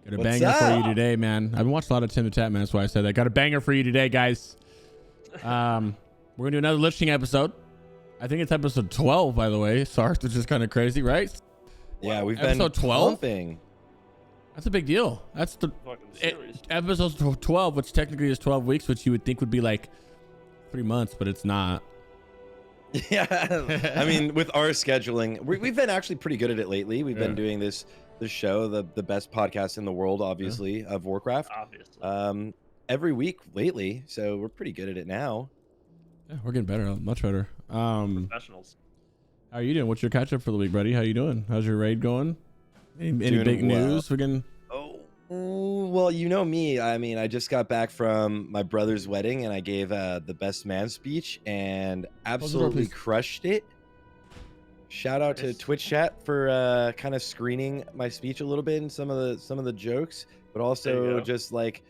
Got a banger for you today, man. I've been watching a lot of Tim the Tap, man. That's why I said that. Got a banger for you today, guys. We're gonna do another Lich King episode. I think it's episode 12, by the way. Sarthe, which is kind of crazy, right? Yeah, we've episode been 12. That's a big deal. That's the episode 12, which technically is 12 weeks, which you would think would be like 3 months, but it's not. Yeah, I mean, with our scheduling, we've been actually pretty good at it lately. We've been doing this show, the best podcast in the world, obviously, of Warcraft. Obviously. Every week lately, so we're pretty good at it now. Yeah, we're getting better, much better. Professionals. How are you doing? What's your catch up for the week, buddy? How you doing? How's your raid going? Any big news? We're getting. Oh, well, you know me. I mean, I just got back from my brother's wedding, and I gave the best man speech, and absolutely crushed it. Shout out to Twitch chat for kind of screening my speech a little bit and some of the jokes, but also just like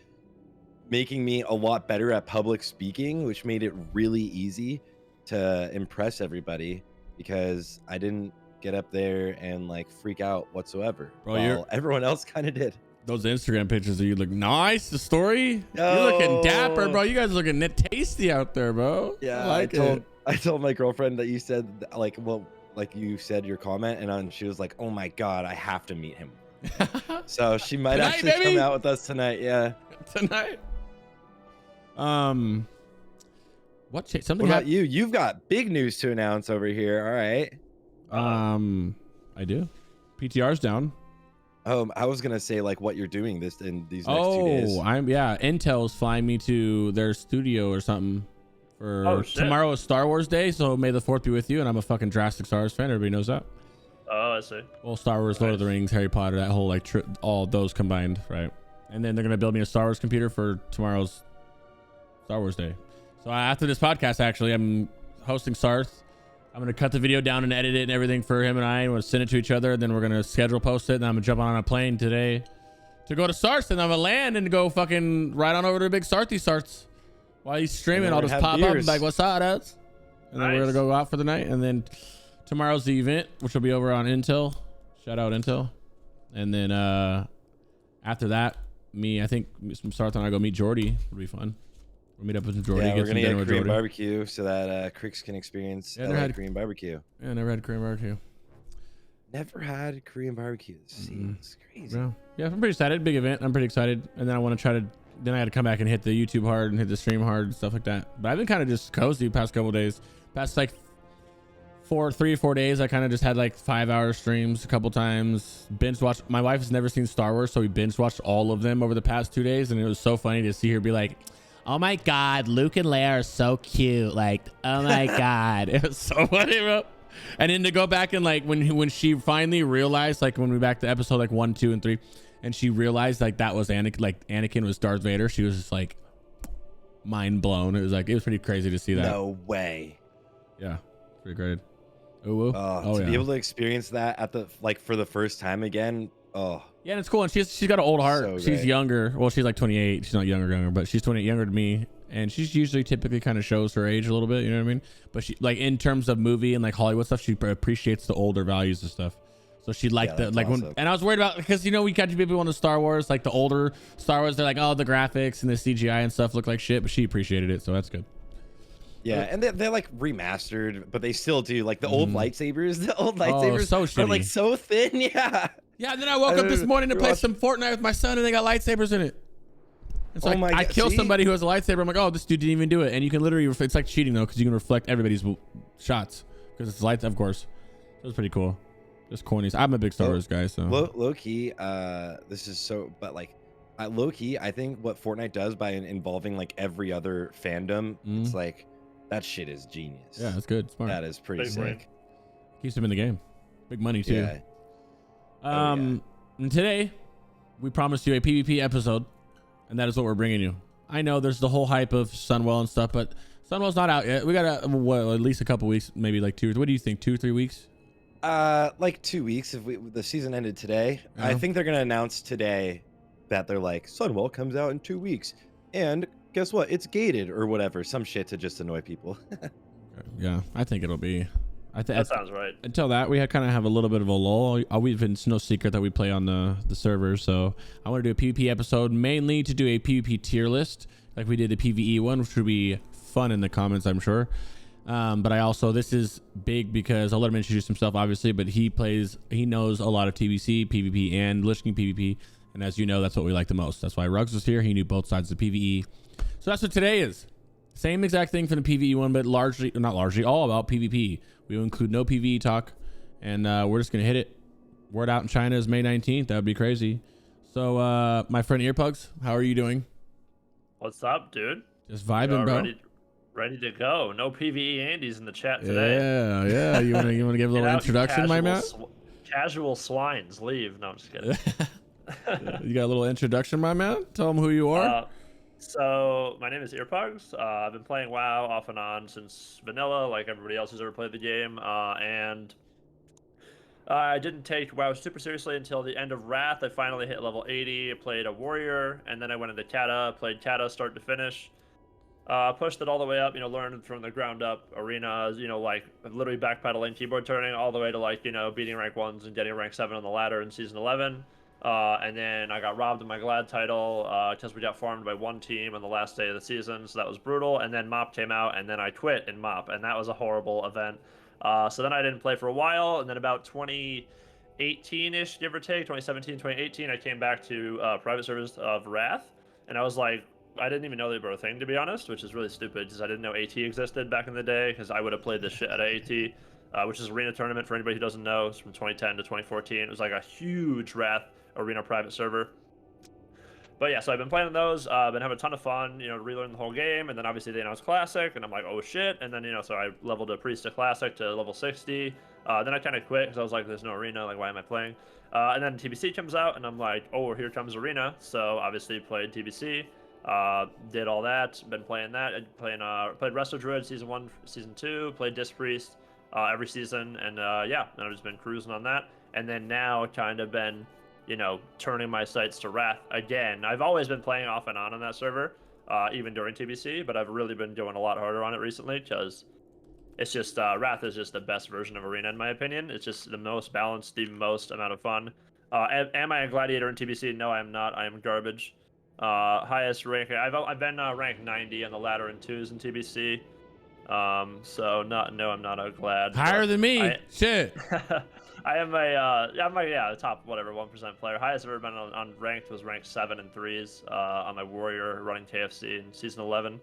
making me a lot better at public speaking, which made it really easy to impress everybody because I didn't get up there and like freak out whatsoever. Bro, while everyone else kind of did. Those Instagram pictures of you look nice. The story, you're looking dapper, bro. You guys looking tasty out there, bro. Yeah, I told my girlfriend that you said like, well, like you said your comment, and she was like, "Oh my god, I have to meet him." So she might actually come out with us tonight. Yeah, tonight. What about you? You've got big news to announce over here. All right. I do. PTR's down. I was gonna say like what you're doing these next 2 days. Intel's flying me to their studio or something for tomorrow is Star Wars Day, so may the 4th be with you. And I'm a fucking drastic Star Wars fan. Everybody knows that. Oh, I see. Well, Star Wars, Lord of the Rings, Harry Potter, that whole like all those combined, right? And then they're gonna build me a Star Wars computer for tomorrow's Star Wars Day. So after this podcast, actually, I'm hosting Sarthe. I'm going to cut the video down and edit it and everything for him and I. We'll send it to each other. And then we're going to schedule post it. And I'm going to jump on a plane today to go to Sarthe. And I'm going to land and go fucking right on over to big Sarthe. While he's streaming, I'll just pop up and be like, what's up, dudes? And then we're going to go out for the night. And then tomorrow's the event, which will be over on Intel. Shout out Intel. And then after that, I think Sarthe and I go meet Jordy. It'll be fun. We'll meet up with Jordy. Yeah, we're gonna get Korean barbecue so that Crix can experience Korean barbecue. Yeah, never had Korean barbecue. Never had Korean barbecue. It's crazy. Yeah, I'm pretty excited. Big event. I'm pretty excited. And then I want to try to. Then I had to come back and hit the YouTube hard and hit the stream hard and stuff like that. But I've been kind of just cozy the past couple of days. Past like 3 or 4 days, I kind of just had like 5-hour streams a couple times. Binge watched. My wife has never seen Star Wars, so we binge watched all of them over the past 2 days, and it was so funny to see her be like, "Oh my god, Luke and Leia are so cute!" Like, oh my god, it was so funny, bro. And then to go back and like when she finally realized, like when we back to episode like 1, 2, and 3, and she realized like that was Anakin was Darth Vader, she was just like mind blown. It was pretty crazy to see that. No way. Yeah, pretty great. To be able to experience that at for the first time again. Oh. Yeah, and it's cool. And she's got an old heart. So she's younger. Well, she's like 28. She's not younger, but she's 28 younger than me. And she's usually typically kind of shows her age a little bit. You know what I mean? But she like in terms of movie and like Hollywood stuff, she appreciates the older values and stuff. So she liked awesome. And I was worried about because we got people on the Star Wars, like the older Star Wars. They're like, oh, the graphics and the CGI and stuff look like shit, but she appreciated it, so that's good. Yeah, and they're like remastered, but they still do like the old lightsabers. The old lightsabers are like so thin. Yeah. Yeah, and then I woke up this morning to play some Fortnite with my son, and they got lightsabers in it. It's like I kill somebody who has a lightsaber. I'm like, oh, this dude didn't even do it. And you can literally, it's like cheating though, because you can reflect everybody's shots because it's lights, of course. It was pretty cool. Just corny. I'm a big Star Wars guy, so low key. This is so, but like, low key, I think what Fortnite does by involving like every other fandom, it's like that shit is genius. Yeah, that's good. Smart. That is pretty sick. Keeps them in the game. Big money too. Yeah. And today we promised you a PvP episode, and that is what we're bringing you. I know there's the whole hype of Sunwell and stuff, but Sunwell's not out yet. We got at least a couple weeks, maybe like 2. What do you think? 2 or 3 weeks? Like 2 weeks. If the season ended today, I think they're gonna announce today that they're like Sunwell comes out in 2 weeks, and guess what? It's gated or whatever, some shit to just annoy people. Yeah, I think it'll be. That sounds right. Until that, we kind of have a little bit of a lull. It's no secret that we play on the server. So I want to do a PvP episode, mainly to do a PvP tier list, like we did the PvE one, which would be fun in the comments, I'm sure. But this is big because I'll let him introduce himself, obviously, but he knows a lot of TBC, PvP, and Lich King PvP. And as you know, that's what we like the most. That's why Rugs was here. He knew both sides of PvE. So that's what today is. Same exact thing for the PvE one, but not largely, all about PvP. We will include no PvE talk, and we're just going to hit it. Word out in China is May 19th. That would be crazy. So, my friend Earpugs, how are you doing? What's up, dude? Just vibing, bro. Ready to go. No PvE Andy's in the chat today. Yeah. You want to give a little introduction, my man? Casual swines leave. No, I'm just kidding. You got a little introduction, my man? Tell them who you are. So my name is Earpugs. I've been playing WoW off and on since vanilla, like everybody else who's ever played the game. And I didn't take WoW super seriously until the end of Wrath. I finally hit level 80. I played a warrior, and then I went into Kata. Played Kata start to finish. Pushed it all the way up. Learned from the ground up arenas. Like literally backpedaling, keyboard turning, all the way to beating rank 1s and getting rank 7 on the ladder in season 11. And then I got robbed of my Glad title because we got farmed by one team on the last day of the season, so that was brutal. And then MoP came out, and then I quit in MoP, and that was a horrible event. So then I didn't play for a while, and then about 2018-ish, give or take, 2017, 2018, I came back to private servers of Wrath, and I was like, I didn't even know they were a thing, to be honest, which is really stupid, because I didn't know AT existed back in the day, because I would have played this shit out of AT, which is arena tournament for anybody who doesn't know. It's from 2010 to 2014. It was like a huge Wrath arena private server. But yeah, so I've been playing those, been having a ton of fun, relearning the whole game, and then obviously they announced Classic, and I'm like, oh shit, and then, so I leveled a Priest to Classic to level 60, then I kind of quit, because I was like, there's no arena, like, why am I playing? And then TBC comes out, and I'm like, oh, here comes arena, so obviously played TBC, did all that, been playing that, played Resto Druid Season 1, Season 2, played Disc Priest, every season, and yeah, and I've just been cruising on that, and then now kind of been turning my sights to Wrath again. I've always been playing off and on that server, even during TBC, but I've really been going a lot harder on it recently because it's just, Wrath is just the best version of Arena in my opinion. It's just the most balanced, the most amount of fun. Am I a gladiator in TBC? No, I am not. I am garbage. Highest rank, I've been ranked 90 on the ladder in 2s in TBC. So no, I'm not a glad. Higher than me. Shit. I am the top 1% player. Highest I've ever been on ranked was ranked 7 and 3s on my warrior running KFC in season 11.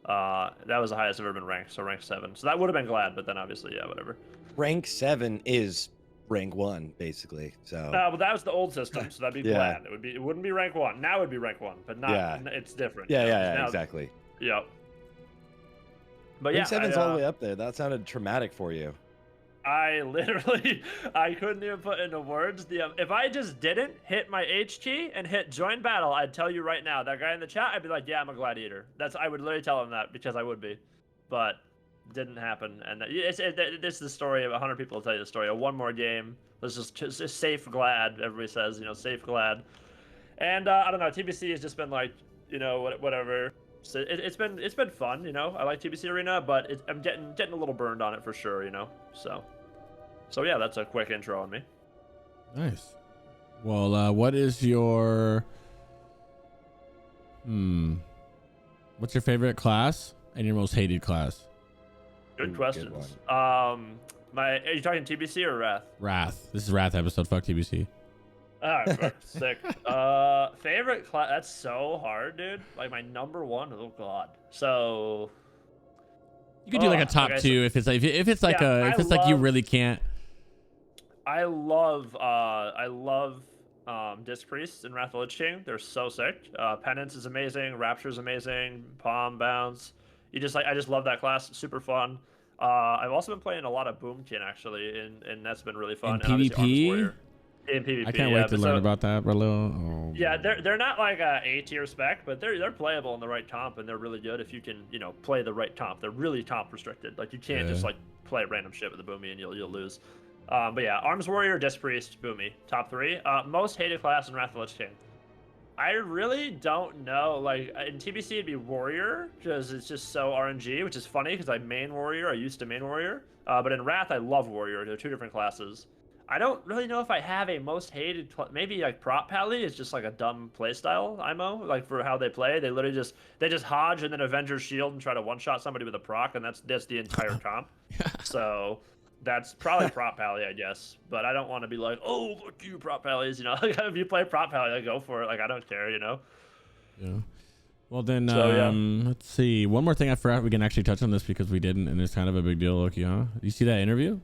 That was the highest I've ever been ranked, so rank 7. So that would have been glad, but then obviously whatever. Rank 7 is rank 1 basically. So but that was the old system, so that'd be glad. It wouldn't be rank 1. Now it'd be rank 1, but not. It's different. Yeah, exactly. Yeah. But rank 7's all the way up there. That sounded traumatic for you. I couldn't even put into words. If I just didn't hit my H key and hit join battle, I'd tell you right now, that guy in the chat, I'd be like, yeah, I'm a gladiator. I would literally tell him that because I would be, but didn't happen. And this is the story of 100 people will tell you the story of one more game. Let's just safe glad. Everybody says, safe glad. And I don't know. TBC has just been like, whatever. So it's been fun. I like TBC Arena, but I'm getting a little burned on it for sure. So yeah, that's a quick intro on me. Nice. Well, what is your what's your favorite class and your most hated class? Good questions. Are you talking TBC or Wrath? Wrath. This is Wrath episode. Fuck TBC. All right, sick. Favorite class? That's so hard, dude. Like my number one. Oh god. So you could do like a top two if it's like you really can't. I love Disc Priests and Wrath of the Lich King. They're so sick. Penance is amazing. Rapture is amazing. Palm Bounce. I just love that class. Super fun. I've also been playing a lot of Boomkin actually, and that's been really fun. In PvP. In PvP, I can't wait to learn about that, bro. Yeah, they're not like a A-tier spec, but they're playable in the right comp, and they're really good if you can play the right comp. They're really comp restricted. Like you can't just like play random shit with the Boomy and you'll lose. But yeah, Arms Warrior, Disc Priest, Boomy, top 3. Most hated class in Wrath of the Lich King. I really don't know. Like in TBC, it'd be warrior because it's just so RNG, which is funny because I main warrior. I used to main warrior, but in Wrath, I love warrior. They're two different classes. I don't really know if I have a most hated. Maybe like prop pally is just like a dumb playstyle IMO. Like for how they play, they literally just hodge and then Avengers shield and try to one shot somebody with a proc, and that's the entire comp. So. That's probably prop pally, I guess, but I don't want to be like, oh, fuck you, prop pallies, you know. If you play prop pally, like, go for it. Like, I don't care, you know. Yeah. Well, then, So, let's see. One more thing I forgot we can actually touch on this because we didn't, and it's kind of a big deal, Loki, huh? You see that interview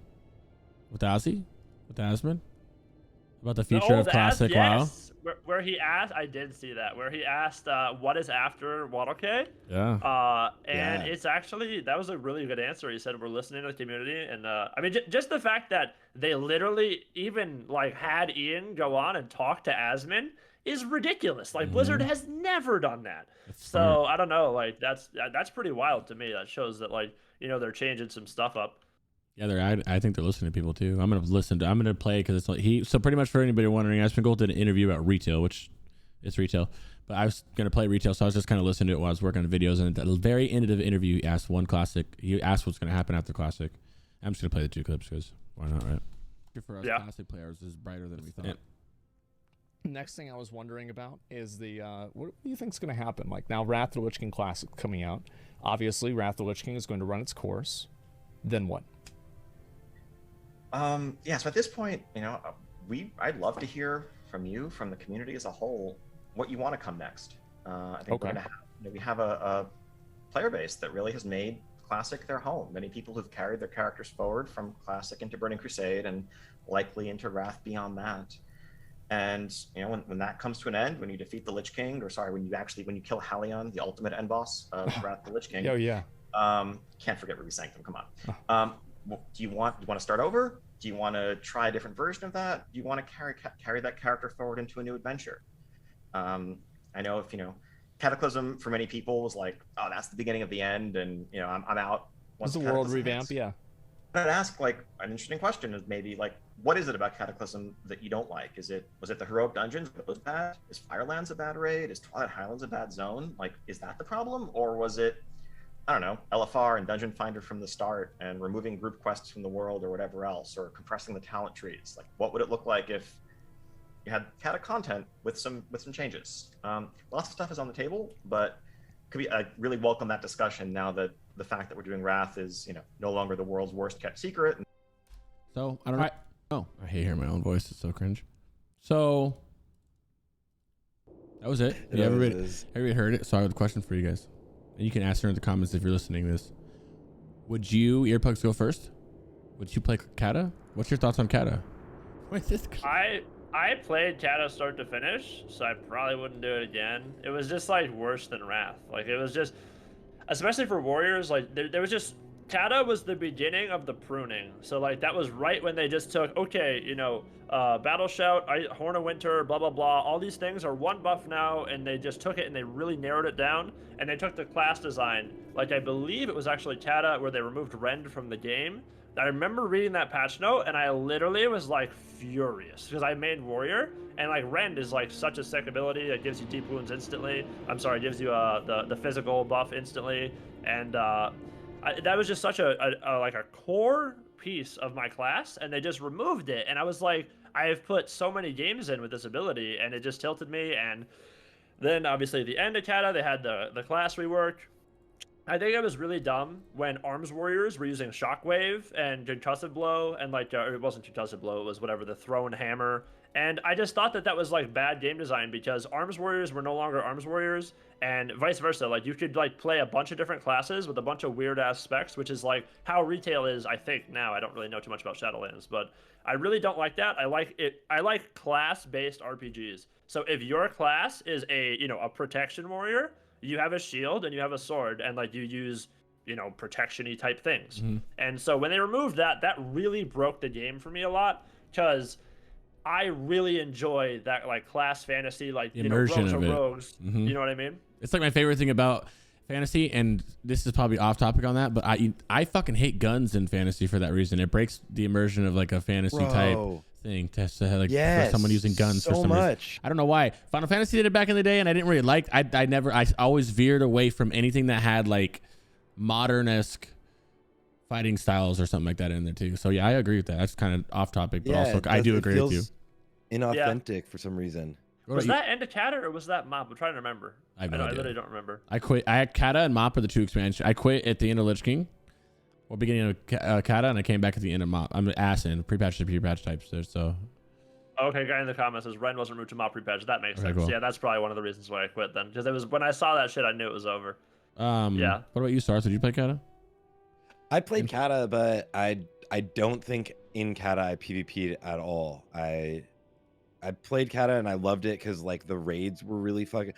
with Ozzy, with Asmond, about the future of Classic WoW? Where he asked, I did see that, where he asked, what is after WOTLK? Yeah. And it's actually, that was a really good answer. He said, we're listening to the community. And I mean, just the fact that they literally even like had Ian go on and talk to Asmond is ridiculous. Like Blizzard has never done that. So I don't know, like that's pretty wild to me. That shows that like, you know, they're changing some stuff up. Yeah, I think they're listening to people too. I'm gonna play because it's like so pretty much for anybody wondering, Aspen Gold did an interview about retail, which it's retail, but I was gonna play retail, so I was just kind of listening to it while I was working on the videos. And at the very end of the interview, he asked he asked what's gonna happen after Classic. I'm just gonna play the 2 clips because why not, right? For us Classic players is brighter than we thought. Next thing I was wondering about is the what do you think's going to happen? Like now, Wrath of the Lich King Classic coming out. Obviously, Wrath of the Lich King is going to run its course. Then what? Yeah, so at this point, you know, I'd love to hear from you, from the community as a whole, what you want to come next. I think we have a player base that really has made Classic their home. Many people who've carried their characters forward from Classic into Burning Crusade and likely into Wrath beyond that. And you know, when that comes to an end, when you defeat the Lich King, or sorry, when you kill Halion, the ultimate end boss of Wrath of the Lich King. Oh yeah. Can't forget Ruby Sanctum. Come on. Do you want to start over? Do you want to try a different version of that? Do you want to carry that character forward into a new adventure? I know if Cataclysm for many people was like, oh, that's the beginning of the end, and you know, I'm out. Was the world revamp? Yeah. I'd ask like an interesting question is maybe like, what is it about Cataclysm that you don't like? Was it the heroic dungeons? Was bad? Is Firelands a bad raid? Is Twilight Highlands a bad zone? Like, is that the problem, or was it, I don't know, LFR and Dungeon Finder from the start and removing group quests from the world or whatever else, or compressing the talent trees? Like, what would it look like if you had Cata content with some changes? Lots of stuff is on the table, but I really welcome that discussion now that the fact that we're doing Wrath is, no longer the world's worst kept secret. So I don't know. Oh, I hate hearing my own voice. It's so cringe. So that was it. Yeah, everybody heard it. So I have a question for you guys. And you can answer in the comments if you're listening to this. Would you, Earpugs, go first? Would you play Cata? What's your thoughts on Cata? I played Cata start to finish, so I probably wouldn't do it again. It was just like worse than Wrath. Like it was just, especially for warriors, like there was just, Cata was the beginning of the pruning. So like that was right when they just took, okay, Battle Shout, Horn of Winter, blah, blah, blah. All these things are one buff now, and they just took it and they really narrowed it down. And they took the class design. Like I believe it was actually Cata where they removed Rend from the game. I remember reading that patch note, and I literally was like furious because I made warrior, and like Rend is like such a sick ability that gives you deep wounds instantly. I'm sorry, gives you the physical buff instantly, and that was just such a core piece of my class, and they just removed it. And I was like, I have put so many games in with this ability, and it just tilted me. And then obviously at the end of Cata, they had the class rework. I think it was really dumb when Arms Warriors were using Shockwave and Concussive Blow, and it wasn't Concussive Blow, it was whatever, the Thrown Hammer. And I just thought that was like bad game design because Arms Warriors were no longer Arms Warriors, and vice versa. Like you could like play a bunch of different classes with a bunch of weird ass specs, which is like how retail is, I think, now. I don't really know too much about Shadowlands, but I really don't like that. I like class-based RPGs. So if your class is a protection warrior, you have a shield and you have a sword, and like you use protection-y type things. Mm-hmm. And so when they removed that really broke the game for me a lot, because I really enjoy that like class fantasy, like immersion rogues of are it. Rogues. Mm-hmm. You know what I mean? It's like my favorite thing about fantasy, and this is probably off topic on that, but I fucking hate guns in fantasy for that reason. It breaks the immersion of like a fantasy type thing to like Yes, for someone using guns for so some much. reason. I don't know why. Final Fantasy did it back in the day, and I didn't really like. I always veered away from anything that had like modern-esque fighting styles or something like that in there too. So yeah, I agree with that. That's kind of off topic, but also I do agree with you. Inauthentic for some reason. Was that end of Kata or was that Mop? I'm trying to remember. I literally don't remember. I quit. I had Kata and Mop are the 2 expansions. I quit at the end of Lich King, or beginning of Kata, and I came back at the end of Mop. I'm an ass in pre-patch to pre-patch types there. So. Okay, guy in the comments says Ren wasn't moved to Mop pre-patch. That makes sense. Cool. Yeah, that's probably one of the reasons why I quit then, because it was when I saw that shit, I knew it was over. Yeah. What about you, Sarthe? Did you play Kata? I played Kata, but I don't think in Kata I PvP'd at all. I played Kata and I loved it because like the raids were really fucking.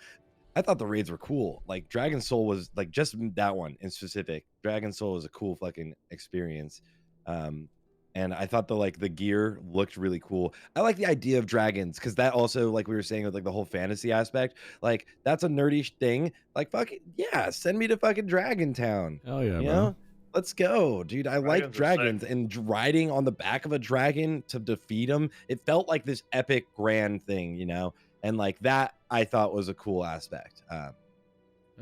I thought the raids were cool. Like Dragon Soul was like just that one in specific. Dragon Soul was a cool fucking experience. And I thought the gear looked really cool. I like the idea of dragons because that also, like we were saying with like the whole fantasy aspect, like that's a nerdy thing. Like fuck it, yeah, send me to fucking Dragon Town. Oh yeah, you bro. know? Let's go, dude. I like dragons and riding on the back of a dragon to defeat him. It felt like this epic grand thing, you know? And like that I thought was a cool aspect.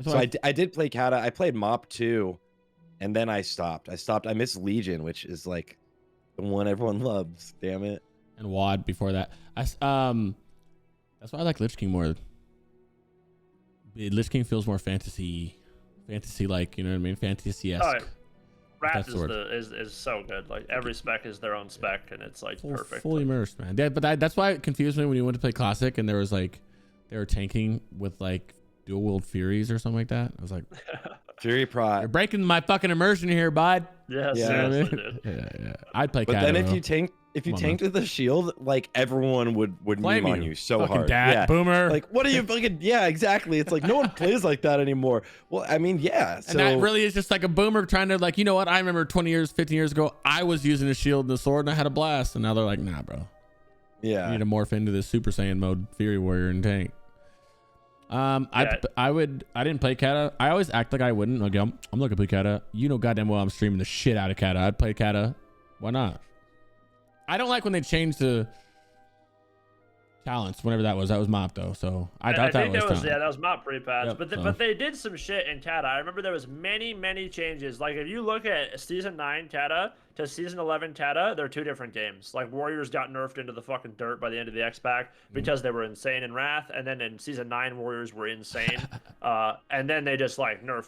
So I did play Kata. I played Mop too, and then I stopped. I missed Legion, which is like the one everyone loves. Damn it. And WAD before that. That's why I like Lich King more. Lich King feels more fantasy like, you know what I mean? Fantasy-esque. Oh, Wrath is so good. Like every spec is their own spec, and it's like perfect. Fully immersed, man. Yeah, but that's why it confused me when you went to play Classic, and there was like they were tanking with like dual wield Furies or something like that. I was like, Fury Prot. You're breaking my fucking immersion here, bud. Yeah, Yeah. seriously, dude. Yeah. I'd play. But Kata, then if though. you tanked with a shield, like everyone would Flame meme on you so fucking hard. Dat, yeah. boomer. Like, what are you fucking? Yeah, exactly. It's like no one plays like that anymore. Well, I mean, yeah. So And that really is just like a boomer trying to like, you know what? I remember 20 years, 15 years ago, I was using a shield and a sword and I had a blast. And now they're like, nah, bro. yeah. You need to morph into this Super Saiyan mode Fury Warrior and tank. I didn't play Kata. I always act like I wouldn't. Like, I'm looking to play Kata. You know goddamn well I'm streaming the shit out of Kata. I'd play Kata. Why not? I don't like when they change the talents. Whenever that was Mop though. So I thought that was that was Mop pre-patch. Yep, But they did some shit in Kata. I remember there was many changes. Like if you look at season 9 Kata to season 11 Kata, they're 2 different games. Like Warriors got nerfed into the fucking dirt by the end of the X-Pack because they were insane in Wrath, and then in season 9 Warriors were insane. And then they just like nerf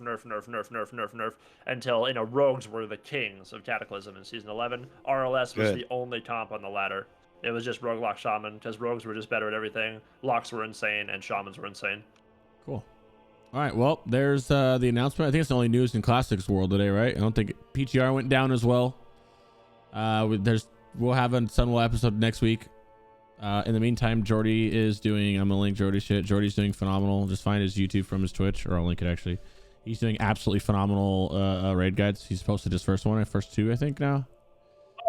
until, you know, Rogues were the kings of Cataclysm in season 11. RLS was the only comp on the ladder. It was just Rogue, Lock, Shaman, because Rogues were just better at everything. Locks were insane, and Shamans were insane. Cool. All right, well, there's the announcement. I think it's the only news in Classics world today, right? I don't think PTR went down as well. We'll have a Sunwell episode next week. In the meantime, Jordy is doing, I'm gonna link Jordy's shit. Jordy's doing phenomenal. Just find his YouTube from his Twitch, or I'll link it actually. He's doing absolutely phenomenal raid guides. He's posted his first 2, I think now.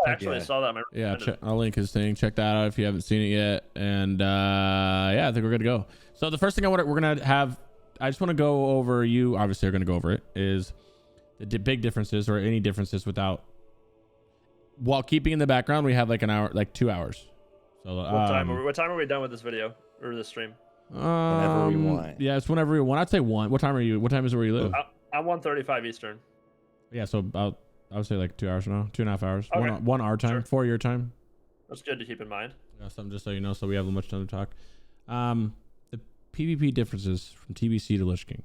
Actually, I saw that. Yeah, I'll link his thing. Check that out if you haven't seen it yet. And yeah, I think we're good to go. So the first thing we're gonna have, I just want to go over. You obviously are gonna go over it. Is the big differences or any differences while keeping in the background. We have like an hour, like 2 hours. So what time are we done with this video or this stream? Whenever we want. Yeah, it's whenever we want. I'd say 1. What time are you? What time is it where you live? I'm 1:35 Eastern. Yeah, so about. I would say like 2 hours now, 2.5 hours. Okay. One our time, 4 your time. That's good to keep in mind. Yeah, something just so you know, so we have much time to talk. The PvP differences from TBC to Lich King.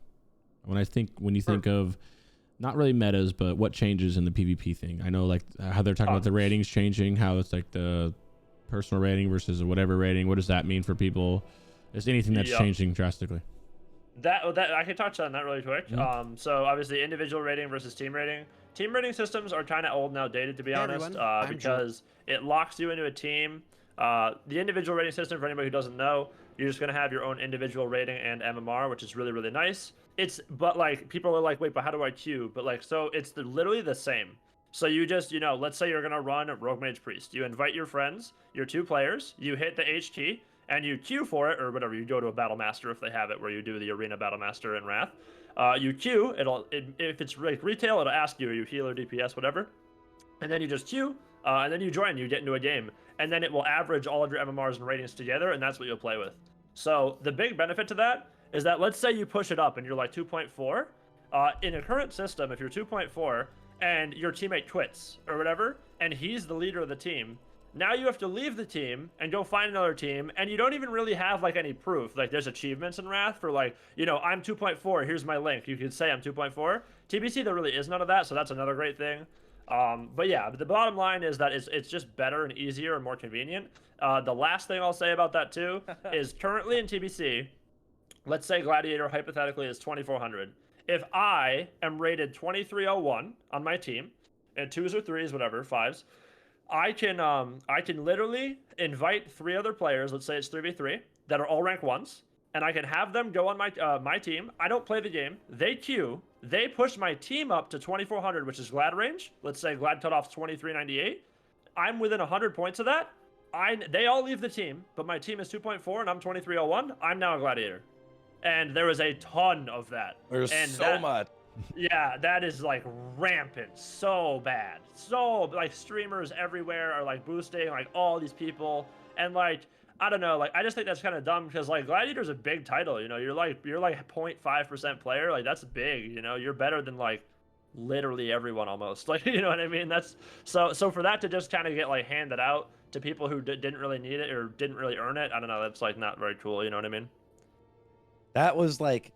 When you think of not really metas, but what changes in the PvP thing. I know like how they're talking about the ratings changing, how it's like the personal rating versus whatever rating. What does that mean for people? Is anything that's changing drastically? That I can touch on that really quick. Mm-hmm. So obviously individual rating versus team rating. Team rating systems are kind of old and outdated, to be honest, because it locks you into a team. The individual rating system, for anybody who doesn't know, you're just going to have your own individual rating and MMR, which is really, really nice. But like people are like, wait, but how do I queue? But like, so it's literally the same. So you just, you know, let's say you're going to run Rogue Mage Priest. You invite your friends, your 2 players, you hit the H key, and you queue for it, or whatever. You go to a Battle Master if they have it, where you do the Arena Battle Master in Wrath. You queue, if it's like retail, it'll ask you, are you heal or DPS, whatever. And then you just queue, and then you join, you get into a game. and then it will average all of your MMRs and ratings together, and that's what you'll play with. So the big benefit to that is that let's say you push it up and you're like 2.4. In a current system, if you're 2.4 and your teammate quits or whatever, and he's the leader of the team, now you have to leave the team and go find another team, and you don't even really have like any proof. Like there's achievements in Wrath for like, you know, I'm 2.4, here's my link. You could say I'm 2.4. TBC, there really is none of that, so that's another great thing. But yeah, the bottom line is that it's just better and easier and more convenient. The last thing I'll say about that too is currently in TBC, let's say Gladiator hypothetically is 2400. If I am rated 2301 on my team, and 2s or 3s, whatever, 5s, I can literally invite 3 other players, let's say it's 3v3, that are all rank 1s, and I can have them go on my team. I don't play the game. They queue. They push my team up to 2400, which is Glad range. Let's say Glad cutoff's 2398. I'm within 100 points of that. They all leave the team, but my team is 2.4 and I'm 2301. I'm now a Gladiator. And there is a ton of that. There's and so much. Yeah, that is like rampant, so bad. So like streamers everywhere are like boosting like all these people, and like I don't know, like I just think that's kind of dumb because like Gladiator's a big title, you know, you're like 0.5% player, like that's big, you know, you're better than like literally everyone almost, like you know what I mean? That's so for that to just kind of get like handed out to people who didn't really need it or didn't really earn it, I don't know, that's like not very cool, you know what I mean? That was like,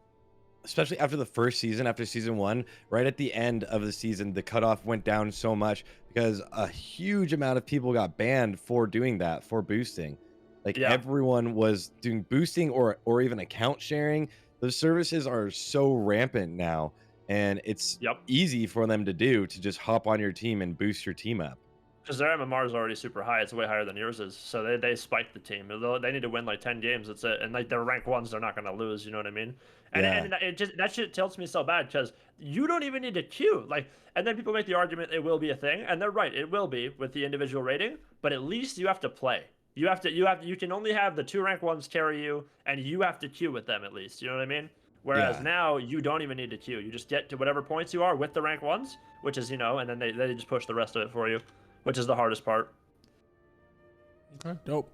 especially after the first season, after season 1, right at the end of the season, the cutoff went down so much because a huge amount of people got banned for doing that, for boosting. Like everyone was doing boosting or even account sharing. Those services are so rampant now, and it's easy for them to do, to just hop on your team and boost your team up. Because their MMR is already super high. It's way higher than yours is. So they spiked the team. They need to win like 10 games. That's it. And like they're rank 1s, they're not going to lose. You know what I mean? And it just, that shit tilts me so bad because you don't even need to queue. Like, and then people make the argument it will be a thing, and they're right. It will be with the individual rating, but at least you have to play. You can only have the 2 rank 1s carry you, and you have to queue with them at least. You know what I mean? Whereas now you don't even need to queue. You just get to whatever points you are with the rank 1s, which is, you know, and then they just push the rest of it for you, which is the hardest part. Okay, dope.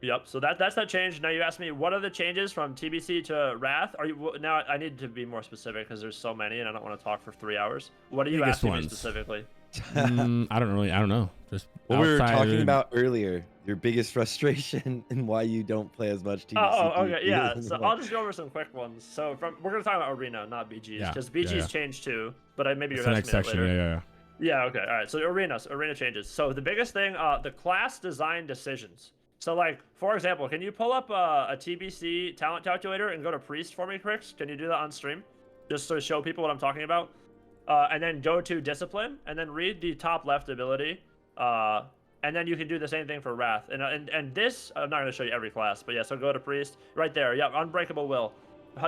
Yep. So that's that change. Now you asked me what are the changes from TBC to Wrath? Now I need to be more specific because there's so many and I don't want to talk for 3 hours. What are you asking me specifically? I don't know. Just what we were talking about earlier, your biggest frustration and why you don't play as much TBC. Oh, okay, yeah. So I'll just go over some quick ones. So we're gonna talk about Arena, not BGs, because BGs changed too. But maybe you're the next section. Later. Yeah. Okay. All right. So arena changes. So the biggest thing, the class design decisions. So like, for example, can you pull up a TBC talent calculator and go to Priest for me, Crix? Can you do that on stream? Just to show people what I'm talking about. And then go to Discipline, and then read the top left ability. And then you can do the same thing for Wrath. And this, I'm not going to show you every class, but yeah, so go to Priest. Right there, yeah, Unbreakable Will.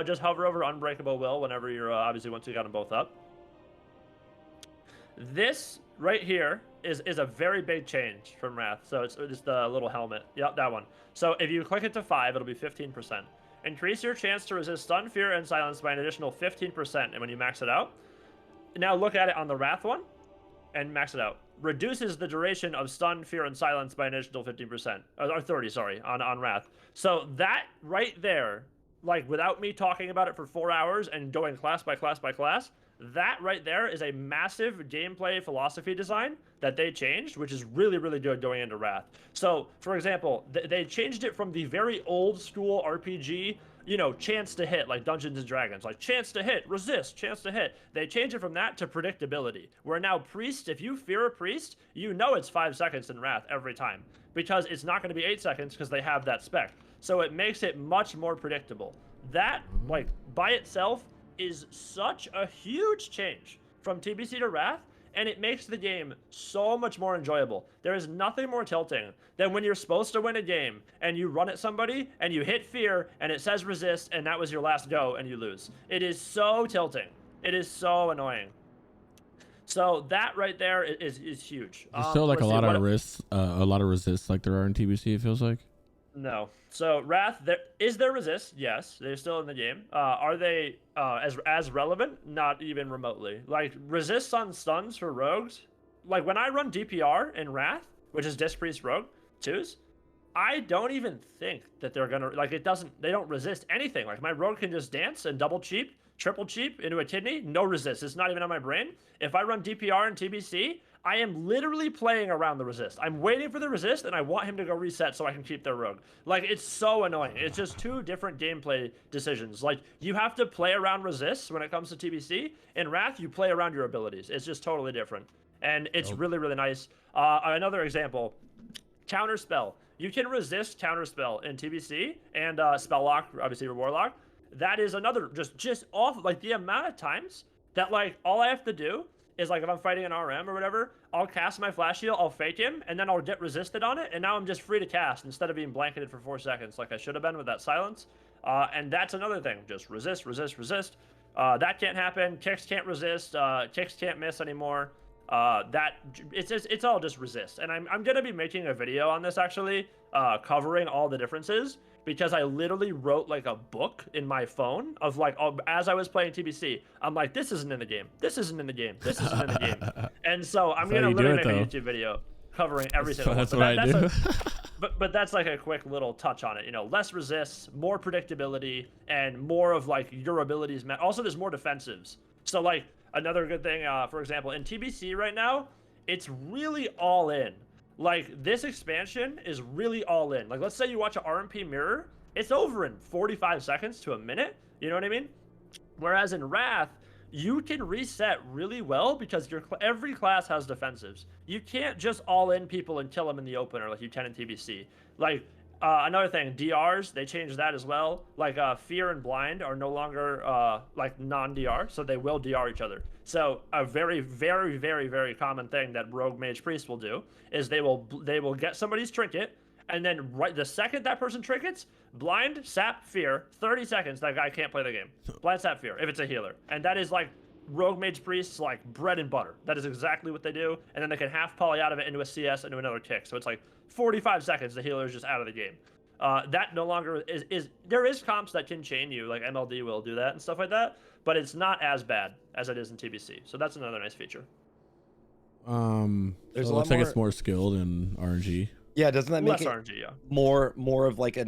Just hover over Unbreakable Will whenever you're, obviously once you got them both up. This right here is a very big change from Wrath. So it's the little helmet. Yep, that one. So if you click it to 5, it'll be 15%. Increase your chance to resist stun, fear, and silence by an additional 15% when you max it out. Now look at it on the Wrath one and max it out. Reduces the duration of stun, fear, and silence by an additional 15%. Or 30, sorry, on Wrath. So that right there, like without me talking about it for 4 hours and going class by class by class, that right there is a massive gameplay philosophy design that they changed, which is really, really good going into Wrath. So, for example, they changed it from the very old school RPG, you know, chance to hit, like Dungeons and Dragons, like chance to hit, resist, chance to hit. They changed it from that to predictability, where now Priest, if you fear a Priest, you know it's 5 seconds in Wrath every time, because it's not going to be 8 seconds because they have that spec. So it makes it much more predictable. That, like, by itself is such a huge change from TBC to Wrath, and it makes the game so much more enjoyable. There is nothing more tilting than when you're supposed to win a game and you run at somebody and you hit fear and it says resist and that was your last go and you lose. It is so tilting. It is so annoying. So that right there is huge. There's still like a lot of resists like there are in TBC, it feels like. No. So Wrath, is there resist? Yes, they're still in the game. Are they as relevant? Not even remotely. Like resists on stuns for rogues. Like when I run DPR in Wrath, which is Disc Priest Rogue 2s, I don't even think that they're gonna like they don't resist anything. Like my Rogue can just dance and double cheap, triple cheap into a kidney, no resist. It's not even on my brain. If I run DPR and TBC, I am literally playing around the resist. I'm waiting for the resist, and I want him to go reset so I can keep their Rogue. Like, it's so annoying. It's just two different gameplay decisions. Like, you have to play around resists when it comes to TBC. In Wrath, you play around your abilities. It's just totally different. And it's really, really nice. Another example, Counterspell. You can resist Counterspell in TBC and Spell Lock, obviously your Warlock. That is another, just off, like, the amount of times that, like, all I have to do is, like, if I'm fighting an RM or whatever, I'll cast my flash heal, I'll fake him, and then I'll get resisted on it, and now I'm just free to cast instead of being blanketed for 4 seconds like I should have been with that silence. And that's another thing, just resist, resist, resist. That can't happen. Kicks can't resist. Kicks can't miss anymore. It's all just resist. And I'm gonna be making a video on this actually, covering all the differences, because I literally wrote like a book in my phone of like, as I was playing TBC, I'm like, this isn't in the game. This isn't in the game. This isn't in the game. And so I'm gonna literally make a YouTube video covering every single one. That's what I do. But that's like a quick little touch on it. You know, less resists, more predictability, and more of like your abilities. Also, there's more defensives. So like another good thing, for example, in TBC right now, it's really all in. Like, this expansion is really all in. Like, let's say you watch an RMP mirror, it's over in 45 seconds to a minute. You know what I mean? Whereas in Wrath, you can reset really well because every class has defensives. You can't just all in people and kill them in the opener like you can in TBC. Like, another thing, DRs, they changed that as well. Like, Fear and Blind are no longer, like, non-DR, so they will DR each other. So a very, very, very, very common thing that Rogue Mage Priest will do is they will get somebody's trinket, and then right the second that person trinkets, Blind, Sap, Fear, 30 seconds, that guy can't play the game. Blind, Sap, Fear, if it's a healer. And that is, like, Rogue Mage Priest's, like, bread and butter. That is exactly what they do, and then they can half poly out of it into a CS into another kick. So it's like 45 seconds, the healer is just out of the game. That no longer there is comps that can chain you, like MLD will do that and stuff like that, but it's not as bad as it is in TBC. So that's another nice feature. There's so it looks like it's more skilled in RNG. Yeah, doesn't that make less it RNG, yeah. more of like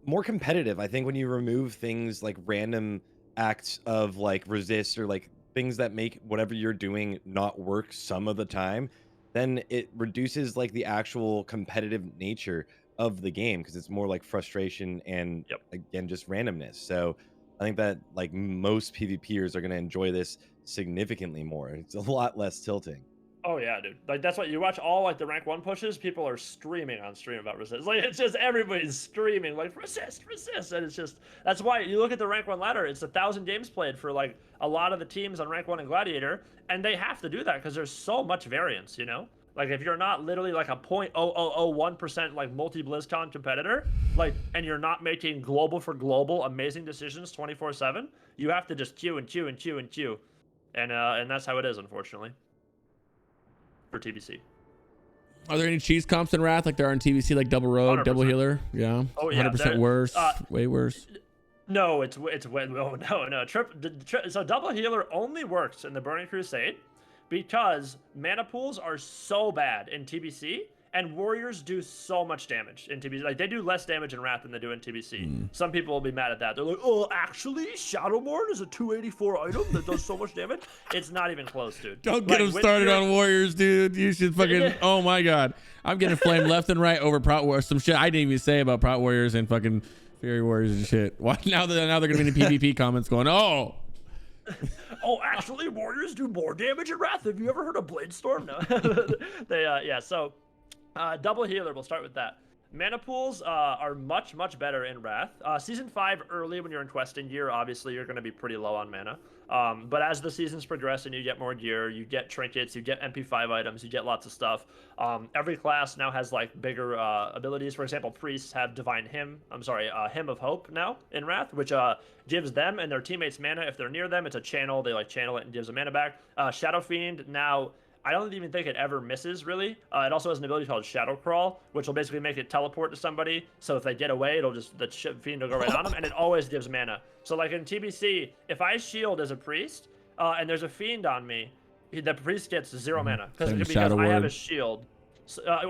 more competitive? I think when you remove things like random acts of like resist or like things that make whatever you're doing not work some of the time, then it reduces like the actual competitive nature of the game, because it's more like frustration and again just randomness. So I think that like most PvPers are going to enjoy this significantly more. It's a lot less tilting. Oh yeah, dude. Like, that's what you watch all like the rank 1 pushes, people are streaming on stream about resist. Like, it's just everybody's streaming like resist, resist, and it's just, that's why you look at the rank 1 ladder, it's 1,000 games played for like a lot of the teams on rank 1 and Gladiator, and they have to do that because there's so much variance, you know? Like, if you're not literally like a 0.0001% like multi-BlizzCon competitor, like, and you're not making global for global amazing decisions 24/7, you have to just queue and queue and queue and queue, and that's how it is, unfortunately, for TBC. Are there any cheese comps in Wrath like there are in TBC, like double rogue, 100%. double healer? Yeah. Oh yeah. 100% worse. Way worse. No, it's way. Oh no. So double healer only works in the Burning Crusade because mana pools are so bad in TBC, and warriors do so much damage in TBC. Like, they do less damage in Wrath than they do in TBC. Some people will be mad at that. They're like, oh, actually, Shadowmourne is a 284 item that does so much damage? It's not even close, dude. Don't get him started on warriors, dude. You should fucking, oh my God. I'm getting flamed left and right over Prot Warriors. Some shit I didn't even say about Prot Warriors and fucking Fury Warriors and shit. Why now they're going to be in the PvP comments going, oh, actually, warriors do more damage in Wrath. Have you ever heard of Blade Storm? No. Yeah, so double healer, we'll start with that. Mana pools are much, much better in Wrath. Season 5 early when you're in questing gear, obviously you're going to be pretty low on mana. But as the seasons progress and you get more gear, you get trinkets, you get MP5 items, you get lots of stuff. Every class now has like bigger abilities. For example, priests have Divine Hymn of Hope now in Wrath, which gives them and their teammates mana if they're near them. It's a channel. They like channel it and gives them mana back. Shadow Fiend now, I don't even think it ever misses, really. It also has an ability called Shadow Crawl, which will basically make it teleport to somebody. So if they get away, it'll just, the Fiend will go right on them, and it always gives mana. So like in TBC, if I shield as a priest, and there's a Fiend on me, the priest gets 0 mana. Because I have a shield.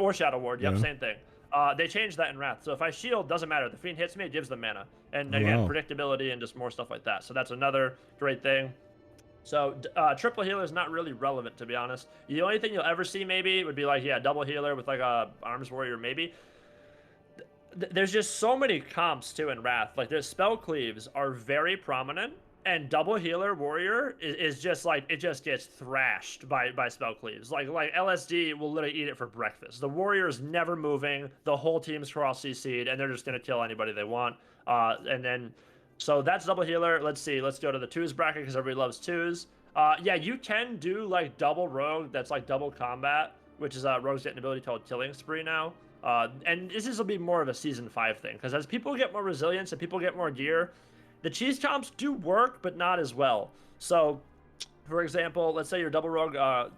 or Shadow Ward. Yep, Yeah. same thing. They changed that in Wrath. So if I shield, doesn't matter. The Fiend hits me, it gives them mana. And again, wow. predictability and just more stuff like that. So that's another great thing. So triple healer is not really relevant, to be honest. The only thing you'll ever see maybe would be like, yeah, double healer with like a arms warrior maybe. There's just so many comps too in Wrath. Like their spell cleaves are very prominent, and double healer warrior is just like, it just gets thrashed by spell cleaves. Like LSD will literally eat it for breakfast. The warrior is never moving. The whole team's cross CC'd, and they're just gonna kill anybody they want. And then, so that's double healer. Let's see. Let's go to the twos bracket because everybody loves twos. Yeah, you can do like double rogue. That's like double combat, which is rogues get an ability called Killing Spree now. And this will be more of a season 5 thing, because as people get more resilience and people get more gear, the cheese comps do work, but not as well. So, for example, let's say your double rogue,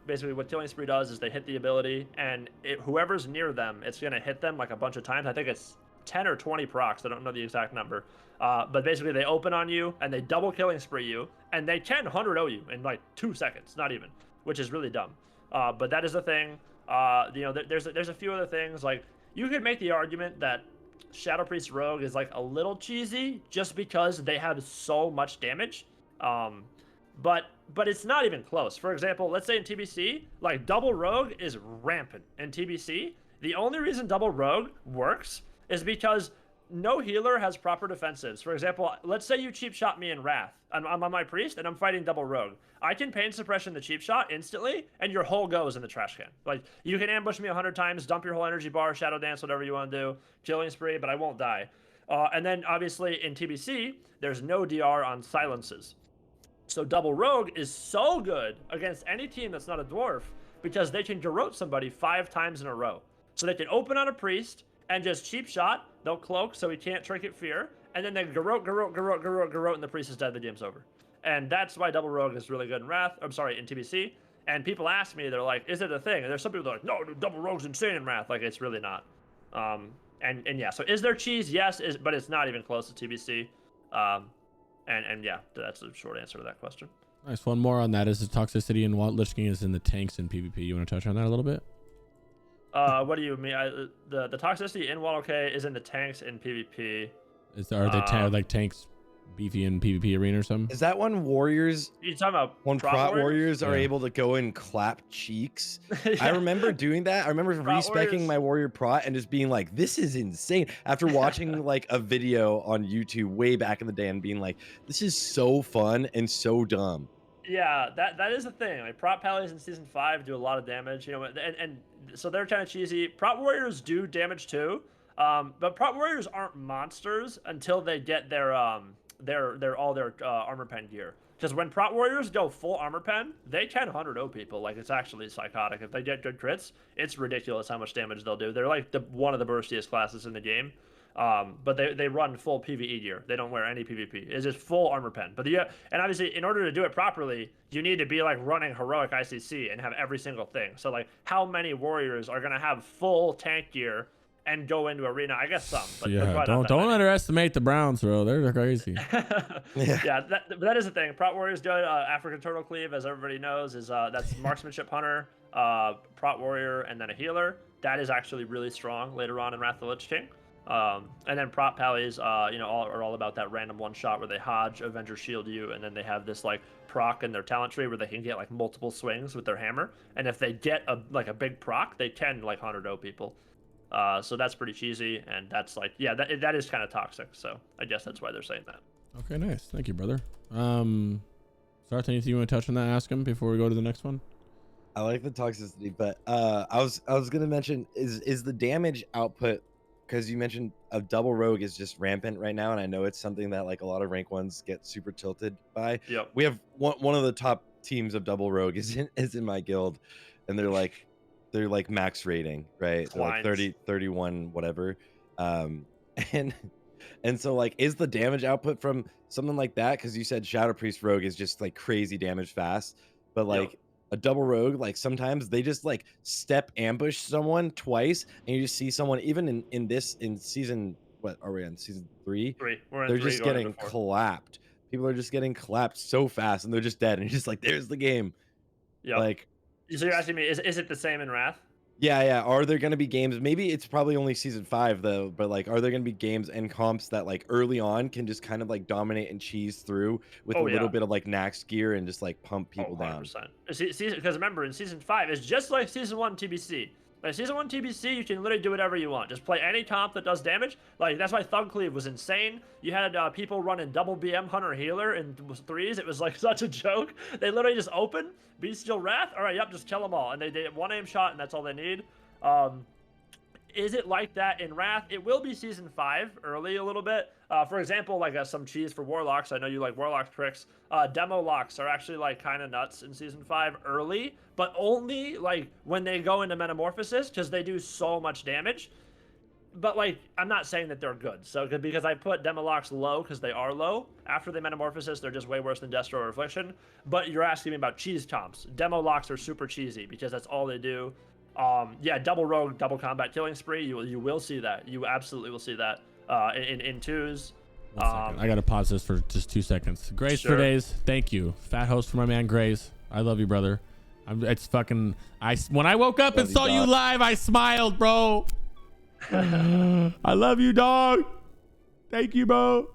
basically what Killing Spree does is they hit the ability, and whoever's near them, it's going to hit them like a bunch of times. I think it's 10 or 20 procs. I don't know the exact number. But basically they open on you, and they double Killing Spree you, and they can 100-0 you in like 2 seconds, not even, which is really dumb. But that is a thing. You know, there's a few other things. Like, you could make the argument that Shadow Priest Rogue is like a little cheesy just because they have so much damage. But it's not even close. For example, let's say in TBC, like double Rogue is rampant in TBC. The only reason double Rogue works is because no healer has proper defensives. For example, let's say you cheap shot me in Wrath. I'm on my priest and I'm fighting double rogue. I can pain suppression the cheap shot instantly, and your whole goes in the trash can. Like, you can ambush me 100 times, dump your whole energy bar, shadow dance, whatever you want to do, Killing Spree, but I won't die. And then obviously in TBC, there's no DR on silences. So double rogue is so good against any team that's not a dwarf because they can garrote somebody 5 times in a row. So they can open on a priest and just cheap shot. They'll cloak so he can't Trinket Fear, and then they garrote, and the priest is dead. The game's over. And that's why double rogue is really good in Wrath. I'm sorry, in TBC. And people ask me, they're like, "Is it a thing?" And there's some people that are like, "No, dude, double rogue's insane in Wrath." Like, it's really not. And yeah. So is there cheese? Yes, but it's not even close to TBC. And yeah, that's the short answer to that question. Nice. One more on that is the toxicity and what Lich King is in the tanks in PvP. You want to touch on that a little bit? What do you mean? The toxicity in WOTLK is in the tanks in PvP. Are they like tanks beefy in PvP arena or something? Is that when warriors? You talking about when prot warriors are Yeah. able to go and clap cheeks? Yeah. I remember doing that. I remember respecking my warrior prot and just being like, "This is insane." After watching like a video on YouTube way back in the day and being like, "This is so fun and so dumb." Yeah, that is a thing. Like, prot pallies in season 5 do a lot of damage, you know, and so they're kind of cheesy. Prot warriors do damage too, but prot warriors aren't monsters until they get their armor pen gear. Because when prot warriors go full armor pen, they can 100-0 people. Like, it's actually psychotic. If they get good crits, it's ridiculous how much damage they'll do. They're like one of the burstiest classes in the game. But they run full PvE gear. They don't wear any PvP. It's just full armor pen. But and obviously, in order to do it properly, you need to be like running heroic ICC and have every single thing. So like, how many warriors are gonna have full tank gear and go into arena? I guess some. But Yeah, don't underestimate the Browns, bro. They're crazy. Yeah, that is the thing. Prot warriors do African Turtle Cleave, as everybody knows, is that's marksmanship hunter, prot warrior, and then a healer. That is actually really strong later on in Wrath of the Lich King. And then prot pallies, you know, are all about that random one shot where they Hodge, Avenger Shield you, and then they have this like proc in their talent tree where they can get like multiple swings with their hammer. And if they get a big proc, they can like 100-0 people. So that's pretty cheesy, and that's like, yeah, that is kind of toxic. So I guess that's why they're saying that. Okay, nice. Thank you, brother. Sarthe, anything you want to touch on that? Ask him before we go to the next one. I like the toxicity, but I was gonna mention is the damage output, because you mentioned a double rogue is just rampant right now, and I know it's something that like a lot of rank ones get super tilted by. Yep. We have one of the top teams of double rogue is in my guild, and they're like max rating, right? They're like 30, 31, whatever. And so like, is the damage output from something like that? Because you said Shadow Priest Rogue is just like crazy damage fast, but like. Yep. A double rogue, like sometimes they just like step ambush someone twice, and you just see someone even in season, what are we on, season 3? We're in they're 3 just going getting into 4. clapped. People are just getting clapped so fast, and they're just dead, and you're just like, there's the game. Yeah. Like, so you're asking me, is it the same in Wrath? Yeah. Are there going to be games? Maybe it's probably only season 5 though, but like, are there going to be games and comps that like early on can just kind of like dominate and cheese through with a little bit of like Nax gear and just like pump people down? 100%. Because remember, in season 5, it's just like season 1 TBC. Like season 1 TBC, you can literally do whatever you want. Just play any comp that does damage. Like that's why Thug Cleave was insane. You had people running double BM Hunter Healer in 3s. It was like such a joke. They literally just open Bestial Wrath. All right, yep, just kill them all, and they did 1 aim shot, and that's all they need. Is it like that in Wrath? It will be season 5 early a little bit. For example, like some cheese for Warlocks. I know you like Warlocks, Crix. Demo locks are actually like kind of nuts in season 5 early, but only like when they go into Metamorphosis because they do so much damage. But like, I'm not saying that they're good. So because I put Demo locks low because they are low. After the Metamorphosis, they're just way worse than Destro or Affliction. But you're asking me about cheese comps. Demo locks are super cheesy because that's all they do. Yeah, double rogue, double combat killing spree. You will see that. You absolutely will see that in 2s. I gotta pause this for just 2 seconds. Grace Sure. for days. Thank you, fat host for my man Grace. I love you, brother. It's fucking. When I woke up and saw you live, I smiled, bro. I love you, dog. Thank you, bro.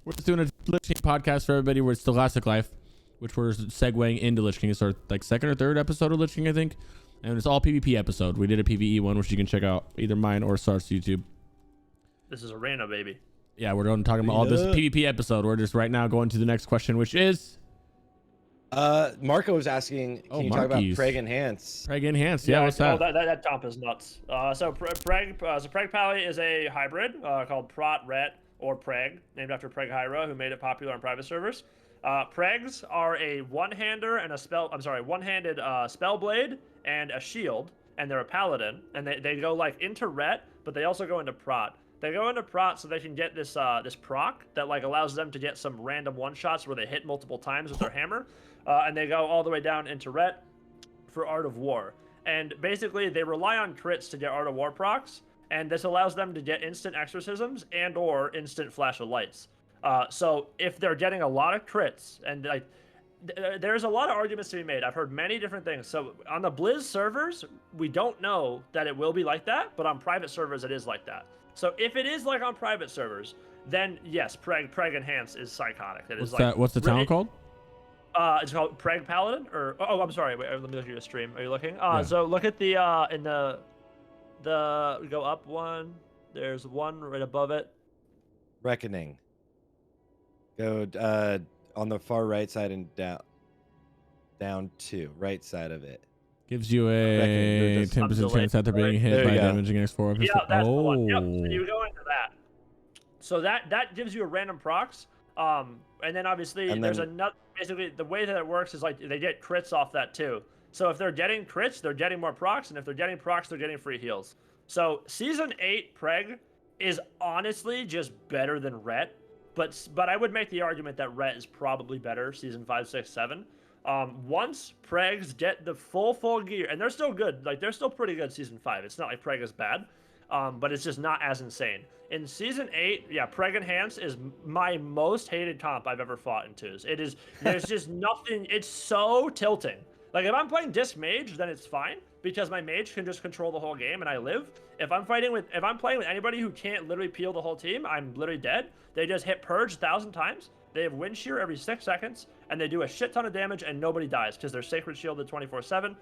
We're just doing a Lich King podcast for everybody. We're still Classic Life, which we're segueing into Lich King. It's our like 2nd or 3rd episode of Lich King, I think. And it's all PvP episode. We did a PvE one, which you can check out either mine or Sart's YouTube. This is Arena, baby. Yeah, we're talking about all this PvP episode. We're just right now going to the next question, which is Marco was asking, can you talk about Preg Enhance? Preg Enhance, yeah, what's that? That comp is nuts. So Preg Pally is a hybrid called Prot Ret or Preg, named after Preg Hyra, who made it popular on private servers. Pregs are a one-hander and one-handed spell blade and a shield, and they're a paladin, and they go like into Ret, but they also go into Prot. They go into Prot so they can get this this proc that like allows them to get some random one-shots where they hit multiple times with their hammer, and they go all the way down into Ret for Art of War. And basically, they rely on crits to get Art of War procs, and this allows them to get instant exorcisms and or instant flash of lights. So if they're getting a lot of crits, and like there's a lot of arguments to be made. I've heard many different things. So on the Blizz servers, we don't know that it will be like that, but on private servers, it is like that. So if it is like on private servers, then yes, Preg Enhance is psychotic. It is what's the town called? It's called Preg Paladin, or I'm sorry. Wait, let me look at your stream. Are you looking? Yeah. So look at the in the go up one. There's one right above it. Reckoning. Go on the far right side and down 2, right side of it. Gives you a 10% chance after being hit by damaging X4. Yeah, that's the one. Yep. So you go into that. So that gives you a random procs. And then obviously there's another. Basically, the way that it works is like they get crits off that too. So if they're getting crits, they're getting more procs, and if they're getting procs, they're getting free heals. So season 8 Preg is honestly just better than Ret. But I would make the argument that Ret is probably better season 5, 6, 7. Once Pregs get the full gear, and they're still good, like they're still pretty good season 5. It's not like Preg is bad, but it's just not as insane. In season 8, yeah, Preg Enhance is my most hated comp I've ever fought in 2s. It is, there's just nothing, it's so tilting. Like if I'm playing Disc Mage, then it's fine because my mage can just control the whole game and I live. If I'm playing with anybody who can't literally peel the whole team, I'm literally dead. They just hit Purge 1,000 times. They have Wind Shear every 6 seconds, and they do a shit ton of damage, and nobody dies because they're Sacred Shielded 24/7.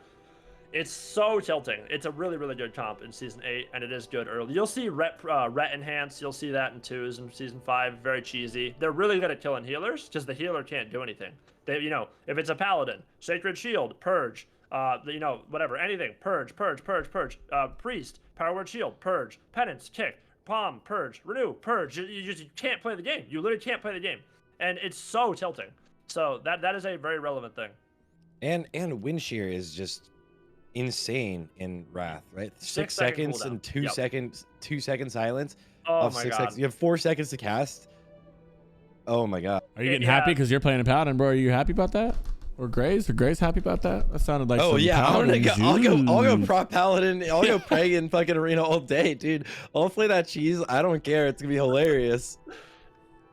It's so tilting. It's a really, really good comp in Season 8, and it is good early. You'll see Ret Enhance. You'll see that in 2s in Season 5. Very cheesy. They're really good at killing healers because the healer can't do anything. They, if it's a Paladin, Sacred Shield, Purge, whatever, anything, Purge, Priest, Power Word Shield, Purge, Penance, Kick, Palm, Purge, Renew, Purge. You just can't play the game. You literally can't play the game. And it's so tilting. So that is a very relevant thing. And Wind Shear is just insane in Wrath, right? 6 seconds and 2 seconds, 2 second silence. Oh my god. Seconds. You have 4 seconds to cast. Oh my god. Are you getting happy because you're playing a Paladin, bro? Are you happy about that? Or Grace? Or Grace happy about that? That sounded like I'll go prop Paladin. I'll go Preg in fucking arena all day, dude. I'll play that cheese. I don't care. It's gonna be hilarious.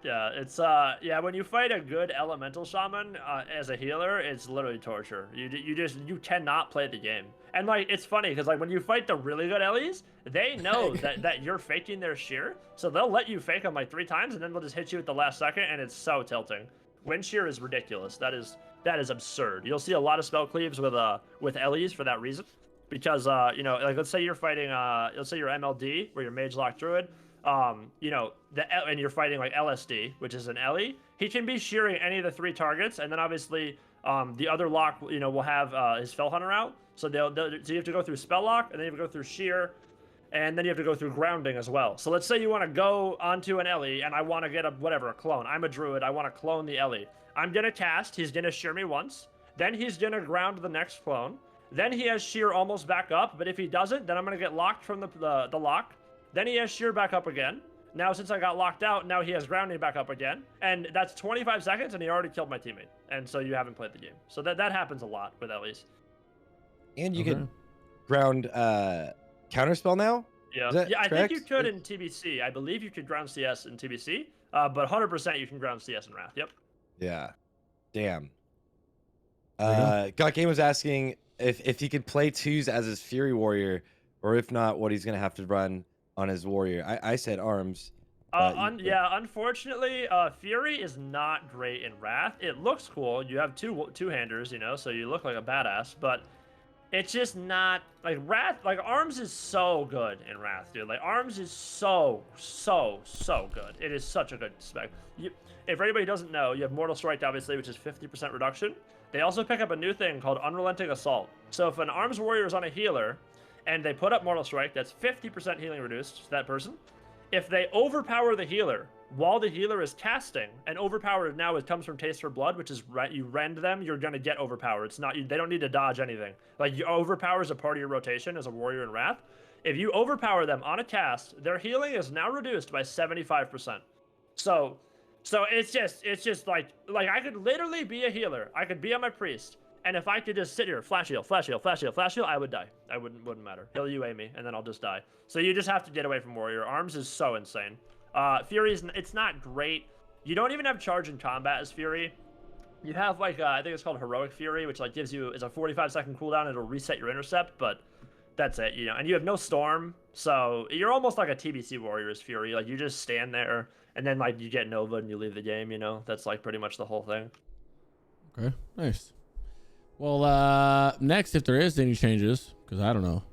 Yeah, it's yeah, when you fight a good elemental shaman as a healer, it's literally torture. You cannot play the game. And like it's funny because like when you fight the really good Ellies, they know that you're faking their shear, so they'll let you fake them like 3 times and then they'll just hit you at the last second, and it's so tilting. Wind shear is ridiculous. That is absurd. You'll see a lot of spell cleaves with Ellies for that reason. Because you know, like let's say you're fighting let's say you're MLD where you're Mage Lock Druid, you know, and you're fighting like LSD, which is an Ellie, he can be shearing any of the 3 targets, and then obviously the other lock, you know, will have his Fell Hunter out. So so you have to go through spell lock, and then you have to go through shear, and then you have to go through grounding as well. So let's say you want to go onto an Ellie, and I want to get a clone. I'm a druid, I want to clone the Ellie. I'm gonna cast, he's gonna shear me once, then he's gonna ground the next clone. Then he has shear almost back up, but if he doesn't, then I'm going to get locked from the lock. Then he has shear back up again. Now, since I got locked out, now he has grounding back up again. And that's 25 seconds, and he already killed my teammate. And so you haven't played the game. So that happens a lot with Ellies. And you can ground counterspell now? Yeah, I think you could in TBC. I believe you could ground CS in TBC, but 100% you can ground CS in Wrath. Yep. Yeah. Damn. Got Game was asking if he could play 2s as his Fury Warrior, or if not, what he's gonna have to run on his Warrior. I said arms. Yeah, unfortunately, Fury is not great in Wrath. It looks cool. You have two-handers, you know, so you look like a badass, but it's just not like Wrath. Like arms is so good in Wrath, dude. Like arms is so good. It is such a good spec. If anybody doesn't know, you have Mortal Strike, obviously, which is 50% reduction. They also pick up a new thing called Unrelenting Assault. So if an arms warrior is on a healer, and they put up Mortal Strike, that's 50% healing reduced to that person. If they overpower the healer while the healer is casting, and overpowered now it comes from Taste for Blood, which is you rend them, you're gonna get overpowered. It's not they don't need to dodge anything. Like you overpower is a part of your rotation as a warrior in Wrath. If you overpower them on a cast, their healing is now reduced by 75%. So it's just like I could literally be a healer. I could be on my priest, and if I could just sit here, flash heal, flash heal, flash heal, flash heal, I would die. I wouldn't matter. He'll UA me, and then I'll just die. So you just have to get away from warrior. Arms is so insane. Fury it's not great. You don't even have charge in combat as Fury. You have like I think it's called Heroic Fury, which like gives you a 45-second cooldown. It'll reset your intercept, but that's it, you know. And you have no storm, so you're almost like a TBC warrior's Fury. Like you just stand there, and then like you get Nova and you leave the game. You know, that's like pretty much the whole thing. Okay, nice. Well, next, if there is any changes, because I don't know,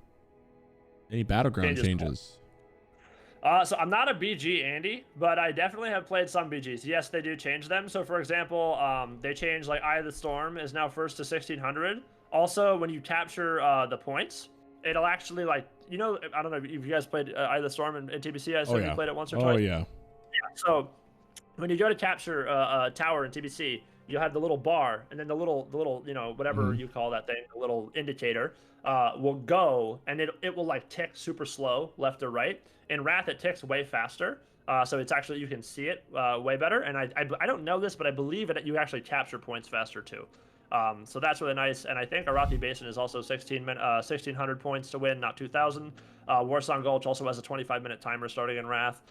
any battleground changes. So I'm not a BG Andy, but I definitely have played some BGs. Yes, they do change them. So for example, they changed like Eye of the Storm is now first to 1600. Also, when you capture the points, it'll actually like, you know, I don't know if you guys played Eye of the Storm in TBC. I assume you played it once or twice. Oh yeah. So when you go to capture a tower in TBC, you'll have the little bar, and then the little you know, whatever you call that thing, the little indicator will go, and it will like tick super slow left or right. In Wrath, it ticks way faster, so it's actually, you can see it way better. And I don't know this, but I believe that you actually capture points faster too. So that's really nice. And I think Arathi Basin is also 1600 points to win, not 2000. Warsong Gulch also has a 25-minute timer starting in Wrath.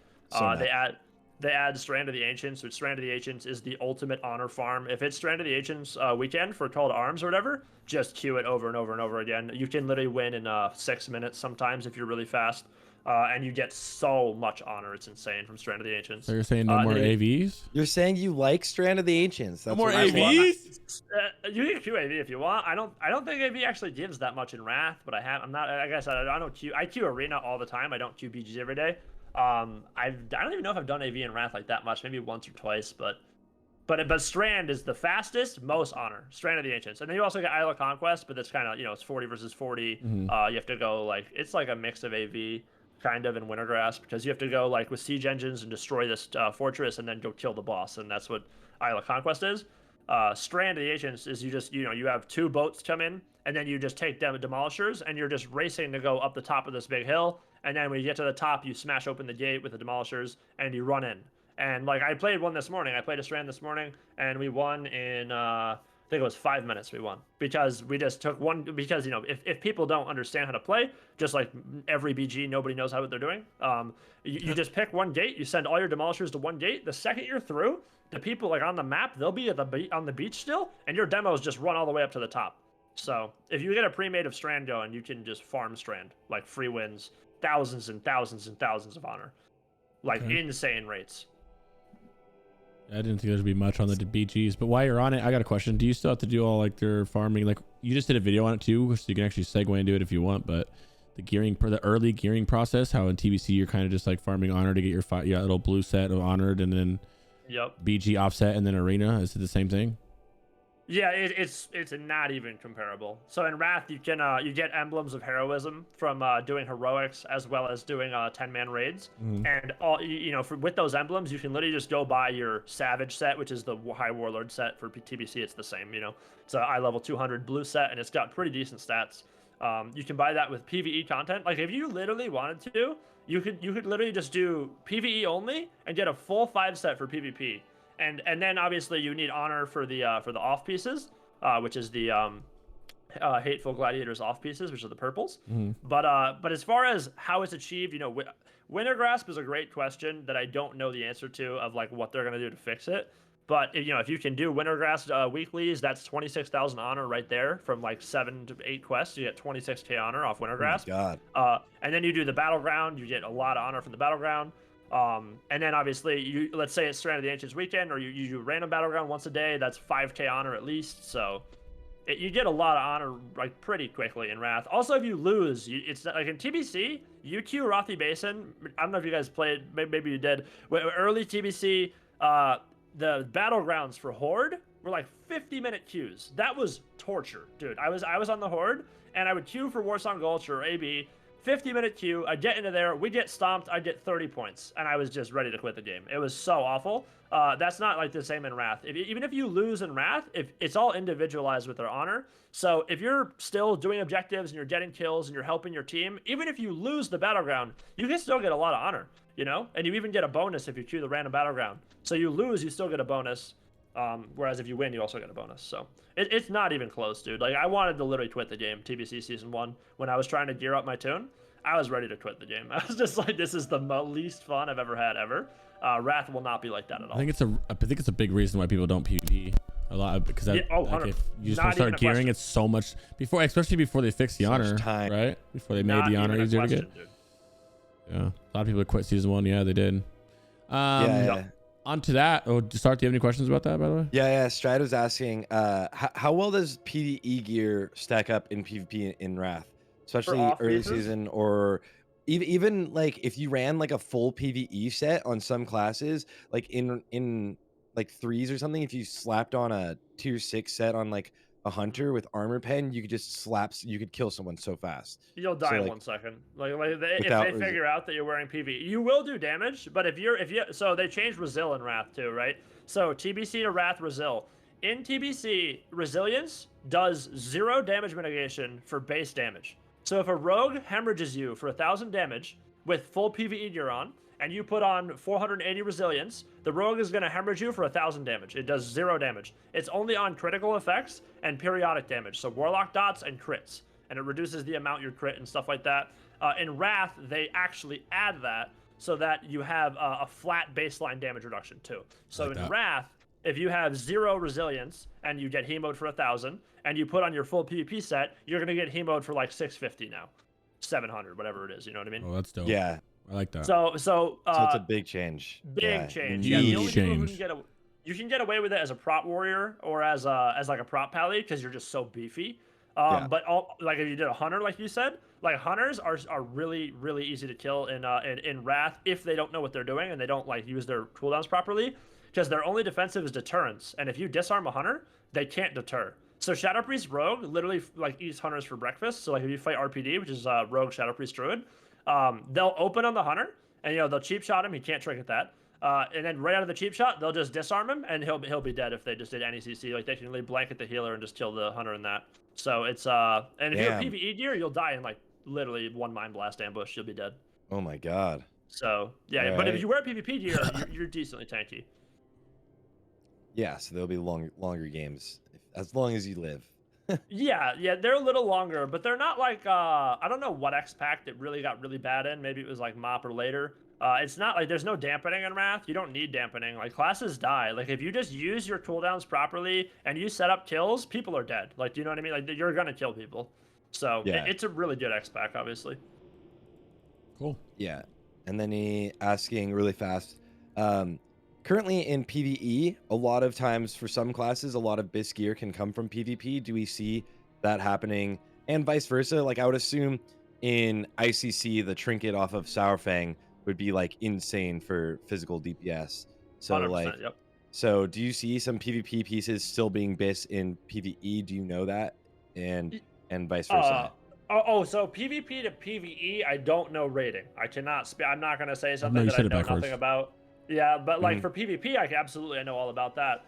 They add Strand of the Ancients, which Strand of the Ancients is the ultimate honor farm. If it's Strand of the Ancients weekend for Call to Arms or whatever, just queue it over and over and over again. You can literally win in 6 minutes sometimes if you're really fast. And you get so much honor. It's insane from Strand of the Ancients. So you're saying no more AVs? You're saying you like Strand of the Ancients. That's no more AVs? You can queue AV if you want. I don't think AV actually gives that much in Wrath, but I'm not, like I said, I queue Arena all the time. I don't queue BGs every day. I don't even know if I've done AV in Wrath like that much, maybe once or twice, but Strand is the fastest, most honor. Strand of the Ancients. And then you also get Isle of Conquest, but that's kind of, you know, it's 40 versus 40. You have to go like, it's like a mix of AV kind of in Wintergrass, because you have to go like with siege engines and destroy this fortress and then go kill the boss, and that's what Isle of Conquest is. Strand of the Ancients is you have 2 boats come in, and then you just take them demolishers, and you're just racing to go up the top of this big hill, and then when you get to the top, you smash open the gate with the demolishers and you run in. And like I played one this morning. I played a Strand this morning, and we won in think it was 5 minutes we won because we just took one. Because if people don't understand how to play, just like every BG, nobody knows what they're doing. You just pick one gate, you send all your demolishers to one gate. The second you're through, the people like on the map, they'll be on the beach still, and your demos just run all the way up to the top. So if you get a pre-made of Strand going, you can just farm Strand like free wins, thousands and thousands and thousands of honor, like insane rates. I didn't think there'd be much on the BGs, but while you're on it, I got a question. Do you still have to do all like their farming? Like you just did a video on it too, so you can actually segue into it if you want. But the gearing, the early gearing process, how in TBC you're kind of just like farming honor to get your little blue set of honored, and then BG offset, and then arena. Is it the same thing? Yeah, it's not even comparable. So in Wrath, you can you get emblems of heroism from doing heroics as well as doing 10-man raids, and all with those emblems, you can literally just go buy your Savage set, which is the High Warlord set for TBC. It's the same, It's a eye level 200 blue set, and it's got pretty decent stats. You can buy that with PvE content. Like if you literally wanted to, you could literally just do PvE only and get a full 5 set for PvP. And then obviously you need honor for the off pieces, which is the Hateful Gladiators off pieces, which are the purples. But as far as how it's achieved, Winter Grasp is a great question that I don't know the answer to of like what they're gonna do to fix it. But if you can do Winter Grasp weeklies, that's 26,000 honor right there from like 7 to 8 quests. You get 26k honor off Winter Grasp. Oh my God. And then you do the Battleground, you get a lot of honor from the Battleground. And then obviously let's say it's Strand of the Ancients weekend, or you do random Battleground once a day, that's 5k honor at least. So you get a lot of honor like pretty quickly in Wrath. Also, if you lose, it's like in TBC, UQ Rothi Basin, I don't know if you guys played, maybe you did, early TBC, the Battlegrounds for Horde were like 50-minute queues. That was torture, dude. I was on the Horde, and I would queue for Warsong Gulch or AB, 50-minute queue, I'd get into there, we'd get stomped, I'd get 30 points, and I was just ready to quit the game. It was so awful. That's not like the same in Wrath. Even if you lose in Wrath, it's all individualized with their honor. So if you're still doing objectives and you're getting kills and you're helping your team, even if you lose the Battleground, you can still get a lot of honor, And you even get a bonus if you queue the random Battleground. So you lose, you still get a bonus. Whereas if you win, you also get a bonus. So it's not even close, dude. Like I wanted to literally quit the game, TBC Season 1, when I was trying to gear up my tune. I was ready to quit the game. I was just like, this is the least fun I've ever had ever. Wrath will not be like that at all. I think it's a big reason why people don't PvP a lot, because like if you just start gearing, it's so much especially before they fix the honor, right? Before they made the honor easier to get. Dude. Yeah, a lot of people quit Season 1. Yeah, they did. On to that. Oh, Sarthe, do you have any questions about that, by the way? Yeah. Stride was asking, how well does PvE gear stack up in PvP in Wrath? Especially early season, or even like if you ran like a full PvE set on some classes, like in like 3s or something, if you slapped on a tier 6 set on like a hunter with armor pen, you could kill someone so fast. You'll die in 1 second. If they figure out that you're wearing PvE, you will do damage. But if you so they changed Resil in Wrath too, right? So TBC to Wrath Resil. In TBC, resilience does 0 damage mitigation for base damage. So if a rogue hemorrhages you for 1,000 damage with full PvE gear on, and you put on 480 resilience, the rogue is going to hemorrhage you for 1,000 damage. It does 0 damage. It's only on critical effects and periodic damage, so warlock dots and crits, and it reduces the amount you crit and stuff like that. In Wrath, they actually add that so that you have a flat baseline damage reduction too. So in Wrath, if you have 0 resilience and you get hemoed for 1,000, and you put on your full PvP set, you're gonna get hemoed for like 650 now, 700, whatever it is. You know what I mean? Oh, that's dope. Yeah, I like that. So it's a big change. Big change. Yeah, the only people who you can get away with it as a prop warrior or as like a prop pally because you're just so beefy. But like if you did a hunter, like you said, like hunters are really easy to kill in Wrath if they don't know what they're doing and they don't like use their cooldowns properly, because their only defensive is deterrence, and if you disarm a hunter, they can't deter. So Shadow Priest Rogue literally like eats hunters for breakfast. So like if you fight RPD, which is Rogue Shadow Priest Druid, they'll open on the hunter and they'll cheap shot him. He can't trick at that. And then right out of the cheap shot, they'll just disarm him and he'll be dead if they just did any CC. Like they can really blanket the healer and just kill the hunter in that. So it's and if you're PvE gear, you'll die in like literally 1 mind blast ambush. You'll be dead. Oh my God. So yeah, but if you wear PvP gear, you're decently tanky. Yeah, so there'll be longer games as long as you live. Yeah, they're a little longer, but they're not like I don't know what X pack that really got really bad in. Maybe it was like Mop or later. It's not like there's no dampening in Wrath. You don't need dampening. Like classes die. Like if you just use your cooldowns properly and you set up kills, people are dead. Like do you know what I mean? Like you're gonna kill people. So Yeah. it's a really good X pack, obviously. Cool. Yeah. And then he asking really fast. Currently in PvE, a lot of times for some classes, a lot of BiS gear can come from PvP. Do we see that happening? And vice versa? Like I would assume in ICC, the trinket off of Sourfang would be like insane for physical DPS. So 100%, like, yep. so do you see some PvP pieces still being BiS in PvE? Do you know that? And vice versa? So PvP to PvE, I don't know rating. I cannot. I'm not gonna say something you that I said it know backwards. nothing about. Yeah, but like Mhm. for PvP, I know all about that.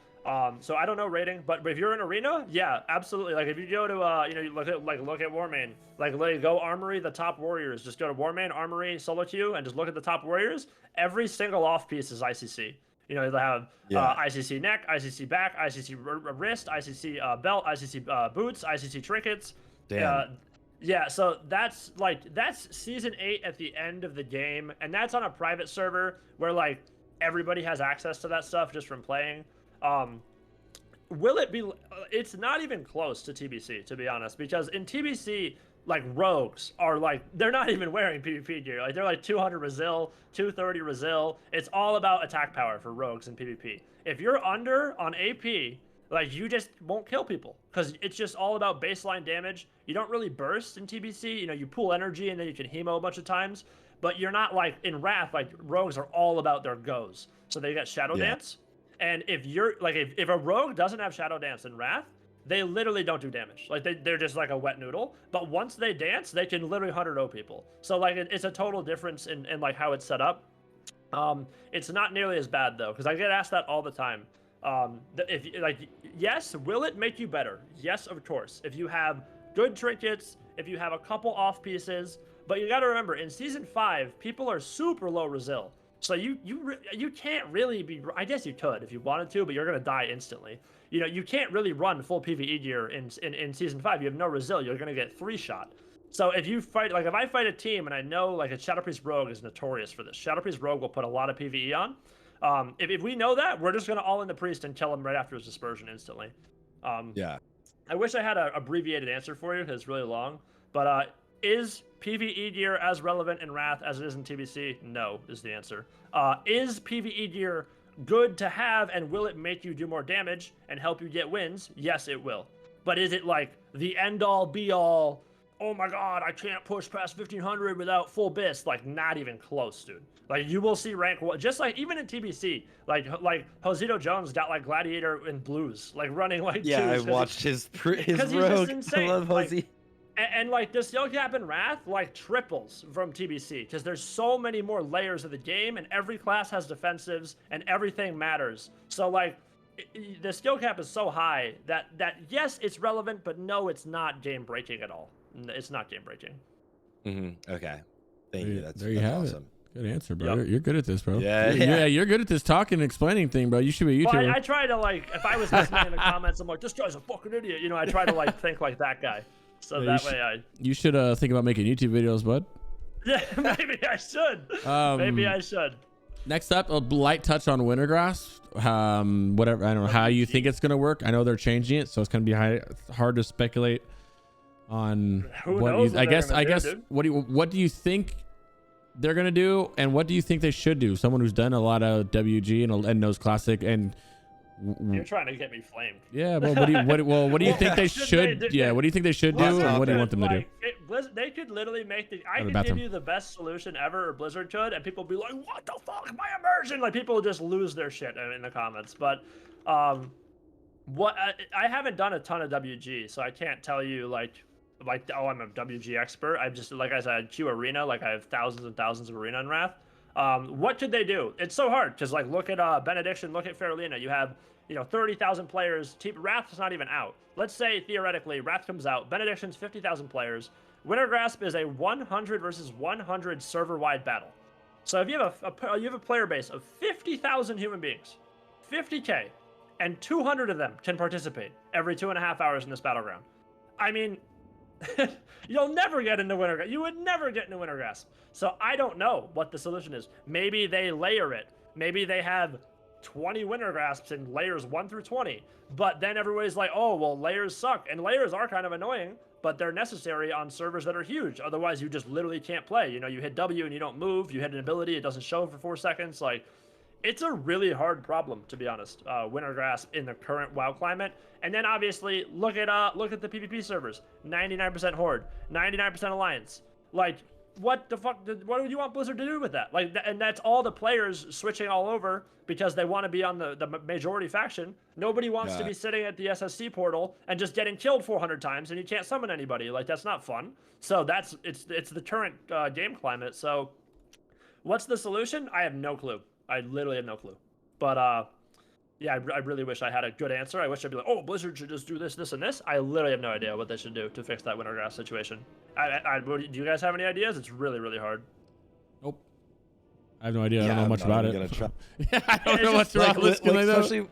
So I don't know rating, but if you're in arena, yeah, absolutely. Like if you go to you look at Warmane, like go Armory, the top warriors. Just go to Warmane, Armory, solo queue, and just look at the top warriors. Every single off piece is ICC. You know, they have ICC neck, ICC back, ICC wrist, ICC belt, ICC boots, ICC trinkets. Damn. Yeah, so that's season 8 at the end of the game, and that's on a private server where like everybody has access to that stuff just from playing. Will it be? It's not even close to TBC, to be honest, because in TBC, like rogues are like they're not even wearing PvP gear. Like they're like 200 Resil, 230 Resil. It's all about attack power for rogues in PvP. If you're under on AP, like you just won't kill people because it's just all about baseline damage. You don't really burst in TBC. You know, you pool energy and then you can hemo a bunch of times, but you're not like in Wrath. Like rogues are all about their goes. So they got Shadow Dance, and if you're like if a rogue doesn't have Shadow Dance in Wrath, they literally don't do damage. Like they're just like a wet noodle. But once they dance, they can literally 100-0 people. So like it's a total difference in like how it's set up. It's not nearly as bad though, because I get asked that all the time. If like yes, will it make you better? Yes, of course. If you have good trinkets, if you have a couple off pieces, but you got to remember in season 5, people are super low resil. So you can't really be. I guess you could if you wanted to, but you're gonna die instantly. You know, you can't really run full PvE gear in season 5. You have no resil. You're gonna get 3-shot. So if you fight, like if I fight a team and I know like a Shadow Priest Rogue is notorious for this. Shadow Priest Rogue will put a lot of PvE on. If we know that, we're just gonna all in the priest and kill him right after his dispersion instantly. Yeah. I wish I had an abbreviated answer for you because it's really long. But is PvE gear as relevant in Wrath as it is in TBC? No, is the answer. Is PvE gear good to have, and will it make you do more damage and help you get wins? Yes, it will. But is it like the end-all, be-all, oh my god, I can't push past 1500 without full BiS? Like, not even close, dude. Like, you will see rank 1, just like even in TBC, like Josito Jones got like Gladiator in blues, like running like Yeah, I twos, watched his he's just rogue. insane. I love Like, Jose. and like the skill cap in Wrath like triples from TBC because there's so many more layers of the game, and every class has defensives and everything matters. So like the skill cap is so high that yes, it's relevant, but no, it's not game breaking at all. It's not game breaking. Okay, thank you. That's there you have awesome. it. Good answer, bro. Yep. You're good at this, bro. Yeah. You're good at this talking and explaining thing, bro. You should be a YouTuber. Well, I try to like if I was listening in the comments, I'm like, this guy's a fucking idiot. You know, I try to like think like that guy. So Yeah, that way you should think about making YouTube videos, bud. Yeah, maybe I should. Maybe I should. Next up, a light touch on Wintergrass. Whatever, I don't know how you think it's gonna work. I know they're changing it, so it's gonna be hard to speculate on what. I guess. Dude. What do you think they're gonna do, and what do you think they should do? Someone who's done a lot of WG and knows Classic and. You're trying to get me flamed. Yeah, well, what do you think they should? What do you think they should do, and what do you want them to do? They could literally make I could give you the best solution ever, or Blizzard could, and people would be like, "What the fuck, my immersion?" Like people will just lose their shit in the comments. But I haven't done a ton of WG, so I can't tell you like oh, I'm a WG expert. I've just like I said, I queue arena, like I have thousands and thousands of arena in Wrath. What could they do? It's so hard because like look at Benediction, look at Farolina. You have 30,000 players. Wrath is not even out. Let's say theoretically Wrath comes out. Benediction's 50,000 players. Wintergrasp is a 100 versus 100 server-wide battle. So if you have a player base of 50,000 human beings, 50K, and 200 of them can participate every 2.5 hours in this battleground. I mean, you'll never get into Winter Grasp. You would never get into Winter Grasp. So I don't know what the solution is. Maybe they layer it. Maybe they have 20 Winter Grasps in layers 1 through 20. But then everybody's like, oh, well, layers suck. And layers are kind of annoying, but they're necessary on servers that are huge. Otherwise, you just literally can't play. You know, you hit W and you don't move. You hit an ability, it doesn't show for 4 seconds. Like, it's a really hard problem, to be honest. Winter Grasp in the current WoW climate. And then obviously look at the PvP servers. 99% Horde, 99% Alliance. Like, what the fuck? What do you want Blizzard to do with that? Like, and that's all the players switching all over because they want to be on the majority faction. Nobody wants to be sitting at the SSC portal and just getting killed 400 times and you can't summon anybody. Like, that's not fun. So it's the current game climate. So what's the solution? I have no clue. I literally have no clue. But yeah, I really wish I had a good answer. I wish I'd be like, oh, Blizzard should just do this, this, and this. I literally have no idea what they should do to fix that Winter Grasp situation. Do you guys have any ideas? It's really, really hard. Nope. I have no idea. I don't know much about it. Yeah, I don't know much about it. Especially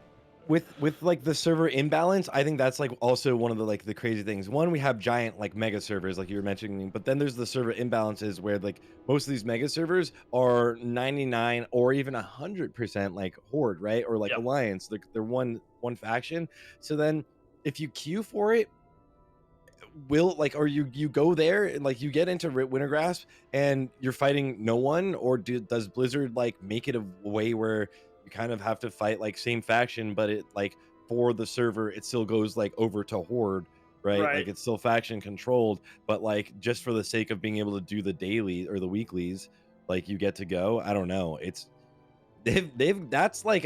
with like the server imbalance, I think that's like also one of the crazy things. One, we have giant like mega servers like you were mentioning, but then there's the server imbalances where like most of these mega servers are 99 or even 100% like Horde, right? Or like Alliance. They're one faction. So then if you queue for it, or you go there and like you get into Winter Grasp and you're fighting no one, or does Blizzard like make it a way where you kind of have to fight like same faction, but it like for the server it still goes like over to Horde, right? Like it's still faction controlled, but like just for the sake of being able to do the daily or the weeklies, like you get to go. I don't know. It's that's like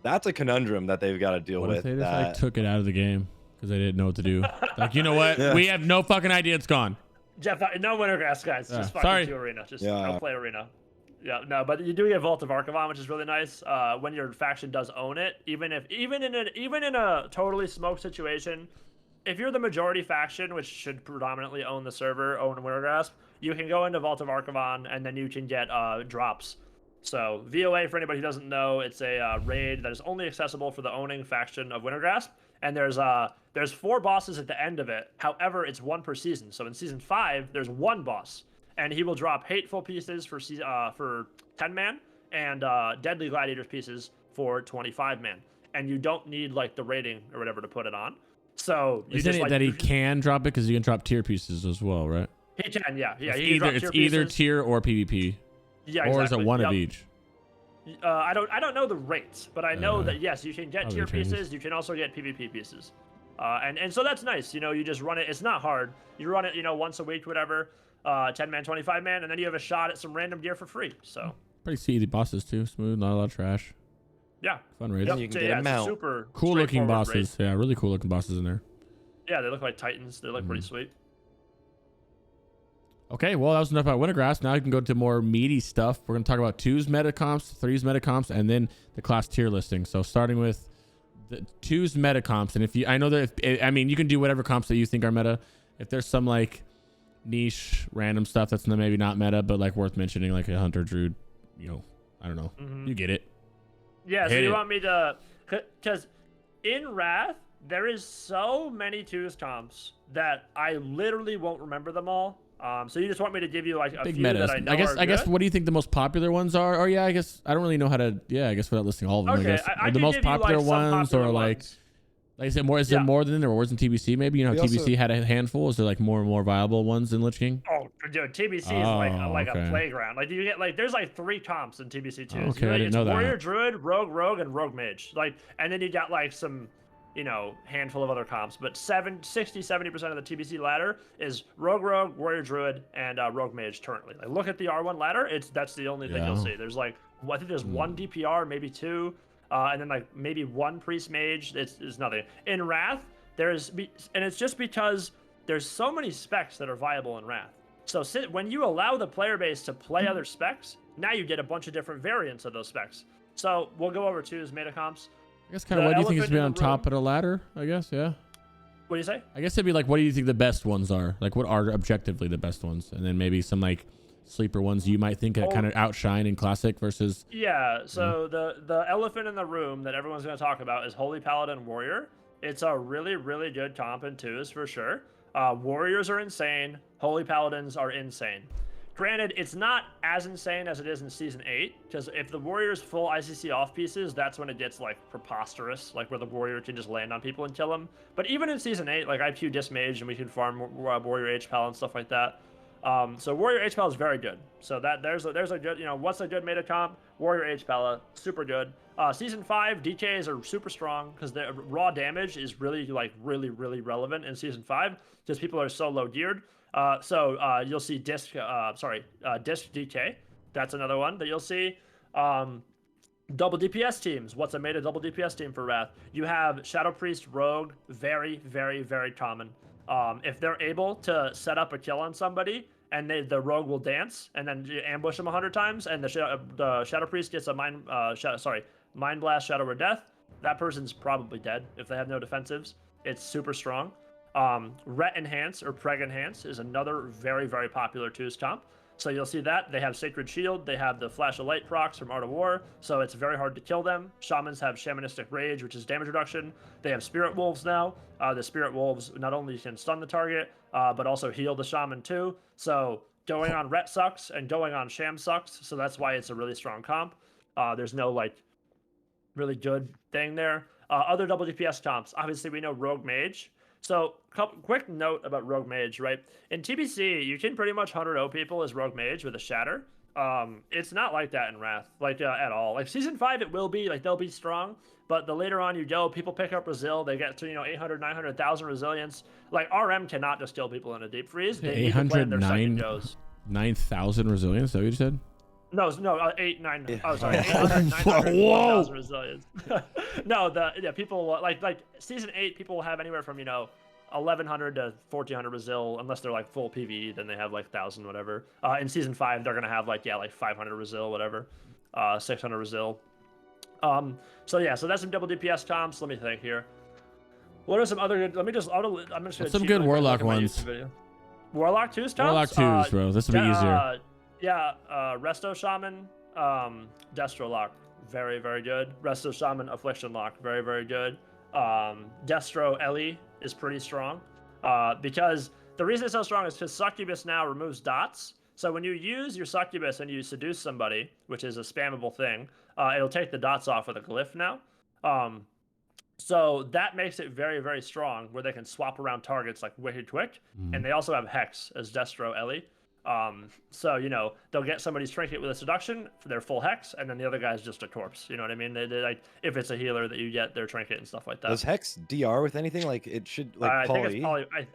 that's a conundrum that they've got to deal with. If they just like took it out of the game because they didn't know what to do. Like, you know what? We have no fucking idea. It's gone. Jeff, no Winter Grasp, guys. Just fucking do Arena. Just don't play Arena. Yeah, no, but you do get Vault of Archivon, which is really nice. When your faction does own it, even in a totally smoked situation, if you're the majority faction, which should predominantly own the server, own Winter Grasp, you can go into Vault of Archivon and then you can get drops. So VOA, for anybody who doesn't know, it's a raid that is only accessible for the owning faction of Winter Grasp, and there's 4 bosses at the end of it. However, it's 1 per season. So in season 5, there's 1 boss. And he will drop Hateful pieces for 10-man and Deadly Gladiators pieces for 25-man. And you don't need like the rating or whatever to put it on. So you isn't it that he can drop it because you can drop tier pieces as well, right? He can, yeah. It's either tier or PvP. Yeah, exactly. Or is it one of each? I don't know the rates, but I know that yes, you can get tier pieces. You can also get PvP pieces. And so that's nice. You know, you just run it. It's not hard. You run it, once a week, whatever. 10-man, 25-man, and then you have a shot at some random gear for free. So pretty easy bosses too, smooth, not a lot of trash. Yeah, fun raids. You can get a mount. Super cool looking bosses. Yeah, really cool looking bosses in there. Yeah, they look like Titans. They look pretty sweet. Okay, well that was enough about Winter Grasp. Now you can go to more meaty stuff. We're gonna talk about 2's meta comps, 3's meta comps, and then the class tier listing. So starting with the 2's meta comps, and I know that you can do whatever comps that you think are meta. If there's some like niche random stuff that's maybe not meta but like worth mentioning, like a hunter druid, I don't know, you get it. Yeah, so you want me to, because in Wrath there is so many 2's comps that I literally won't remember them all. So you just want me to give you like a big few metas. that I know I guess what do you think the most popular ones are? Or I guess I don't really know how to I guess without listing all of them. Okay, I guess the most popular ones, or like is it more? Is there more than there was in TBC? Maybe TBC had a handful. Is there like more and more viable ones in Lich King? Oh, dude, TBC is like a playground. Like you get there's like 3 comps in TBC too. Okay, I didn't know that. Warrior Druid, Rogue, and Rogue Mage. And then you got like some, handful of other comps. But 70% of the TBC ladder is Rogue, Warrior Druid, and Rogue Mage currently. Like look at the R1 ladder. That's the only thing you'll see. There's I think there's 1 DPR, maybe 2. And then like maybe 1 priest mage. It's nothing. In Wrath, and it's just because there's so many specs that are viable in Wrath. So when you allow the player base to play other specs, now you get a bunch of different variants of those specs. So we'll go over 2's meta comps. I guess kind of what do you think is be on top of the ladder? I guess, yeah. What do you say? I guess it'd be like, what do you think the best ones are? Like what are objectively the best ones? And then maybe some like sleeper ones you might think kind of outshine in Classic versus? Yeah, so the elephant in the room that everyone's going to talk about is Holy Paladin Warrior. It's a really, really good comp in 2s for sure. Warriors are insane. Holy Paladins are insane. Granted, it's not as insane as it is in Season 8, because if the Warrior's full ICC off pieces, that's when it gets, like, preposterous, like, where the Warrior can just land on people and kill them. But even in Season 8, like, I Q Dismage, and we can farm Warrior H-Pal and stuff like that. So Warrior H-Pal is very good. So there's a good, what's a good meta comp? Warrior H-Pal, super good. Season 5, DKs are super strong, because the raw damage is really, really relevant in Season 5, because people are so low geared. So you'll see Disc DK. That's another one that you'll see. Double DPS teams. What's a meta double DPS team for Wrath? You have Shadow Priest, Rogue. Very, very, very common. If they're able to set up a kill on somebody, and the Rogue will dance, and then you ambush them 100 times, and the Shadow Priest gets a Mind Blast, Shadow or Death, that person's probably dead if they have no defensives. It's super strong. Ret Enhance or Preg Enhance is another very, very popular 2s comp. So you'll see that. They have Sacred Shield. They have the Flash of Light procs from Art of War, so it's very hard to kill them. Shamans have Shamanistic Rage, which is damage reduction. They have Spirit Wolves now. The Spirit Wolves not only can stun the target, but also heal the Shaman too. So going on Ret sucks, and going on Sham sucks, so that's why it's a really strong comp. There's no, like, really good thing there. Other double DPS comps. Obviously, we know Rogue Mage. So, quick note about Rogue Mage, right? In TBC, you can pretty much 100-0 people as Rogue Mage with a Shatter. It's not like that in Wrath, at all. Like, Season 5, it will be, they'll be strong, but the later on you go, people pick up Resil, they get to, 800, 900,000 resilience. Like, RM cannot just kill people in a deep freeze. They need to plan their second goes. 9,000 resilience, is that what you said? No, 8, 9. Yeah. Oh, sorry, 800, 900, 1,000 resilience. No, people like Season 8, people will have anywhere from 1,100 to 1,400 Resil, unless they're like full PvE, then they have like 1,000 whatever. In Season 5, they're gonna have like 500 Resil, whatever, 600 Resil. So that's some double DPS comps. Let me think here. What are some other good? I'm just gonna some good Warlock ones. Warlock 2's comps. Warlock 2's, bro. This will be easier. Resto Shaman, Destro Lock, very, very good. Resto Shaman, Affliction Lock, very, very good. Destro Ellie is pretty strong, because the reason it's so strong is because Succubus now removes dots. So when you use your Succubus and you seduce somebody, which is a spammable thing, it'll take the dots off with a glyph now. So that makes it very, very strong, where they can swap around targets like wicked quick, and they also have Hex as Destro Ellie. So they'll get somebody's trinket with a seduction for their full Hex, and then the other guy's just a corpse. You know what I mean? They like, if it's a healer, that you get their trinket and stuff like that. Does Hex DR with anything? Like, it should, like, I think it's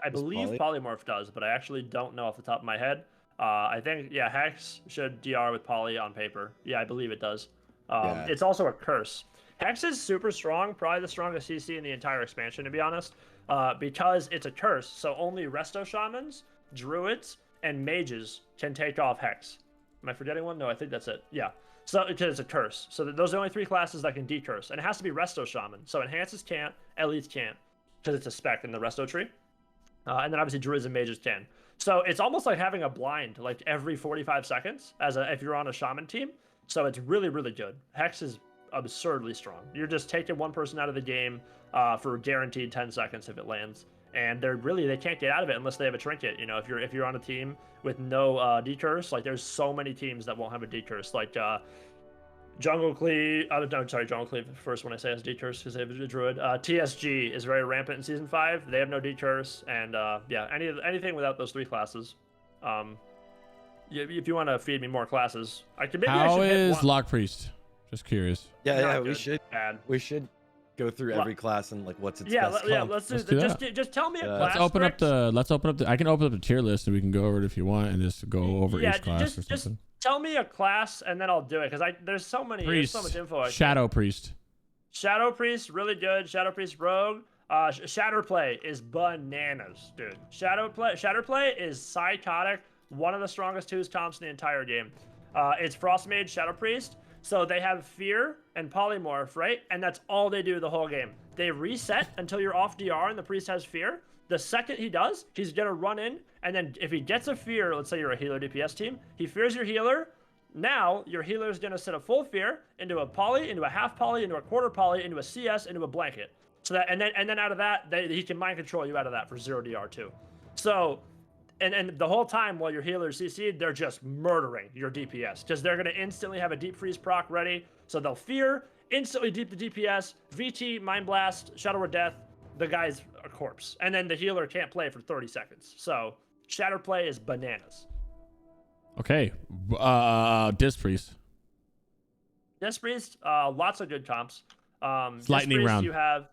I believe Polymorph does, but I actually don't know off the top of my head. I think Hex should DR with Poly on paper. Yeah, I believe it does. It's also a curse. Hex is super strong, probably the strongest CC in the entire expansion, to be honest, because it's a curse. So only Resto Shamans, Druids, and Mages can take off Hex. Am I forgetting one? No, I think that's it. Yeah. So it's a curse. So those are the only 3 classes that can decurse, and it has to be Resto Shaman. So Enhances can't, Elites can't, because it's a spec in the Resto tree. And then obviously Druids and Mages can. So it's almost like having a blind like every 45 seconds if you're on a Shaman team. So it's really, really good. Hex is absurdly strong. You're just taking one person out of the game for guaranteed 10 seconds if it lands, and they can't get out of it unless they have a trinket. If you're on a team with no decurse, like there's so many teams that won't have a decurse, like Jungle Cleave. Jungle Cleave first when I say has decurse because they have a druid. TSG is very rampant in Season 5. They have no decurse, and anything without those 3 classes. If you want to feed me more classes, I could maybe. How is Lock Priest? Just curious. Yeah, we should go through every class and like what's its best comp. Let's do that. Just tell me a class. Let's open up the I can open up the tier list and we can go over it if you want and just go over each class or something. Just tell me a class and then I'll do it, because there's so much info. Shadow Priest. Shadow Priest, really good. Shadow Priest Rogue. Shatterplay is bananas, dude. Shatterplay is psychotic. One of the strongest 2's comps in the entire game. It's Frost Mage, Shadow Priest. So they have Fear and Polymorph, right? And that's all they do the whole game. They reset until you're off DR and the priest has Fear. The second he does, he's gonna run in, and then if he gets a Fear, let's say you're a healer DPS team, he fears your healer. Now your healer is gonna set a full Fear into a poly, into a half poly, into a quarter poly, into a CS, into a blanket. So that and then out of that, he can mind control you out of that for 0 DR too. So. And the whole time while your healer is CC'd, they're just murdering your DPS because they're going to instantly have a deep freeze proc ready. So they'll Fear, instantly deep the DPS, VT, Mind Blast, Shadow Word Death, the guy's a corpse. And then the healer can't play for 30 seconds. So Shatter play is bananas. Okay. Disc Priest. Disc Priest, lots of good comps. It's lightning round. You have...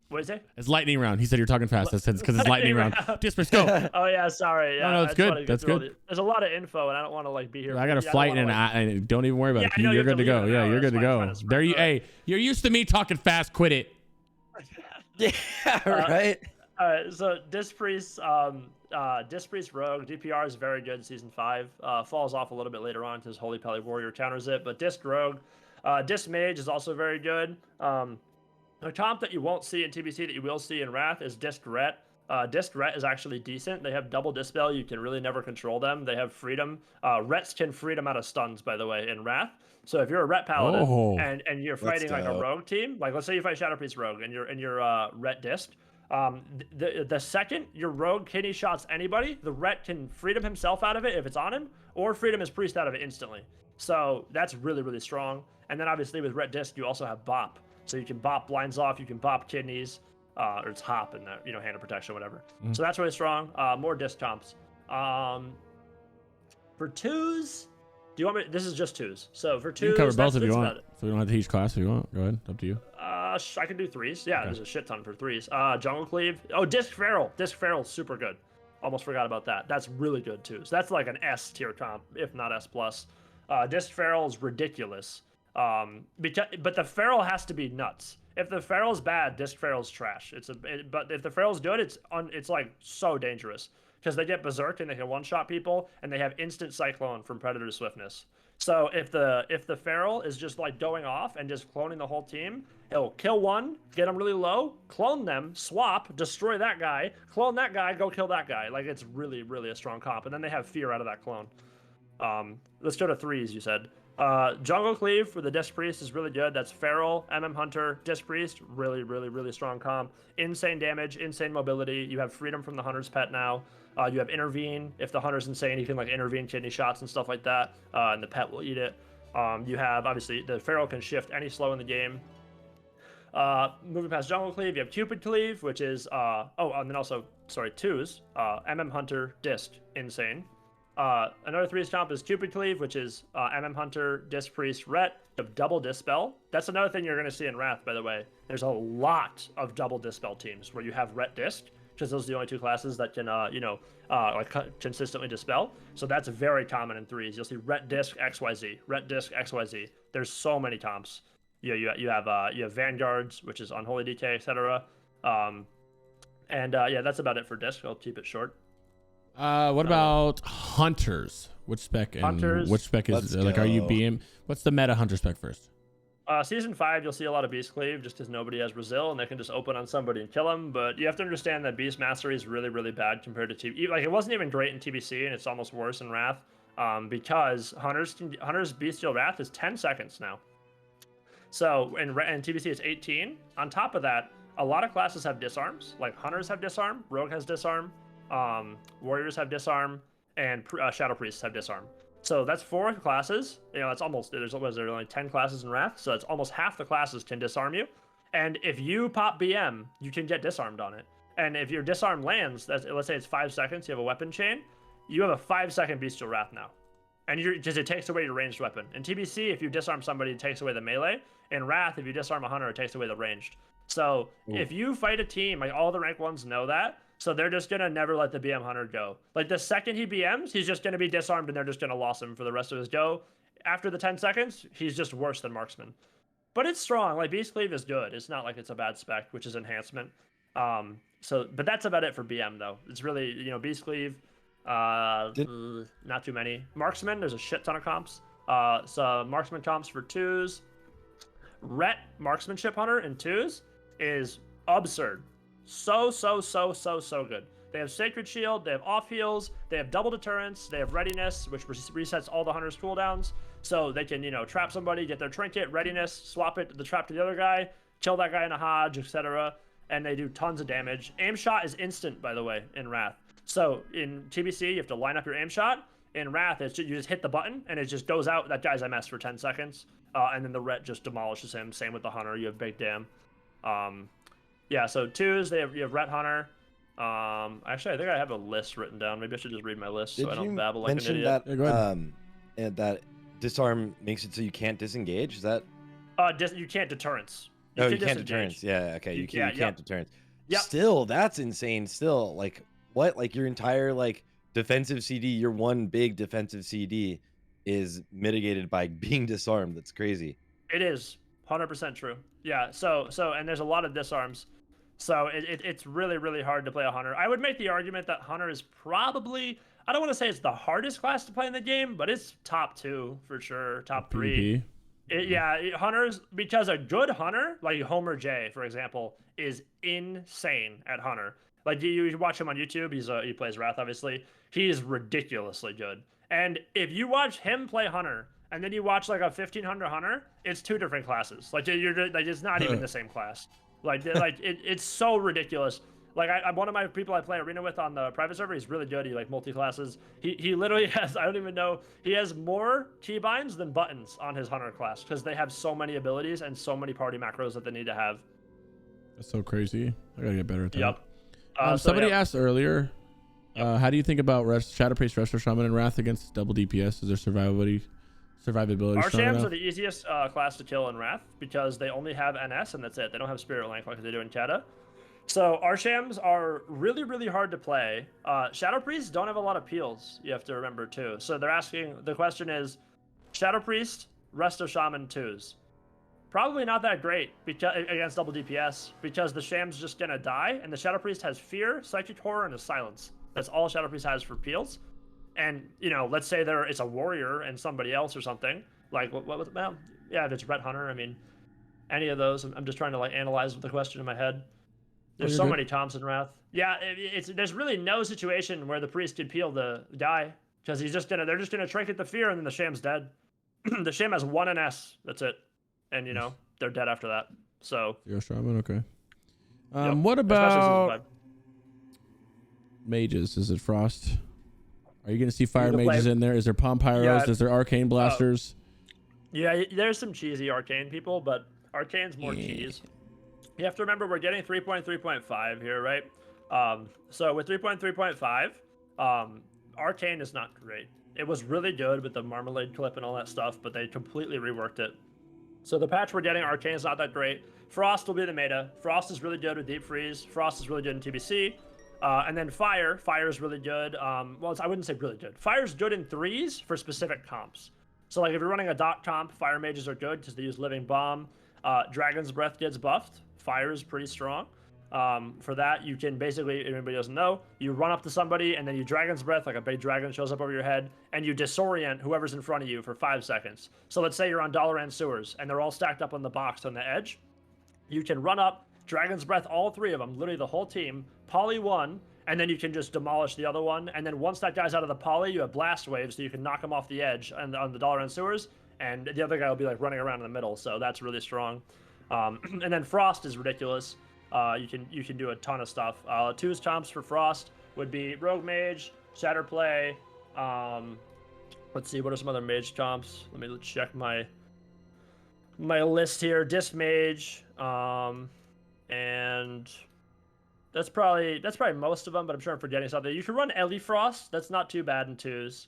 What is it? It's lightning round. He said you're talking fast. That's because it's lightning round. Disc Priest, go. Oh yeah, sorry. Yeah, no, it's good. That's good. There's a lot of info, and I don't want to like be here. I got a flight, and don't even worry about it. You're good to go. Yeah, you're good to go. There you. Hey, you're used to me talking fast. Quit it. Yeah, right. All right. So Disc Priest, Rogue DPR is very good in season 5. Falls off a little bit later on because Holy Pally Warrior counters it, but Disc Rogue, Disc Mage is also very good. A comp that you won't see in TBC that you will see in Wrath is Disc Ret. Disc Ret is actually decent. They have double Dispel. You can really never control them. They have freedom. Rets can freedom out of stuns, by the way, in Wrath. So if you're a Ret Paladin and you're fighting like a Rogue team, like let's say you fight Shadow Priest Rogue and you're Ret Disc, the second your Rogue kidney shots anybody, the Ret can freedom himself out of it if it's on him, or freedom his priest out of it instantly. So that's really, really strong. And then obviously with Ret Disc, you also have Bop. So you can bop blinds off, you can bop kidneys, or it's hop in the hand of protection, whatever. So that's really strong. More disc comps. For twos, do you want me? This is just twos. So for twos, you can cover both if you want. So we don't have to teach class if you want. Go ahead, up to you. I can do threes. Yeah, okay. There's a shit ton for threes. Jungle Cleave. Oh, Disc Feral. Disc Feral's super good. Almost forgot about that. That's really good too. So that's like an S tier comp, if not S plus. Disc Feral is ridiculous. But the Feral has to be nuts. If the Feral's bad, Disc Feral's trash. But if the Feral's good, it's like so dangerous because they get berserk and they can one-shot people, and they have instant Cyclone from Predator Swiftness. So if the Feral is just like going off and just cloning the whole team, he'll kill one, get them really low, clone them, swap, destroy that guy, clone that guy, go kill that guy. Like it's really, really a strong comp, and then they have Fear out of that clone. Let's go to threes. You said. Jungle Cleave for the Disc Priest is really good. That's Feral, Hunter, Disc Priest, really, really, really strong comp. Insane damage, insane mobility. You have freedom from the Hunter's pet now. You have Intervene. If the Hunter's insane, you can like intervene kidney shots and stuff like that, and the pet will eat it. You have, obviously, the Feral can shift any slow in the game. Moving past Jungle Cleave, you have Cupid Cleave, which is, and then also, twos, Hunter, Disc, insane. Another threes comp is Cupid Cleave, which is Hunter, Disc Priest, Ret, double Dispel. That's another thing you're going to see in Wrath, by the way. There's a lot of double Dispel teams where you have Ret Disc, because those are the only two classes that can, consistently Dispel. So that's very common in threes. You'll see Ret Disc, XYZ, Ret Disc, XYZ. There's so many comps. You have Vanguards, which is Unholy DK, etc. That's about it for Disc. I'll keep it short. What about Hunters? Which spec and Hunters, which spec is like? Are you BM? What's the meta Hunter spec first? Season 5, you'll see a lot of Beast Cleave just because nobody has Brazil and they can just open on somebody and kill them. But you have to understand that Beast Mastery is really, really bad compared to TBC. Like it wasn't even great in TBC, and it's almost worse in Wrath because Hunter's Bestial Wrath is 10 seconds now. So in TBC it's 18. On top of that, a lot of classes have disarms. Like Hunters have disarm, Rogue has disarm. Warriors have disarm, and Shadow Priests have disarm. So that's 4 classes. That's almost, there only 10 classes in Wrath, so it's almost half the classes can disarm you. And if you pop BM, you can get disarmed on it. And if your disarm lands, let's say it's 5 seconds, you have a weapon chain, you have a 5-second Bestial Wrath now. And because it takes away your ranged weapon. In TBC, if you disarm somebody, it takes away the melee. In Wrath, if you disarm a Hunter, it takes away the ranged. So if you fight a team, like all the rank ones know that, so they're just going to never let the BM Hunter go. Like the second he BMs, he's just going to be disarmed and they're just going to loss him for the rest of his go. After the 10 seconds, he's just worse than Marksman. But it's strong. Like Beast Cleave is good. It's not like it's a bad spec, which is enhancement. But that's about it for BM though. It's really, Beast Cleave, not too many. Marksman, there's a shit ton of comps. So marksman comps for 2s. Ret marksmanship hunter in 2s is absurd. So good. They have Sacred Shield, they have off heals, they have double deterrence, they have readiness, which resets all the hunter's cooldowns. So they can, trap somebody, get their trinket, readiness, swap it the trap to the other guy, kill that guy in a Hodge, etc. And they do tons of damage. Aim shot is instant, by the way, in Wrath. So in TBC, you have to line up your aim shot. In Wrath, you just hit the button and it just goes out. That guy's MS for 10 seconds. And then the Ret just demolishes him. Same with the Hunter. You have Big Dam. Yeah, so 2s, you have Ret Hunter. Actually, I think I have a list written down. Maybe I should just read my list so I don't babble like an idiot. That disarm makes it so you can't disengage? Is that? You can't deterrence. You can't deterrence. Yeah, okay. You can't deterrence. Yep. Still, that's insane. Still, like, what? Like, your entire, like, defensive CD, your one big defensive CD is mitigated by being disarmed. That's crazy. It is 100% true. Yeah, so and there's a lot of disarms. So it's really hard to play a Hunter. I would make the argument that Hunter is probably, I don't want to say it's the hardest class to play in the game, but it's top 2 for sure, top 3. Hunters, because a good Hunter, like Homer J, for example, is insane at Hunter. Like, you watch him on YouTube, he plays Wrath, obviously. He is ridiculously good. And if you watch him play Hunter, and then you watch like a 1500 Hunter, it's 2 different classes. Like, it's not even the same class. It's so ridiculous. Like, one of my people I play arena with on the private server, he's really good. He multi-classes. He literally has, I don't even know, he has more keybinds than buttons on his Hunter class because they have so many abilities and so many party macros that they need to have. That's so crazy. I gotta get better at that. Yep. Somebody asked earlier, how do you think about Shadow Priest, Resto Shaman, and Wrath against double DPS? Is there survivability? Archams are the easiest class to kill in Wrath because they only have NS and that's it. They don't have Spirit Link like they do in Kata. So Archams are really hard to play. Shadow Priests don't have a lot of peels, you have to remember too. So the question is, Shadow Priest, Resto Shaman 2s. Probably not that great against double DPS because the Sham's just gonna die and the Shadow Priest has Fear, Psychic Horror, and a Silence. That's all Shadow Priest has for peels. And, let's say it's a warrior and somebody else or something. Like, if it's Ret Hunter, I mean, any of those. I'm just trying to, analyze the question in my head. There's so many Thompson Wrath. Yeah, there's really no situation where the priest could peel the guy because they're just going to trinket the Fear and then the Sham's dead. The Sham has 1 NS. That's it. And, they're dead after that. So. You're a shaman? Okay. What about mages? Is it Frost? Are you going to see fire mages in there? Is there Palm Pyros? Is there Arcane Blasters? Yeah, there's some cheesy Arcane people, but Arcane's more cheese. You have to remember we're getting 3.3.5 here, right? So with 3.3.5, Arcane is not great. It was really good with the Marmalade clip and all that stuff, but they completely reworked it. So the patch we're getting, Arcane is not that great. Frost will be the meta. Frost is really good with Deep Freeze. Frost is really good in TBC. And then Fire is really good. I wouldn't say really good. Fire's good in 3s for specific comps. So like if you're running a dot comp, Fire Mages are good because they use Living Bomb. Dragon's Breath gets buffed. Fire is pretty strong. For that, you can basically, if anybody doesn't know, you run up to somebody and then you Dragon's Breath, like a big dragon shows up over your head, and you disorient whoever's in front of you for 5 seconds. So let's say you're on Dalaran Sewers and they're all stacked up on the box on the edge. You can run up, Dragon's Breath all 3 of them, literally the whole team, poly 1, and then you can just demolish the other one. And then once that guy's out of the poly, you have Blast Wave, so you can knock him off the edge on the Dalaran Sewers, and the other guy will be like running around in the middle, so that's really strong. And then Frost is ridiculous. You can do a ton of stuff. 2's comps for Frost would be Rogue Mage, Shatterplay. Let's see, what are some other mage comps? Let me check my list here. Disc Mage, and that's probably most of them, but I'm sure I'm forgetting something. You can run Ellie Frost. That's not too bad in 2s.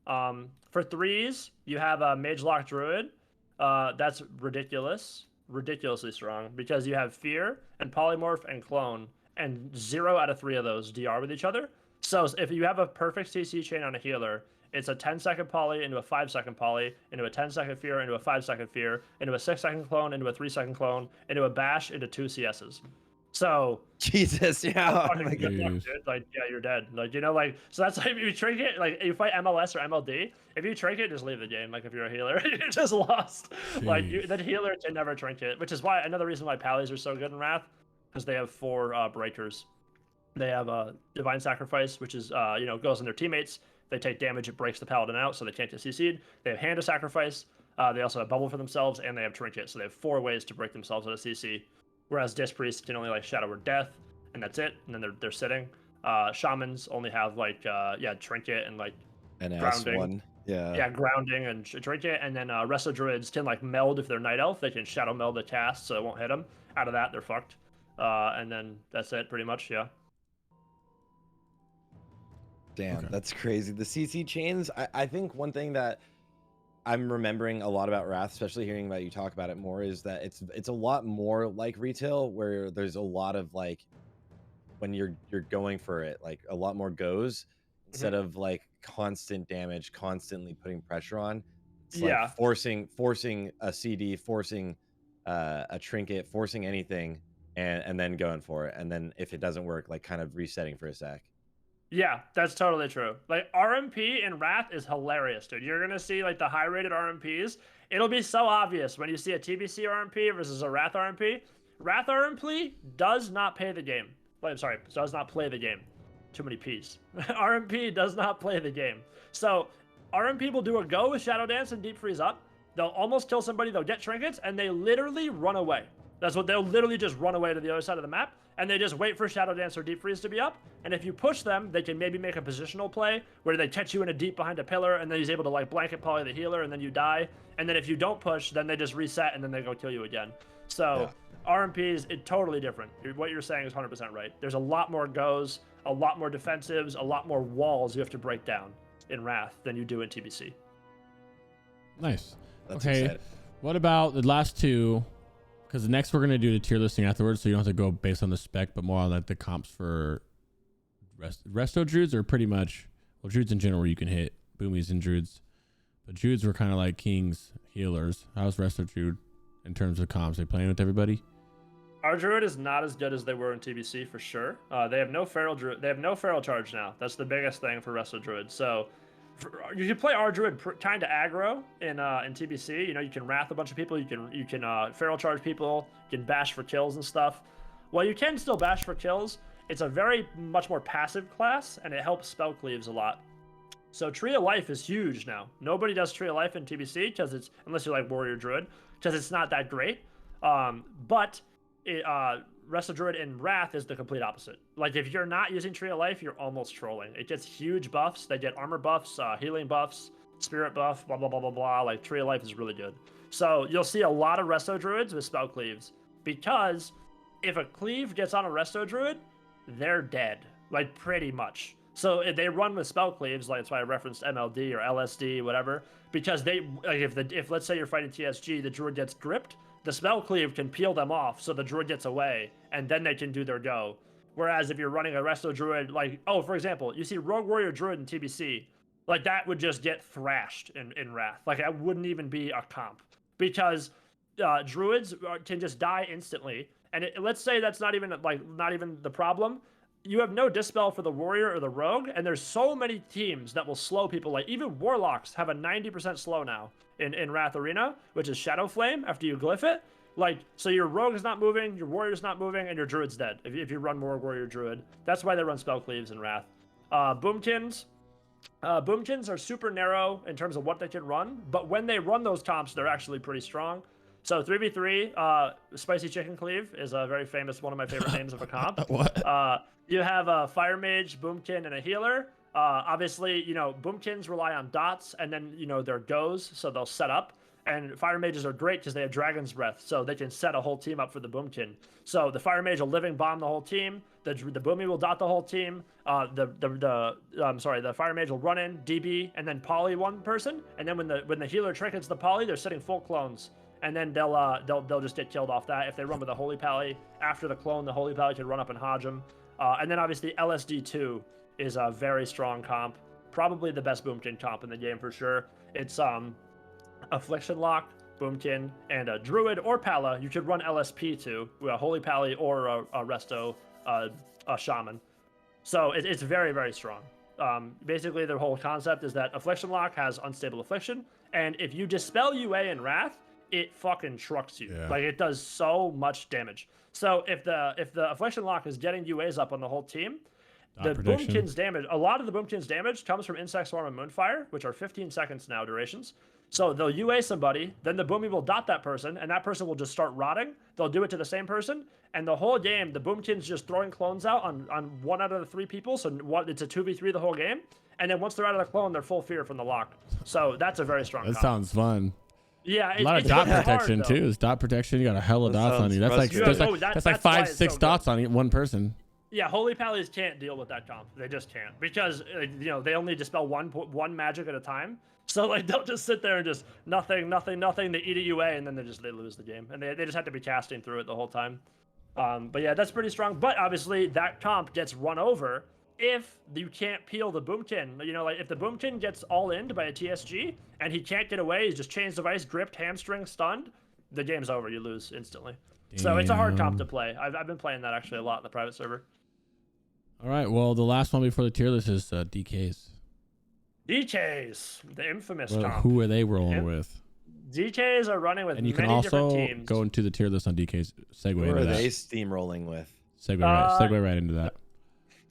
For 3s, you have a Mage Lock Druid. That's ridiculously strong because you have Fear and Polymorph and Clone, and 0 out of 3 of those DR with each other. So if you have a perfect CC chain on a healer, it's a 10-second poly into a 5-second poly, into a 10-second Fear, into a 5-second Fear, into a 6-second clone, into a 3-second clone, into a bash, into 2 CSs. So Jesus, yeah. Oh my fucking God. good luck, Jeez. dude. Like, yeah, you're dead. Like, you know, like, so that's like if you trinket, like, you fight MLS or MLD. If you trinket, just leave the game. Like, if you're a healer, you just lost. Like, Jeez. the healer can never trinket, which is why another reason why Pallies are so good in Wrath, because they have 4 breakers. They have Divine Sacrifice, which is you know, goes on their teammates. They take damage, it breaks the paladin out, so they can't get CC'd. They have Hand of Sacrifice. They also have Bubble for themselves, and they have Trinket. So they have 4 ways to break themselves out of CC. Whereas Disc Priests can only like Shadow or Death, and that's it. And then they're sitting. Shamans only have like yeah, Trinket and like An grounding. S1. Yeah. Yeah, grounding and Trinket. And then Resto Druids can like meld if they're Night Elf. They can Shadow meld the cast, so it won't hit them. Out of that, they're fucked. And then that's it, pretty much. Yeah. Damn, Okay. that's crazy. The CC chains, I think one thing that I'm remembering a lot about Wrath, especially hearing about you talk about it more, is that it's a lot more like retail, where there's a lot of like, when you're going for it, like a lot more goes instead of like constant damage, constantly putting pressure on. It's Yeah. like forcing a CD, forcing a trinket, forcing anything, and then going for it. And then if it doesn't work, like kind of resetting for a sec. Yeah, that's totally true. Like, RMP in Wrath is hilarious, dude. You're gonna see like the high-rated RMPs. It'll be so obvious when you see a TBC RMP versus a Wrath RMP. Wrath RMP does not pay the game. Like, I'm sorry, does not play the game. Too many P's. RMP does not play the game. So RMP will do a go with Shadow Dance and Deep Freeze up. They'll almost kill somebody, they'll get trinkets, and they literally run away. That's what they'll literally just run away to the other side of the map, and they just wait for Shadow Dance or Deep Freeze to be up. And if you push them, they can maybe make a positional play where they catch you in a deep behind a pillar, and then he's able to like blanket poly the healer, and then you die. And then if you don't push, then they just reset, and then they go kill you again. So RMPs, it's totally different. What you're saying is 100% right. There's a lot more goes, a lot more defensives, a lot more walls you have to break down in Wrath than you do in TBC. Nice. That's Okay. exciting. What about the last two? Because the next we're gonna do the tier listing afterwards, so you don't have to go based on the spec, but more on like the comps for resto druids are pretty much, well, druids in general you can hit boomies and druids, but druids were kind of like kings healers. How's resto druid in terms of comps? They playing with everybody? Our druid is not as good as they were in TBC for sure. They have no feral druid. They have no feral charge now. That's the biggest thing for resto druid. So you can play our druid kind of aggro in TBC. You know, you can wrath a bunch of people. You can feral charge people. You can bash for kills and stuff. Well, you can still bash for kills. It's a very much more passive class, and it helps spell cleaves a lot. So Tree of Life is huge now. Nobody does Tree of Life in TBC because it's, unless you're like Warrior Druid, because it's not that great. But Resto Druid in Wrath is the complete opposite. Like, if you're not using Tree of Life, you're almost trolling. It gets huge buffs. They get armor buffs, healing buffs, spirit buff, blah, blah, blah, blah, blah. Like, Tree of Life is really good. So you'll see a lot of Resto Druids with spell cleaves, because if a cleave gets on a Resto Druid, they're dead. Like, pretty much. So if they run with spell cleaves, like that's why I referenced MLD or LSD, whatever, because they, like, if let's say you're fighting TSG, the Druid gets gripped, the spell cleave can peel them off, so the Druid gets away, and then they can do their go. Whereas if you're running a Resto Druid, like, oh, for example, you see Rogue Warrior Druid in TBC, like, that would just get thrashed in Wrath. Like, that wouldn't even be a comp, because Druids can just die instantly, and let's say that's not even the problem. You have no dispel for the warrior or the rogue, and there's so many teams that will slow people. Like, even warlocks have a 90% slow now in Wrath Arena, which is Shadow Flame after you glyph it. Like, so your rogue is not moving, your warrior's not moving, and your druid's dead if you run more warrior druid. That's why they run spell cleaves in Wrath. Boomkins are super narrow in terms of what they can run, but when they run those comps, they're actually pretty strong. So 3v3, Spicy Chicken Cleave is a very famous, one of my favorite names of a comp. What? You have a Fire Mage, Boomkin, and a healer. Obviously, you know, Boomkins rely on dots, and then, you know, their goes, so they'll set up. And Fire Mages are great because they have Dragon's Breath, so they can set a whole team up for the Boomkin. So the Fire Mage will living bomb the whole team. The Boomy will dot the whole team. The Fire Mage will run in, DB, and then poly one person. And then when the healer trinkets the poly, they're sitting full clones. And then they'll just get killed off that. If they run with a Holy Pally, after the clone, the Holy Pally can run up and hodge them. And then obviously LSD2 is a very strong comp. Probably the best Boomkin comp in the game for sure. It's Affliction Lock, Boomkin, and a Druid or Pala. You could run LSP too, a Holy Pally or a Resto, a Shaman. So it's very, very strong. Basically, the whole concept is that Affliction Lock has unstable affliction, and if you dispel UA and Wrath, it fucking trucks you. Yeah. Like, it does so much damage. So if the Affliction Lock is getting UAs up on the whole team, the Boomkin's damage, a lot of the Boomkin's damage comes from Insect Swarm and Moonfire, which are 15 seconds now durations. So they'll UA somebody, then the Boomy will dot that person, and that person will just start rotting. They'll do it to the same person, and the whole game, the Boomkin's just throwing clones out on 1 out of the 3 people, so it's a 2v3 the whole game. And then once they're out of the clone, they're full fear from the lock. So that's a very strong That sounds fun. Yeah, a lot of dot protection too. Is dot protection? You got a hell of dots on you. That's like that's like 5-6 dots on one person. Yeah, Holy Pallies can't deal with that comp. They just can't, because they only dispel one magic at a time. So like they'll just sit there and just nothing. They eat a UA and then they lose the game, and they just have to be casting through it the whole time. But yeah, that's pretty strong. But obviously that comp gets run over if you can't peel the Boomkin. Like if the Boomkin gets all in by a TSG and he can't get away, he's just chains device, gripped, hamstring, stunned, the game's over. You lose instantly. Damn. So it's a hard comp to play. I've been playing that actually a lot in the private server. All right, well, the last one before the tier list is DKs. DKs, the infamous comp. Who are they rolling with? DKs are running with and you many can also different teams. Go into the tier list on DKs. Segue Who into are that. they steamrolling with? Segue right into that.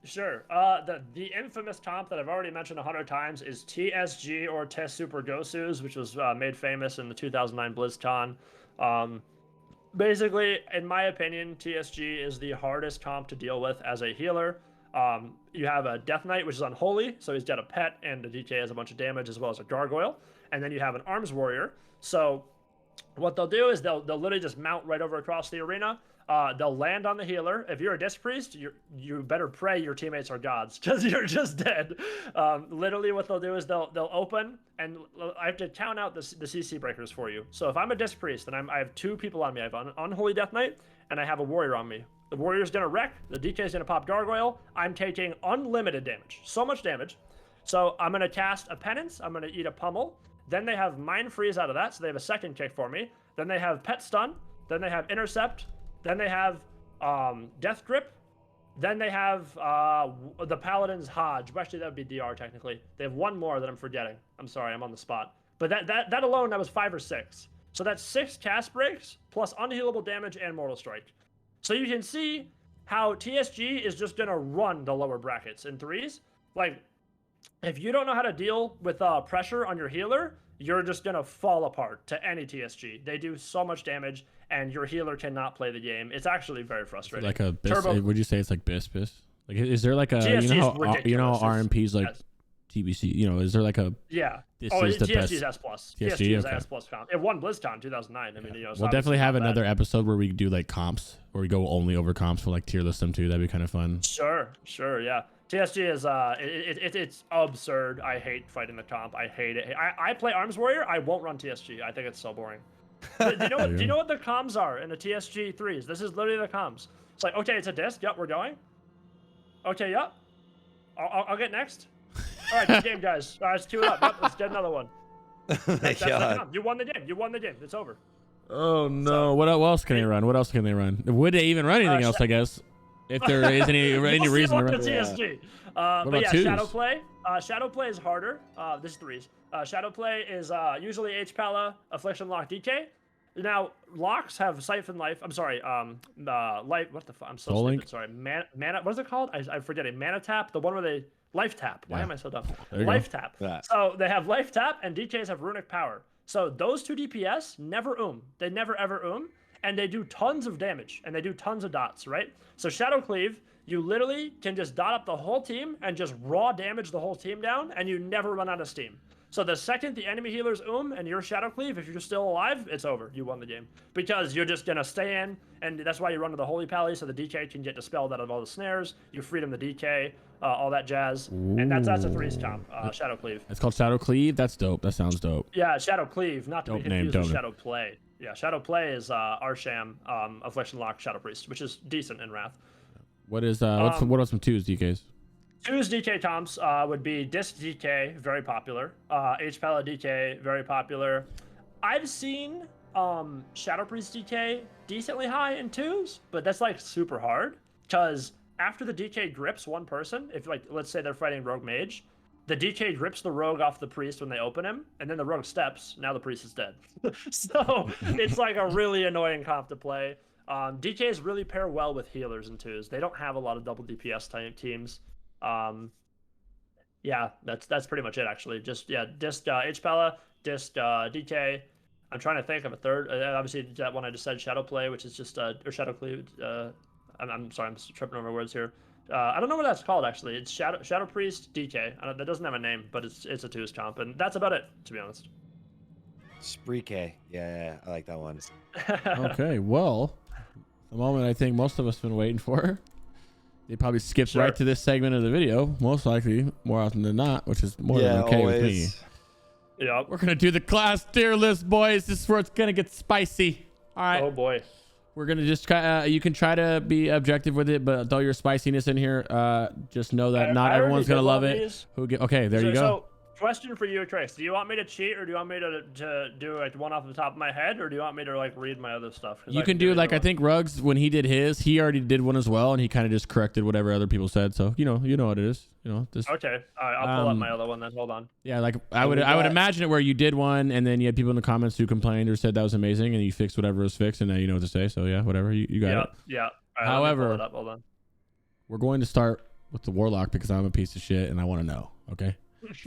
Sure. The infamous comp that I've already mentioned 100 times is TSG or Test Super Gosus, which was made famous in the 2009 BlizzCon. Basically, in my opinion, TSG is the hardest comp to deal with as a healer. You have a Death Knight, which is unholy, so he's got a pet, and the DK has a bunch of damage as well as a gargoyle. And then you have an Arms Warrior. So what they'll do is they'll literally just mount right over across the arena. They'll land on the healer. If you're a Disc Priest, you better pray your teammates are gods, because you're just dead. Literally what they'll do is they'll open, and I have to count out the CC breakers for you. So if I'm a Disc Priest, and I have 2 people on me, I have an Unholy Death Knight, and I have a Warrior on me. The Warrior's gonna wreck, the DK's gonna pop Gargoyle, I'm taking unlimited damage. So much damage. So I'm gonna cast a Penance, I'm gonna eat a Pummel, then they have Mind Freeze out of that, so they have a second kick for me. Then they have Pet Stun, then they have Intercept, then they have Death Grip, then they have the Paladin's Hodge. Well, actually, that would be DR technically. They have one more that I'm forgetting. I'm sorry, I'm on the spot. But that alone, that was 5 or 6. So that's 6 cast breaks, plus unhealable damage and Mortal Strike. So you can see how TSG is just going to run the lower brackets in 3s. Like, if you don't know how to deal with pressure on your healer, you're just going to fall apart to any TSG. They do so much damage, and your healer cannot play the game. It's actually very frustrating. Like a BiS, would you say it's like BiS? Like, is there like a, TSG you know how RMP's like TBC, is there like a, yeah. This is the TSG best. is S+. TSG is okay. S+ comp. It won BlizzCon 2009. I mean, we'll definitely have another episode where we do like comps, where we go only over comps for like tier list them too. That'd be kind of fun. Sure, yeah. TSG is it's absurd. I hate fighting the comp. I hate it. I play Arms Warrior. I won't run TSG. I think it's so boring. Do you know what the comms are in the TSG 3s? This is literally the comms. It's like, okay, it's a disc. Yep, we're going. Okay, yep. I'll get next. All right, good game, guys. Let's queue it up. Yep, let's get another one. That's the comm. You won the game. It's over. Oh no! So, what else can they run? What else can they run? Would they even run anything else? I guess if there is any reason to run. TSG. But yeah, Shadowplay. Shadowplay is harder. This is 3s. Shadowplay is usually H-Pala, Affliction Lock, DK. Now, locks have Siphon Life. I'm sorry. Life. What the fuck? I'm so stupid. Sorry. Mana. What is it called? I'm forgetting. Mana Tap. The one where they Life Tap. Why am I so dumb? Life Tap. So they have Life Tap, and DKs have Runic Power. So those 2 DPS never They never ever and they do tons of damage, and they do tons of dots, right? So Shadow Cleave, you literally can just dot up the whole team and just raw damage the whole team down, and you never run out of steam. So the second the enemy healers and you're Shadow Cleave, if you're still alive, it's over. You won the game. Because you're just going to stay in, and that's why you run to the Holy Pally, so the DK can get dispelled out of all the snares. You freedom the DK, all that jazz. Ooh. And that's a 3s comp, Shadow Cleave. It's called Shadow Cleave? That's dope. That sounds dope. Yeah, Shadow Cleave, not to be confused with Shadow Play. Yeah, Shadow Play is Arsham, Affliction Lock, Shadow Priest, which is decent in Wrath. What are some 2s, DKs? 2s DK comps would be Disc DK, very popular. H-Pala DK, very popular. I've seen Shadow Priest DK decently high in 2s, but that's like super hard because after the DK grips one person, if like let's say they're fighting Rogue Mage, the DK grips the Rogue off the Priest when they open him, and then the Rogue steps. Now the Priest is dead. So it's like a really annoying comp to play. DKs really pair well with healers in 2s. They don't have a lot of double DPS type teams. Yeah, that's pretty much it actually. Just Disc H-Pella, Disc DK. I'm trying to think of a third. Obviously, that one I just said, Shadow Play, which is just or Shadow Cleave. I'm sorry, I'm tripping over words here. I don't know what that's called actually. It's Shadow Priest DK. That doesn't have a name, but it's a 2s comp, and that's about it, to be honest. Spree K. Yeah, I like that one. Okay, well, the moment I think most of us have been waiting for. They probably skipped right to this segment of the video, most likely, more often than not, which is more than okay with me. Yeah. We're going to do the class tier list, boys. This is where it's going to get spicy. All right. Oh, boy. We're going to just try, you can try to be objective with it, but throw your spiciness in here. Just know that not everyone's going to love it. Okay, there you go. So, question for you, Crix. Do you want me to cheat, or do you want me to do like one off the top of my head, or do you want me to like read my other stuff? You can do like, I think Rugs, when he did his, he already did one as well, and he kind of just corrected whatever other people said. So you know what it is. This. Okay, all right, I'll pull up my other one then. Hold on. Yeah, like I would imagine it where you did one, and then you had people in the comments who complained or said that was amazing, and you fixed whatever was fixed, and now you know what to say. So yeah, whatever, you got it. Yeah. Right, however, hold on. We're going to start with the Warlock because I'm a piece of shit and I want to know. Okay.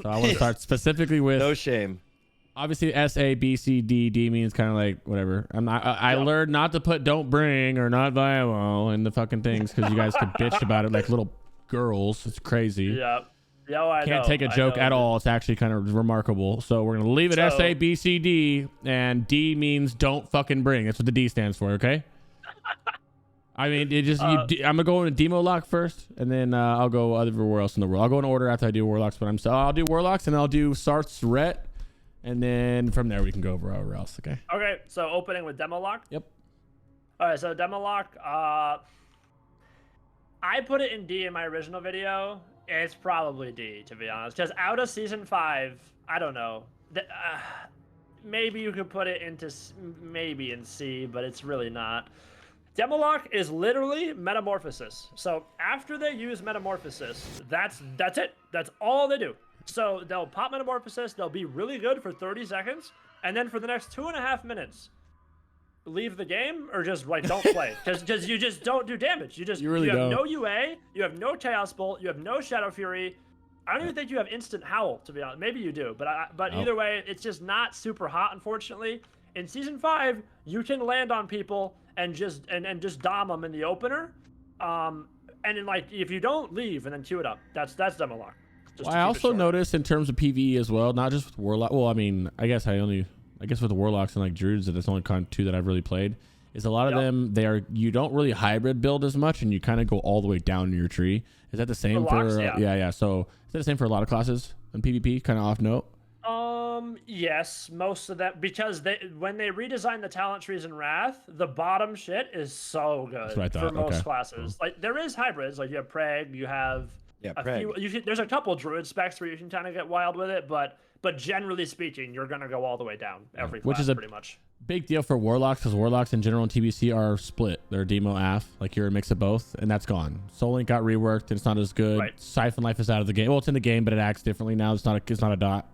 So I want to start specifically with no shame. Obviously, S, A, B, C, D. D means kind of like whatever. I learned not to put "don't bring" or "not viable" in the fucking things because you guys could bitch about it like little girls. It's crazy. Yeah. Yeah, I can't take a joke at all. It's actually kind of remarkable. So we're gonna leave it S, A, B, C, D, and D means "don't fucking bring." That's what the D stands for. Okay. I mean, it just I'm gonna go in a demo lock first, and then I'll go everywhere else in the world. I'll go in order after I do Warlocks, but I'll do Warlocks, and I'll do Sarthe, Ret, and then from there we can go everywhere else. Okay. Okay. So opening with demo lock. Yep. All right. So demo lock. I put it in D in my original video. It's probably D, to be honest, because out of season 5, I don't know. Maybe you could put it into maybe in C, but it's really not. Demolock is literally Metamorphosis. So after they use Metamorphosis, that's it. That's all they do. So they'll pop Metamorphosis, they'll be really good for 30 seconds, and then for the next 2.5 minutes, leave the game or just like don't play. Because you just don't do damage. You have no UA, you have no Chaos Bolt, you have no Shadow Fury. I don't even think you have instant Howl, to be honest. Maybe you do, but either way, it's just not super hot, unfortunately. In season 5, you can land on people and just dom them in the opener, and then like if you don't leave and then queue it up, that's Demolock. Well, I also noticed in terms of PvE as well, not just with Warlock. Well, I mean, I guess with the Warlocks and like Druids, that's only kind of 2 that I've really played. Is a lot of them you don't really hybrid build as much, and you kind of go all the way down in your tree. Is that the same for? Yeah. So is that the same for a lot of classes in PvP? Kind of off note. Yes, most of that, because when they redesigned the talent trees in Wrath, the bottom shit is so good for most classes. Like there is hybrids, like you have Preg, you have there's a couple Druid specs where you can kind of get wild with it, but generally speaking, you're gonna go all the way down every class, which is pretty much big deal for Warlocks, because Warlocks in general in TBC are split. They're demo AF, like you're a mix of both, and that's gone. Soul Link got reworked, and it's not as good. Right. Siphon Life is out of the game. Well, it's in the game, but it acts differently now. It's not a dot.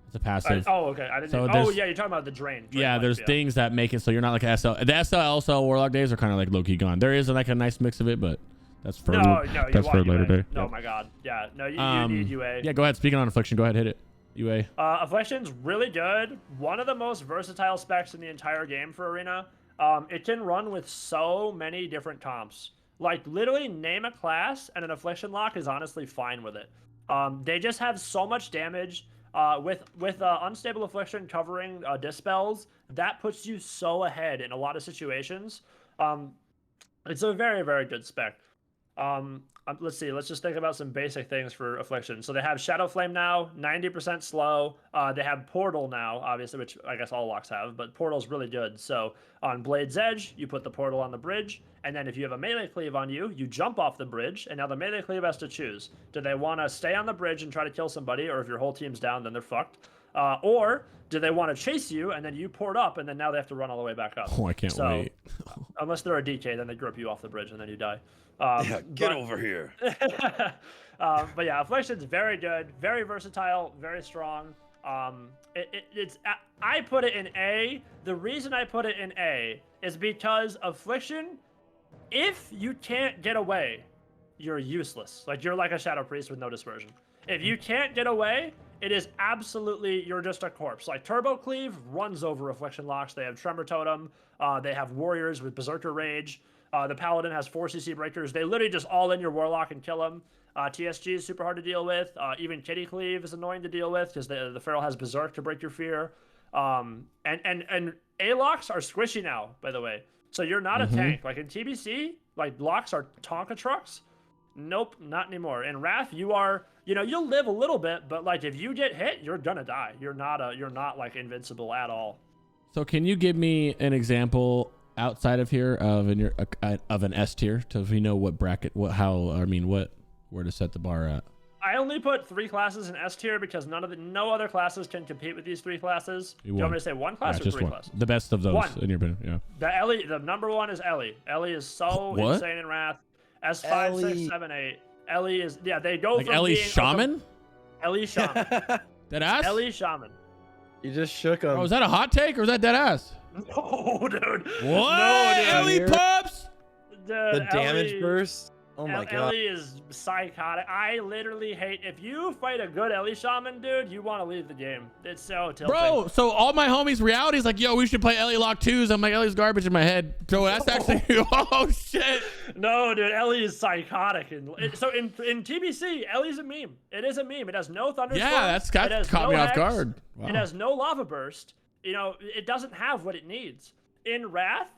It's a passive. Okay. I didn't. Yeah, you're talking about the drain there's things that make it so you're not like SL. The SL Warlock days are kind of like low key gone. There is like a nice mix of it, but that's for a later day. Oh my god. Yeah. No, you need UA. Yeah. Go ahead. Speaking on Affliction, go ahead, hit it. UA. Affliction's really good. One of the most versatile specs in the entire game for Arena. It can run with so many different comps. Like literally name a class and an Affliction lock is honestly fine with it. They just have so much damage. With Unstable Affliction covering Dispels, that puts you so ahead in a lot of situations. It's a very, very good spec. Let's see. Let's just think about some basic things for Affliction. So they have Shadow Flame now, 90% slow. They have Portal now, obviously, which I guess all locks have, but Portal's really good. So on Blade's Edge, you put the Portal on the bridge, and then if you have a melee cleave on you, you jump off the bridge, and now the melee cleave has to choose. Do they want to stay on the bridge and try to kill somebody, or if your whole team's down, then they're fucked? Or do they want to chase you and then you port up and then now they have to run all the way back up? Oh, I can't wait. Unless they're a DK, then they grip you off the bridge and then you die. Get over here. But yeah, Affliction's very good, very versatile, very strong. I put it in A. The reason I put it in A is because Affliction, if you can't get away, you're useless. Like, you're like a Shadow Priest with no dispersion. If you can't get away, it is absolutely, you're just a corpse. Like, Turbo Cleave runs over Affliction locks. They have Tremor Totem. They have Warriors with Berserker Rage. The Paladin has 4 CC breakers. They literally just all in your Warlock and kill them. TSG is super hard to deal with. Even Kitty Cleave is annoying to deal with because the Feral has Berserk to break your fear. And A-locks are squishy now, by the way. So you're not a tank. Like in TBC, like locks are Tonka trucks. Nope, not anymore. In Wrath, you are, you'll live a little bit, but like if you get hit, you're gonna die. You're not like invincible at all. So can you give me an example outside of here of an S tier so we know what bracket, where to set the bar at? I only put 3 classes in S tier because no other classes can compete with these 3 classes. Do you want me to say 1 class or just 3 one. classes? The best of those, 1. in your opinion, yeah. The number 1 is Ellie. Ellie is so What? insane in Wrath. S5, Ellie. 6, 7, 8. Ellie is, they go Like from Ellie being Shaman? Ellie Shaman. Dead ass? Ellie Shaman. You just shook him. Oh, is that a hot take or is that dead ass? No, dude. What? No, dude. Ellie pups? The damage burst. Oh my god. Ellie is psychotic. I literally hate, if you fight a good Ellie Shaman, dude, you want to leave the game. It's so tilting. Bro, so all my homies' reality is like, yo, we should play Ellie Lock 2s. I'm like, Ellie's garbage in my head. So that's actually, oh shit. No, dude, Ellie is psychotic. So in TBC, Ellie's a meme. It is a meme. It has no thunderstorm. Yeah, that's caught me off guard. Wow. It has no lava burst. It doesn't have what it needs. In Wrath,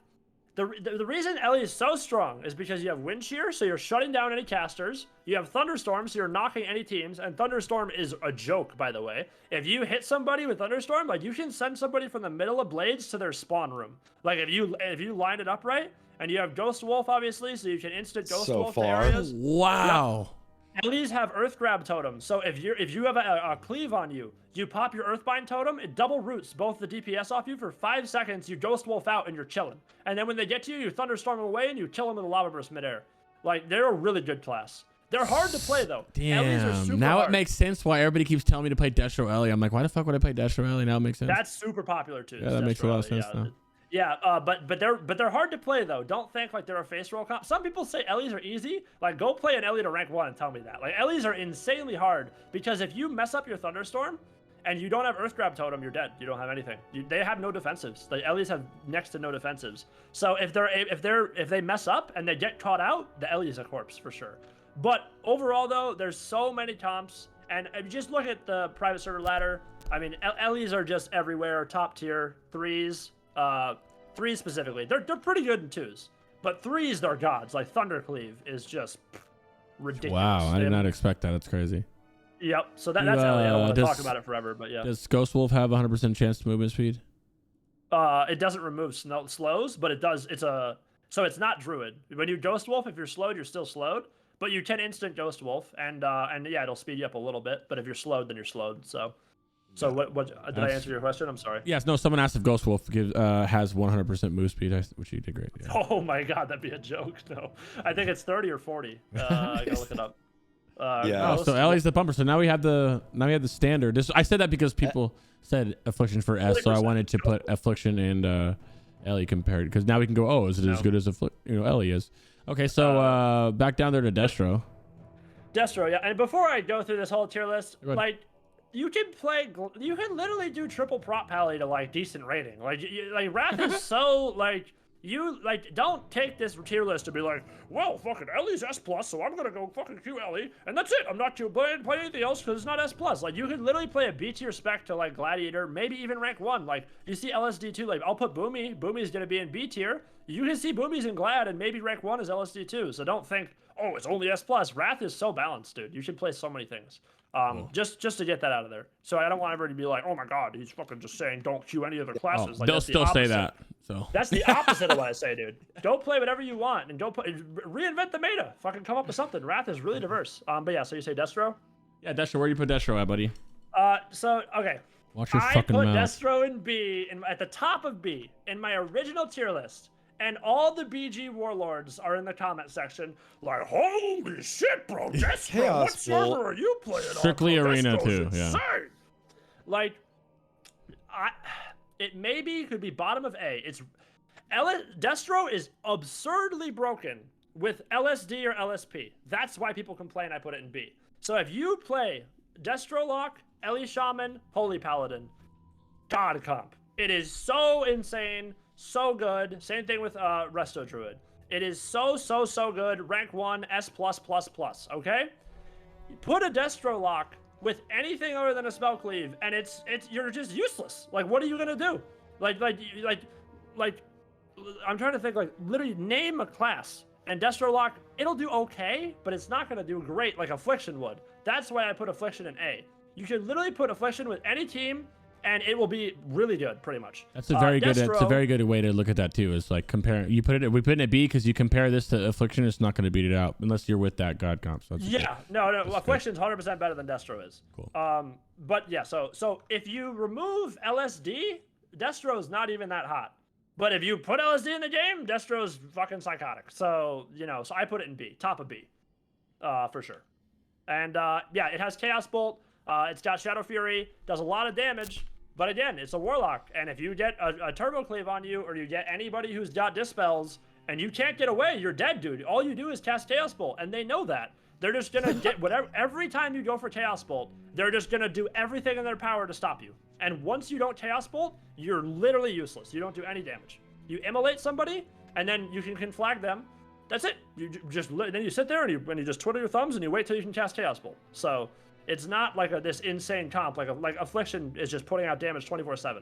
the reason Ellie is so strong is because you have Wind Shear, so you're shutting down any casters. You have Thunderstorm, so you're knocking any teams. And Thunderstorm is a joke, by the way. If you hit somebody with Thunderstorm, like you can send somebody from the middle of Blades to their spawn room. Like if you line it up right, and you have Ghost Wolf, obviously, so you can instant Ghost Wolf to areas. Wow. Yep. Ellies have Earth Grab totems, so if you have a cleave on you, you pop your Earthbind totem, it double roots both the DPS off you for 5 seconds, you Ghost Wolf out and you're chilling. And then when they get to you, you Thunderstorm them away and you kill them with a Lava Burst midair. Like, they're a really good class. They're hard to play though. Ellies are super now hard. it makes sense why everybody keeps telling me to play Destro Ellie. I'm like, why the fuck would I play Destro Ellie? Now it makes sense. That's super popular too. Yeah, that makes a lot of sense now. Yeah, but they're hard to play though. Don't think like they're a face roll comp. Some people say Ellies are easy. Like go play an Ellie to rank 1 and tell me that. Like Ellies are insanely hard because if you mess up your Thunderstorm and you don't have Earth Grab totem, you're dead. You don't have anything. They have no defensives. Like Ellies have next to no defensives. So if they mess up and they get caught out, the Ellie is a corpse for sure. But overall though, there's so many comps, and if you just look at the private server ladder. I mean, Ellies are just everywhere. Top tier 3s. 3s specifically, they're pretty good in 2s, but 3s they're gods. Like Thundercleave is just ridiculous. Wow, I did not expect that. That's crazy. Yep. So that's Ellie. I don't want to talk about it forever, but yeah. Does Ghost Wolf have 100% chance to movement speed? It doesn't remove slows, but it does. So it's not Druid. When you Ghost Wolf, if you're slowed, you're still slowed, but you can instant Ghost Wolf, and yeah, it'll speed you up a little bit. But if you're slowed, then you're slowed. So what did I answer your question? I'm sorry. Yes, no, someone asked if Ghost Wolf has 100% move speed, which you did great. Yeah. Oh my god, that'd be a joke. No, I think it's 30 or 40. I gotta look it up. Yeah. Oh, so Ellie's the bumper. So now we have the standard. I said that because people said Affliction for S, so I wanted to put Affliction and Ellie compared because now we can go. Oh, is it as good as Ellie is? Okay, so back down there to Destro. Destro, yeah. And before I go through this whole tier list, like. You can literally do triple prop pally to like decent rating. Like Wrath is so like don't take this tier list to be like, well, fucking Ellie's S+, so I'm gonna go fucking Q Ellie, and that's it. I'm not gonna play anything else because it's not S+. Like you can literally play a B tier spec to like Gladiator, maybe even rank 1. Like you see LSD2, like I'll put Boomy. Boomy's gonna be in B tier. You can see Boomy's in Glad, and maybe rank 1 is LSD2. So don't think, oh, it's only S+. Wrath is so balanced, dude. You should play so many things. Just to get that out of there. So I don't want everybody to be like, oh my god, he's fucking just saying don't queue any other classes. Like, they'll still say that. So that's the opposite of what I say, dude. Don't play whatever you want and don't reinvent the meta. Fucking come up with something. Wrath is really diverse. But yeah, so you say Destro? Yeah, Destro. Where do you put Destro at, buddy? So okay. Watch your I fucking put mouth. Destro in B, at the top of B, in my original tier list. And all the BG warlords are in the comment section, like, holy shit, bro, Destro, Chaos what server Bolt. are you playing on? Strictly bro? arena Destro's too, yeah. insane. Like, it maybe could be bottom of A. Destro is absurdly broken with LSD or LSP. That's why people complain I put it in B. So if you play Destro Lock, Ellie Shaman, Holy Paladin, God comp. It is so insane, so good. Same thing with Resto Druid. It is so good. Rank 1, S+++, okay? Put a Destro Lock with anything other than a spell cleave, and you're just useless. Like, what are you gonna do? Like, I'm trying to think, like, literally name a class. And Destro Lock, it'll do okay, but it's not gonna do great like Affliction would. That's why I put Affliction in A. You can literally put Affliction with any team, and it will be really good, pretty much. That's a very good. Destro, That's a very good way to look at that too. Is like comparing. We put it in B because you compare this to Affliction. It's not going to beat it out unless you're with that God comp. So yeah, no, Affliction's 100% better than Destro is. Cool. But yeah, so if you remove LSD, Destro's not even that hot. But if you put LSD in the game, Destro's fucking psychotic. So so I put it in B, top of B, for sure. And yeah, it has Chaos Bolt. It's got Shadow Fury, does a lot of damage, but again, it's a Warlock, and if you get a Turbo Cleave on you, or you get anybody who's got Dispels, and you can't get away, you're dead, dude. All you do is cast Chaos Bolt, and they know that. They're just gonna get whatever, every time you go for Chaos Bolt, they're just gonna do everything in their power to stop you. And once you don't Chaos Bolt, you're literally useless. You don't do any damage. You immolate somebody, and then you can flag them. That's it. Then you sit there and you just twiddle your thumbs and you wait till you can cast Chaos Bolt. So it's not like this insane comp. Like Affliction is just putting out damage 24/7.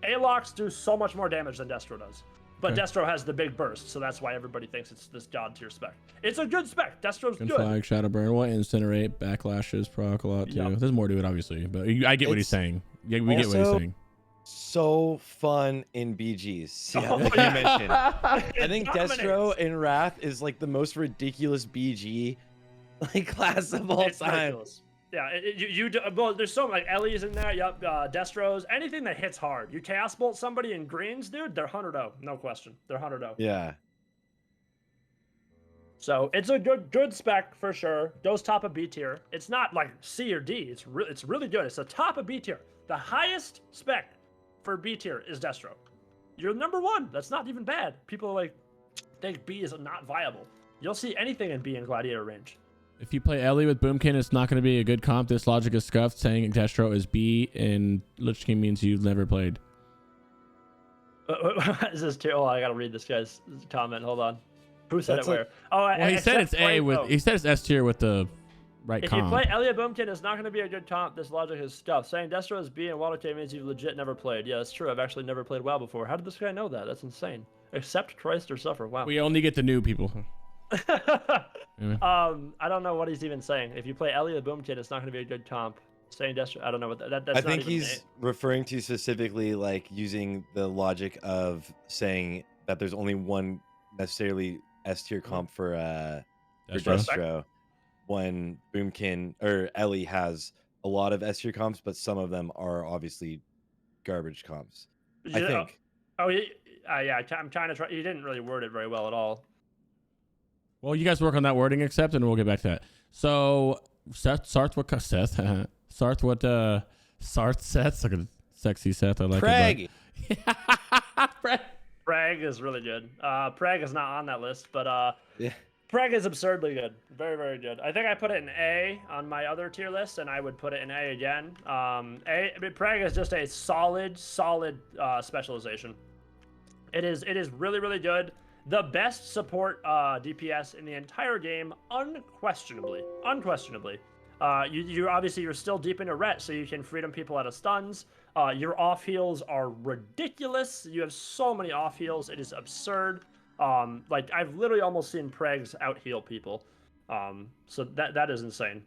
A-Locks do so much more damage than Destro does. But Okay. Destro has the big burst, so that's why everybody thinks it's this god tier spec. It's a good spec. Destro's good. Flag, Shadow Burn, what Incinerate, backlashes, proc a lot too. Yep. There's more to it, obviously, but I get what he's saying. Yeah, we get what he's Also, saying. So fun in BGs. Yeah, Oh, like yeah. you mentioned. I think dominates. Destro in Wrath is like the most ridiculous BG like class of all It's time. ridiculous. Yeah, well, there's so like Ellie's in there. Yep, Destro's, anything that hits hard. You Chaos Bolt somebody in greens, dude. They're 100-0, no question. They're 100-0. Yeah. So it's a good spec for sure. Goes top of B tier. It's not like C or D. It's really good. It's the top of B tier. The highest spec for B tier is Destro. You're number 1. That's not even bad. People like think B is not viable. You'll see anything in B in Gladiator range. If you play Ellie with Boomkin, it's not going to be a good comp. This logic is scuffed. Saying Destro is B and Lich King means you've never played. Is this too? Oh, I gotta read this guy's comment. Hold on. Who said That's it where? Oh, Well, he said it's A with. He said it's S tier with the right If comp. you play Elliot Boomkin, it's not going to be a good comp. This logic is scuffed. Saying Destro is B and WOTLK means you've legit never played. Yeah, that's true. I've actually never played WoW before. How did this guy know that? That's insane. Accept Christ or suffer. Wow. We only get the new people. I don't know what he's even saying. If you play Elliot Boomkin, it's not going to be a good comp. Saying Destro, I don't know what that's I not think even he's referring to specifically like using the logic of saying that there's only one necessarily S tier comp for Destro, when Boomkin or Ellie has a lot of S tier comps, but some of them are obviously garbage comps. I think. Oh, yeah. I'm trying to try. He didn't really word it very well at all. Well, you guys work on that wording, except, and we'll get back to that. So, Sarthe, what Seth, like a sexy Seth. I like Preg. it. Preg. Preg is really good. Preg is not on that list, but Yeah. Preg is absurdly good. Very, very good. I think I put it in A on my other tier list, and I would put it in A again. Preg is just a solid specialization. It is really, really good. The best support DPS in the entire game, unquestionably. You're still deep into ret, so you can freedom people out of stuns. Your off heals are ridiculous. You have so many off heals. It is absurd. Like I've literally almost seen Pregs out heal people. So that is insane.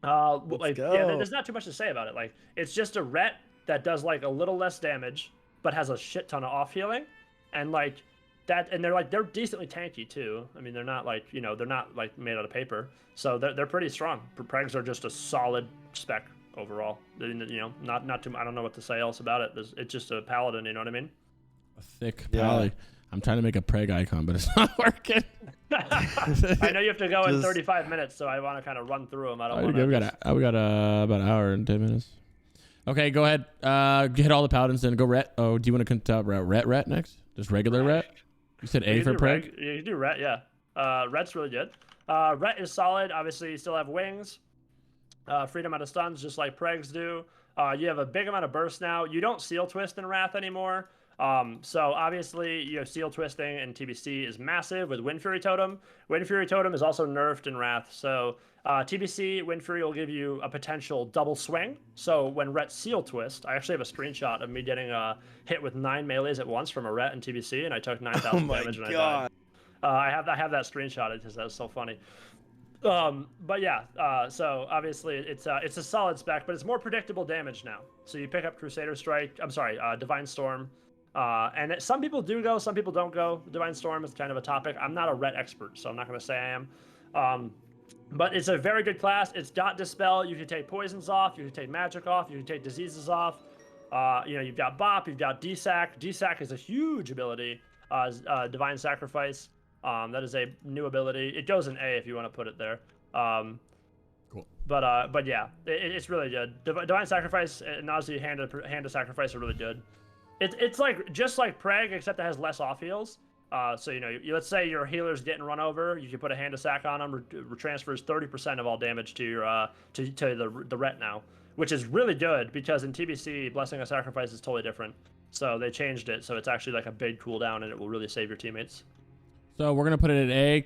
Go. Yeah, there's not too much to say about it. Like it's just a ret that does like a little less damage, but has a shit ton of off healing, and like that, and they're decently tanky too. I mean, they're not like they're not like made out of paper, so they're pretty strong. Pregs are just a solid spec overall. You know, not too. I don't know what to say else about it. It's just a paladin. You know what I mean? A thick pally. I'm trying to make a preg icon, but it's not working. I know you have to go in 35 minutes, so I want to kind of run through them. I don't want to. We got about an hour and 10 minutes. Okay, go ahead. Hit all the paladins and go ret. Oh, do you want to cut out ret next? Just regular ret? You said A for preg? You can do ret, yeah. Ret's really good. Ret is solid. Obviously, you still have wings. Freedom out of stuns, just like pregs do. You have a big amount of burst now. You don't seal twist in Wrath anymore. So obviously, you know, seal twisting in TBC is massive with Wind Fury Totem. Wind Fury Totem is also nerfed in Wrath. So TBC Wind Fury will give you a potential double swing. So when Ret seal twist, I actually have a screenshot of me getting hit with 9 melees at once from a Ret in TBC, and I took 9,000 damage and I died. I have that screenshot. It just that's so funny. But yeah, so obviously it's a solid spec, but it's more predictable damage now. So you pick up Crusader Strike. I'm sorry, Divine Storm. And some people do go, some people don't go. Divine Storm is kind of a topic. I'm not a ret expert, so I'm not going to say I am. But it's a very good class. It's got Dispel. You can take poisons off. You can take magic off. You can take diseases off. You know, you've got Bop. You've got DSAC. DSAC is a huge ability. Divine Sacrifice. That is a new ability. It goes in A if you want to put it there. Cool. But yeah, it's really good. Divine Sacrifice and obviously Hand of Sacrifice are really good. It's like just like Preg, except it has less off heals. So you know, let's say your healer's getting run over, you can put a Hand of Sac on them, transfers 30% of all damage to your to the ret now, which is really good because in TBC, Blessing of Sacrifice is totally different. So they changed it, so it's actually like a big cooldown, and it will really save your teammates. So we're gonna put it at A.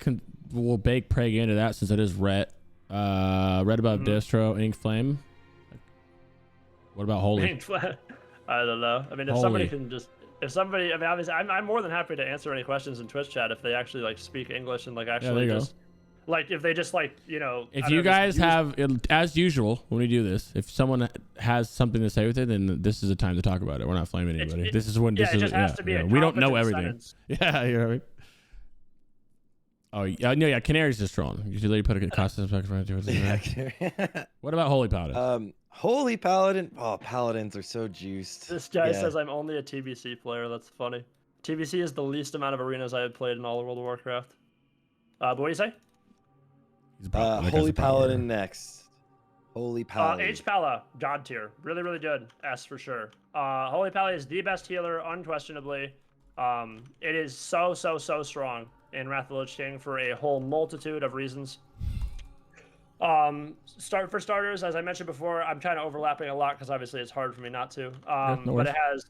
We'll bake Preg into that since it is ret. Red above Distro, Ink Flame. What about Holy? I don't know. I mean, if somebody can just, I mean, obviously, I'm more than happy to answer any questions in Twitch chat if they actually like speak English and like actually just, like if they just like, you know. If you guys have, as usual, when we do this, if someone has something to say with it, then this is the time to talk about it. We're not flaming anybody. This is when this is. It has to be we don't know everything. Sentence. Yeah, you know what I mean? Oh yeah, no, yeah. Canary's just strong. You should literally put a costume back around to it. What about Holy Paladin? Holy Paladin. Oh, Paladins are so juiced. This guy says I'm only a TBC player. That's funny. TBC is the least amount of arenas I had played in all of World of Warcraft. But what do you say? Holy Paladin next. Holy Paladin. H-Pala, God tier. Really, really good. S for sure. Holy Pala is the best healer, unquestionably. It is so strong in Wrath of the Lich King for a whole multitude of reasons. For starters, as I mentioned before, I'm kind of overlapping a lot because obviously it's hard for me not to. But it has,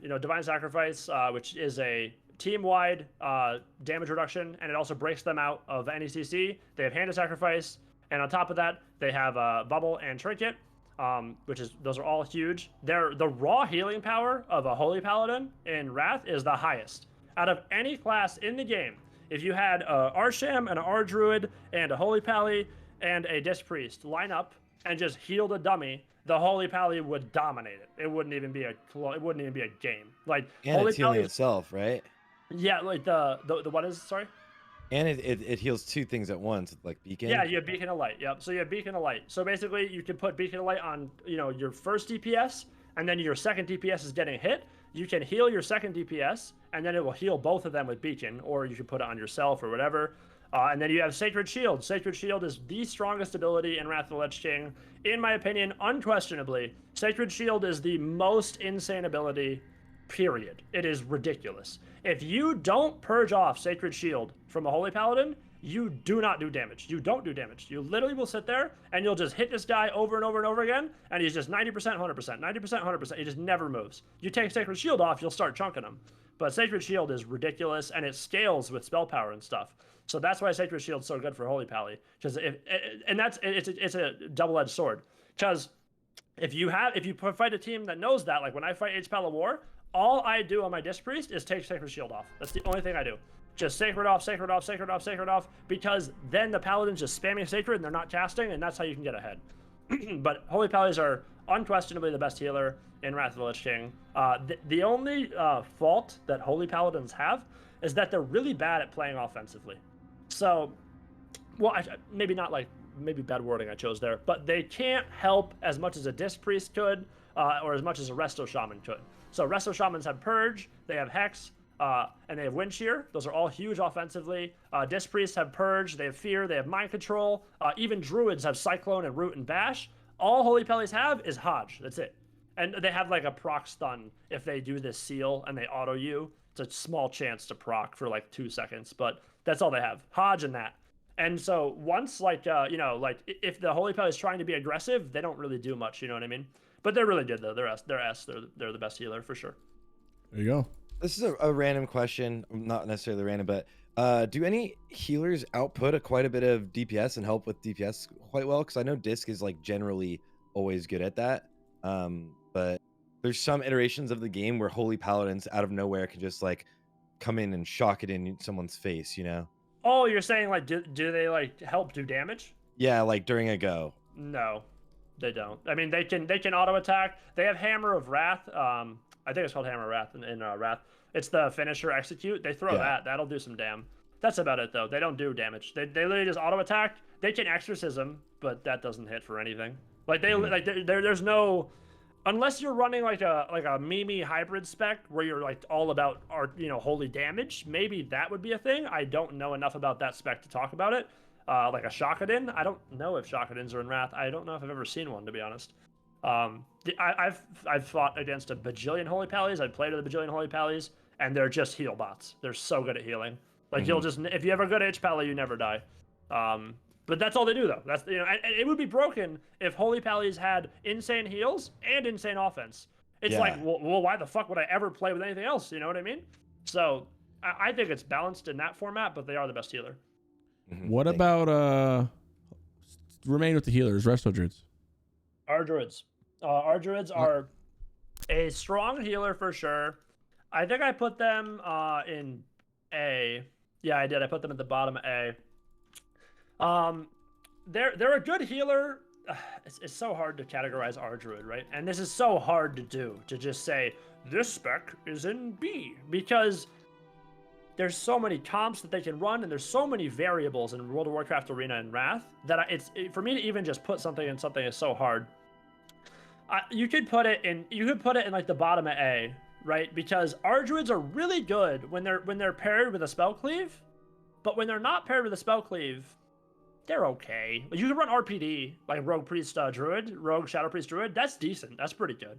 you know, Divine Sacrifice, which is a team-wide damage reduction, and it also breaks them out of any CC. They have Hand of Sacrifice, and on top of that, they have Bubble and Trinket, those are all huge. The raw healing power of a Holy Paladin in Wrath is the highest out of any class in the game. If you had a Arsham, an Ardruid, and a Holy Pally, and a Disc Priest line up and just heal the dummy, the Holy Pally would dominate it. It wouldn't even be a game. Like and Holy it's healing Pally itself, right? Yeah, like the what is, sorry? And it heals two things at once, like Beacon. Yeah, you have Beacon of Light. Yep. So you have Beacon of Light. So basically, you can put Beacon of Light on, you know, your first DPS, and then your second DPS is getting hit. You can heal your second DPS, and then it will heal both of them with Beacon, or you can put it on yourself or whatever. And then you have Sacred Shield. Sacred Shield is the strongest ability in Wrath of the Lich King. In my opinion, unquestionably, Sacred Shield is the most insane ability, period. It is ridiculous. If you don't purge off Sacred Shield from a Holy Paladin, you do not do damage. You don't do damage. You literally will sit there, and you'll just hit this guy over and over and over again, and he's just 90%, 100%, 90%, 100%. He just never moves. You take Sacred Shield off, you'll start chunking him. But Sacred Shield is ridiculous, and it scales with spell power and stuff. So that's why Sacred Shield's so good for Holy Pally, because it's a double-edged sword. Because if you fight a team that knows that, like when I fight H-Pal of War, all I do on my Disc Priest is take Sacred Shield off. That's the only thing I do. Just Sacred off, Sacred off, Sacred off, Sacred off, because then the Paladin's just spamming Sacred and they're not casting, and that's how you can get ahead. But Holy Pallies are unquestionably the best healer in Wrath of the Lich King. The only fault that Holy Paladins have is that they're really bad at playing offensively. So, well, maybe not like maybe bad wording I chose there, but they can't help as much as a Disc Priest could, or as much as a Resto Shaman could. So Resto Shamans have Purge, they have Hex, and they have Wind Shear. Those are all huge offensively. Disc Priests have Purge, they have Fear, they have Mind Control. Even Druids have Cyclone and Root and Bash. All Holy Pellies have is Hodge. That's it. And they have like a proc stun if they do this seal and they auto you. It's a small chance to proc for like 2 seconds, but that's all they have. Hodge and that. And so once like, if the Holy Pelly is trying to be aggressive, they don't really do much, you know what I mean? But they're really good though. They're the best healer for sure. There you go. This is a random question, not necessarily random, but do any healers output quite a bit of DPS and help with DPS quite well? Because I know Disc is like generally always good at that. But there's some iterations of the game where Holy Paladins out of nowhere can just like come in and shock it in someone's face, you know? Oh, you're saying like, do they like help do damage? Yeah, like during a go. No, they don't. I mean, they can auto attack. They have Hammer of Wrath. I think it's called Hammer of Wrath in Wrath. It's the finisher execute. They throw that. That'll do some damn. That's about it though. They don't do damage. They literally just auto attack. They can exorcism, but that doesn't hit for anything. Like there's no, unless you're running like a Mimi hybrid spec where you're like all about holy damage. Maybe that would be a thing. I don't know enough about that spec to talk about it. Like a Shakadin. I don't know if Shakadins are in Wrath. I don't know if I've ever seen one, to be honest. I've fought against a bajillion Holy Pallies. I've played with a bajillion Holy Pallies, and they're just heal bots. They're so good at healing. Like you'll just, if you ever go to H Pally, you never die. But that's all they do though. That's and it would be broken if Holy Pallies had insane heals and insane offense. It's like, well, why the fuck would I ever play with anything else? You know what I mean? So I think it's balanced in that format, but they are the best healer. What about remain with the healers, Resto Druids? Our Druids. Our Druids are a strong healer for sure. I think I put them in A. Yeah, I did. I put them at the bottom of A. They're a good healer. It's so hard to categorize our Druid, right? And this is so hard to do, to just say this spec is in B, because there's so many comps that they can run, and there's so many variables in World of Warcraft Arena and Wrath that for me to even just put something in something is so hard. You could put it in like the bottom of A, right? Because our Druids are really good when they're paired with a spell cleave, but when they're not paired with a spell cleave, they're okay. You can run RPD like Rogue Priest Druid, Rogue Shadow Priest Druid. That's decent. That's pretty good.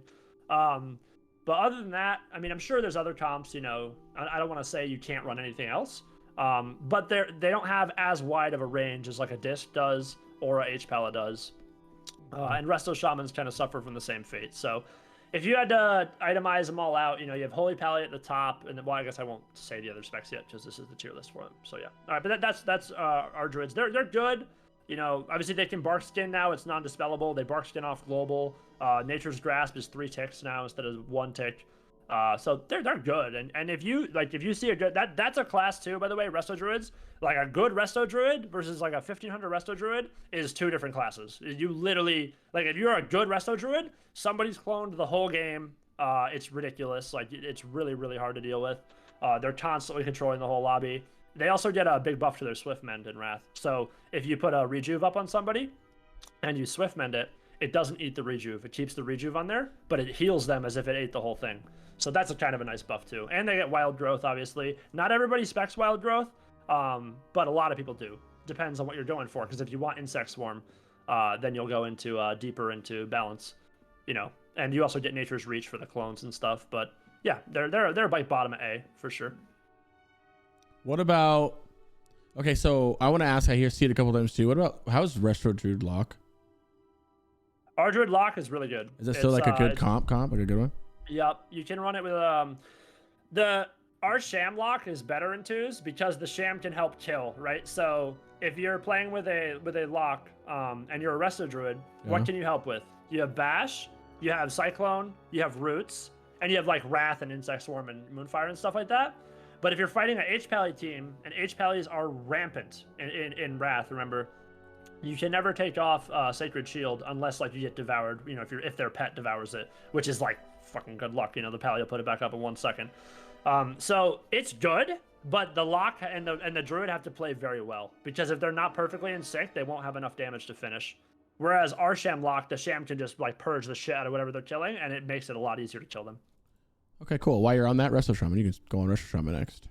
But other than that, I mean, I'm sure there's other comps. I don't want to say you can't run anything else. But they don't have as wide of a range as like a Disc does or a H-Pala does. And Resto Shamans kind of suffer from the same fate. So if you had to itemize them all out, you have Holy Pally at the top, and I guess I won't say the other specs yet because this is the tier list for them. So yeah, all right, but that's our Druids. They're good. Obviously they can bark skin now. It's non-dispellable. They bark skin off global. Nature's Grasp is 3 ticks now instead of 1 tick. So they're good. And if you see a good that's a class too, by the way, Resto Druids. Like a good Resto Druid versus like a 1500 Resto Druid is 2 different classes. You literally, like, if you're a good Resto Druid, somebody's cloned the whole game. It's ridiculous. Like, it's really, really hard to deal with. They're constantly controlling the whole lobby. They also get a big buff to their Swift Mend in Wrath. So if you put a Rejuve up on somebody and you Swift Mend it, it doesn't eat the Rejuve. It keeps the Rejuve on there, but it heals them as if it ate the whole thing. So that's a kind of a nice buff too. And they get Wild Growth, obviously. Not everybody specs Wild Growth, but a lot of people do. Depends on what you're going for, because if you want Insect Swarm, then you'll go into deeper into Balance, and you also get Nature's Reach for the clones and stuff. But yeah, they're by bottom of A for sure. What about? Okay, so I want to ask. I see it a couple times too. What about how's Resto Druid Lock? Our Druid Lock is really good. Is it still like a good comp, like a good one? Yep, you can run it with our Sham Lock is better in 2s because the Sham can help kill, right? So if you're playing with a Lock and you're a Resto Druid, what can you help with? You have Bash, you have Cyclone, you have Roots, and you have like Wrath and Insect Swarm and Moonfire and stuff like that. But if you're fighting an H-Pally team, and H-Pallies are rampant in Wrath, remember, you can never take off Sacred Shield unless like you get devoured, if their pet devours it, which is like fucking good luck. The Pally will put it back up in 1 second. So it's good. But the lock and the druid have to play very well, because if they're not perfectly in sync, they won't have enough damage to finish. Whereas our sham lock, the sham can just like purge the shit out of whatever they're killing, and it makes it a lot easier to kill them. Okay, cool. While you're on that, Resto Shaman, you can go on Resto Shaman next.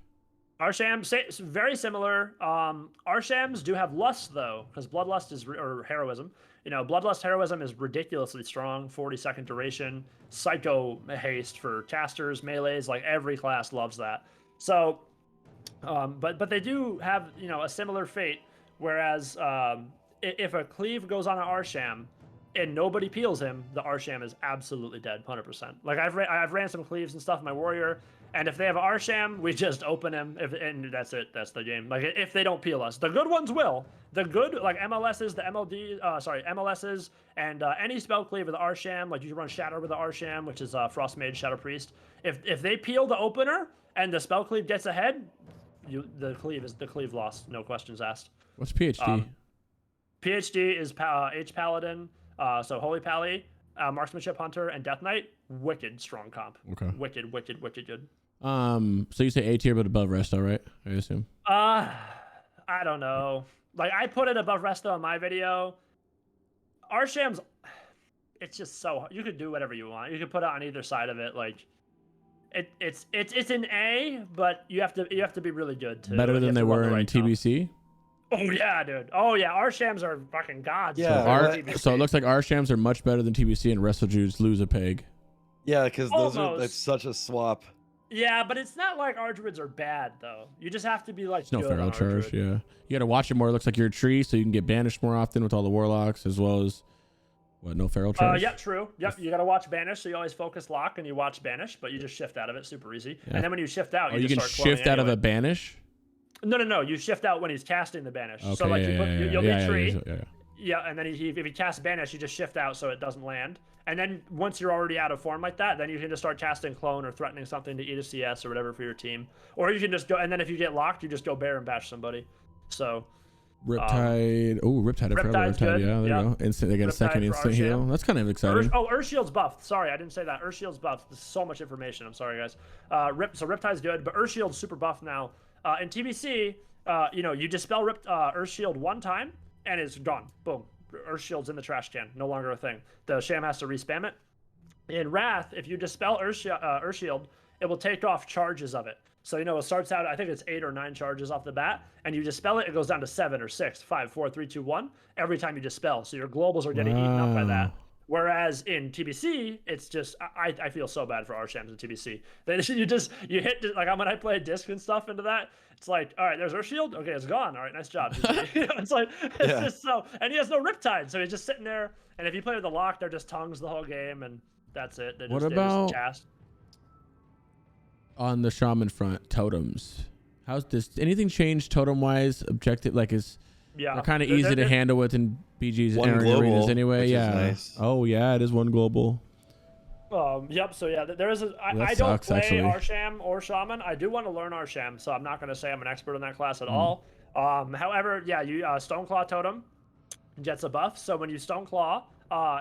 Our shams, very similar. Our shams do have lust though, because bloodlust is or heroism. You know, bloodlust heroism is ridiculously strong, 40-second duration, psycho haste for casters, melees, like every class loves that. So, but they do have, you know, a similar fate. Whereas if a cleave goes on an Arsham and nobody peels him, the Arsham is absolutely dead, 100%. Like I've ran some cleaves and stuff in my warrior, and if they have an Arsham, we just open him, and that's it. That's the game. Like if they don't peel us, the good ones will. The good, like MLSs, the MLSs, and any spell cleave with the Arsham, like you can run Shadow with the Arsham, which is Frost Mage, Shadow Priest. If they peel the opener and the spell cleave gets ahead, the cleave lost, no questions asked. What's PhD? PhD is H Paladin, so Holy Pally, Marksmanship Hunter, and Death Knight. Wicked strong comp. Okay. Wicked good. So you say A tier but above Resto, right? I assume. I don't know. Like I put it above Resto in my video. Arsham's, it's just so you could do whatever you want. You could put it on either side of it. Like it's an A, but you have to be really good too. Better than they were in TBC. Oh yeah, dude. Oh yeah, our shams are fucking gods. Yeah. So it looks like our shams are much better than TBC, and Resto Jews lose a peg. Yeah, because that's such a swap. Yeah, but it's not like our druids are bad though. You just have to be like. It's no feral charge. Yeah, you got to watch it more. It looks like you're a tree, so you can get banished more often with all the warlocks, as well as what, no feral charge. Yeah, true. Yep, you got to watch banish, so you always focus lock and you watch banish, but you just shift out of it super easy. Yeah. And then when you shift out, you can shift out of a banish. No. You shift out when he's casting the banish. Okay, so like you'll be tree. Yeah. And then if he casts banish, you just shift out so it doesn't land. And then once you're already out of form like that, then you can just start casting clone or threatening something to eat a CS or whatever for your team. Or you can just go, and then if you get locked, you just go bear and bash somebody. So. Riptide. Riptide. Riptide's good. Yeah, there you go. Instant. They get a second instant heal. That's kind of exciting. Urshield's buffed. Sorry, I didn't say that. Urshield's buffed. This is so much information. I'm sorry, guys. So Riptide's good, but Urshield's super buffed now. In TBC, you dispel Urshield one time and it's gone. Boom. Urshield's in the trash can. No longer a thing. The sham has to respam it. In Wrath, if you dispel Urshield, it will take off charges of it. So, it starts out, I think it's 8 or 9 charges off the bat, and you dispel it, it goes down to 7 or 6, 5, 4, 3, 2, 1 every time you dispel. So your globals are getting eaten up by that. Whereas in TBC, it's just, I feel so bad for our shams in TBC. You hit, like when I play disc and stuff into that, it's like, all right, there's Urshield. Okay, it's gone. All right, nice job. It's like, just so, and he has no Riptide, so he's just sitting there. And if you play with the lock, they're just tongues the whole game, and that's it. They just cast. On the shaman front, totems. How's this? Anything changed totem wise? Objective, like they're kind of easy to handle with in BG's arenas anyway. Yeah. Nice. Oh yeah, it is one global. Yep. So yeah, there is I don't play Arsham or Shaman. I do want to learn Arsham, so I'm not going to say I'm an expert in that class at all. However, yeah, you Stoneclaw totem gets a buff. So when you Stoneclaw,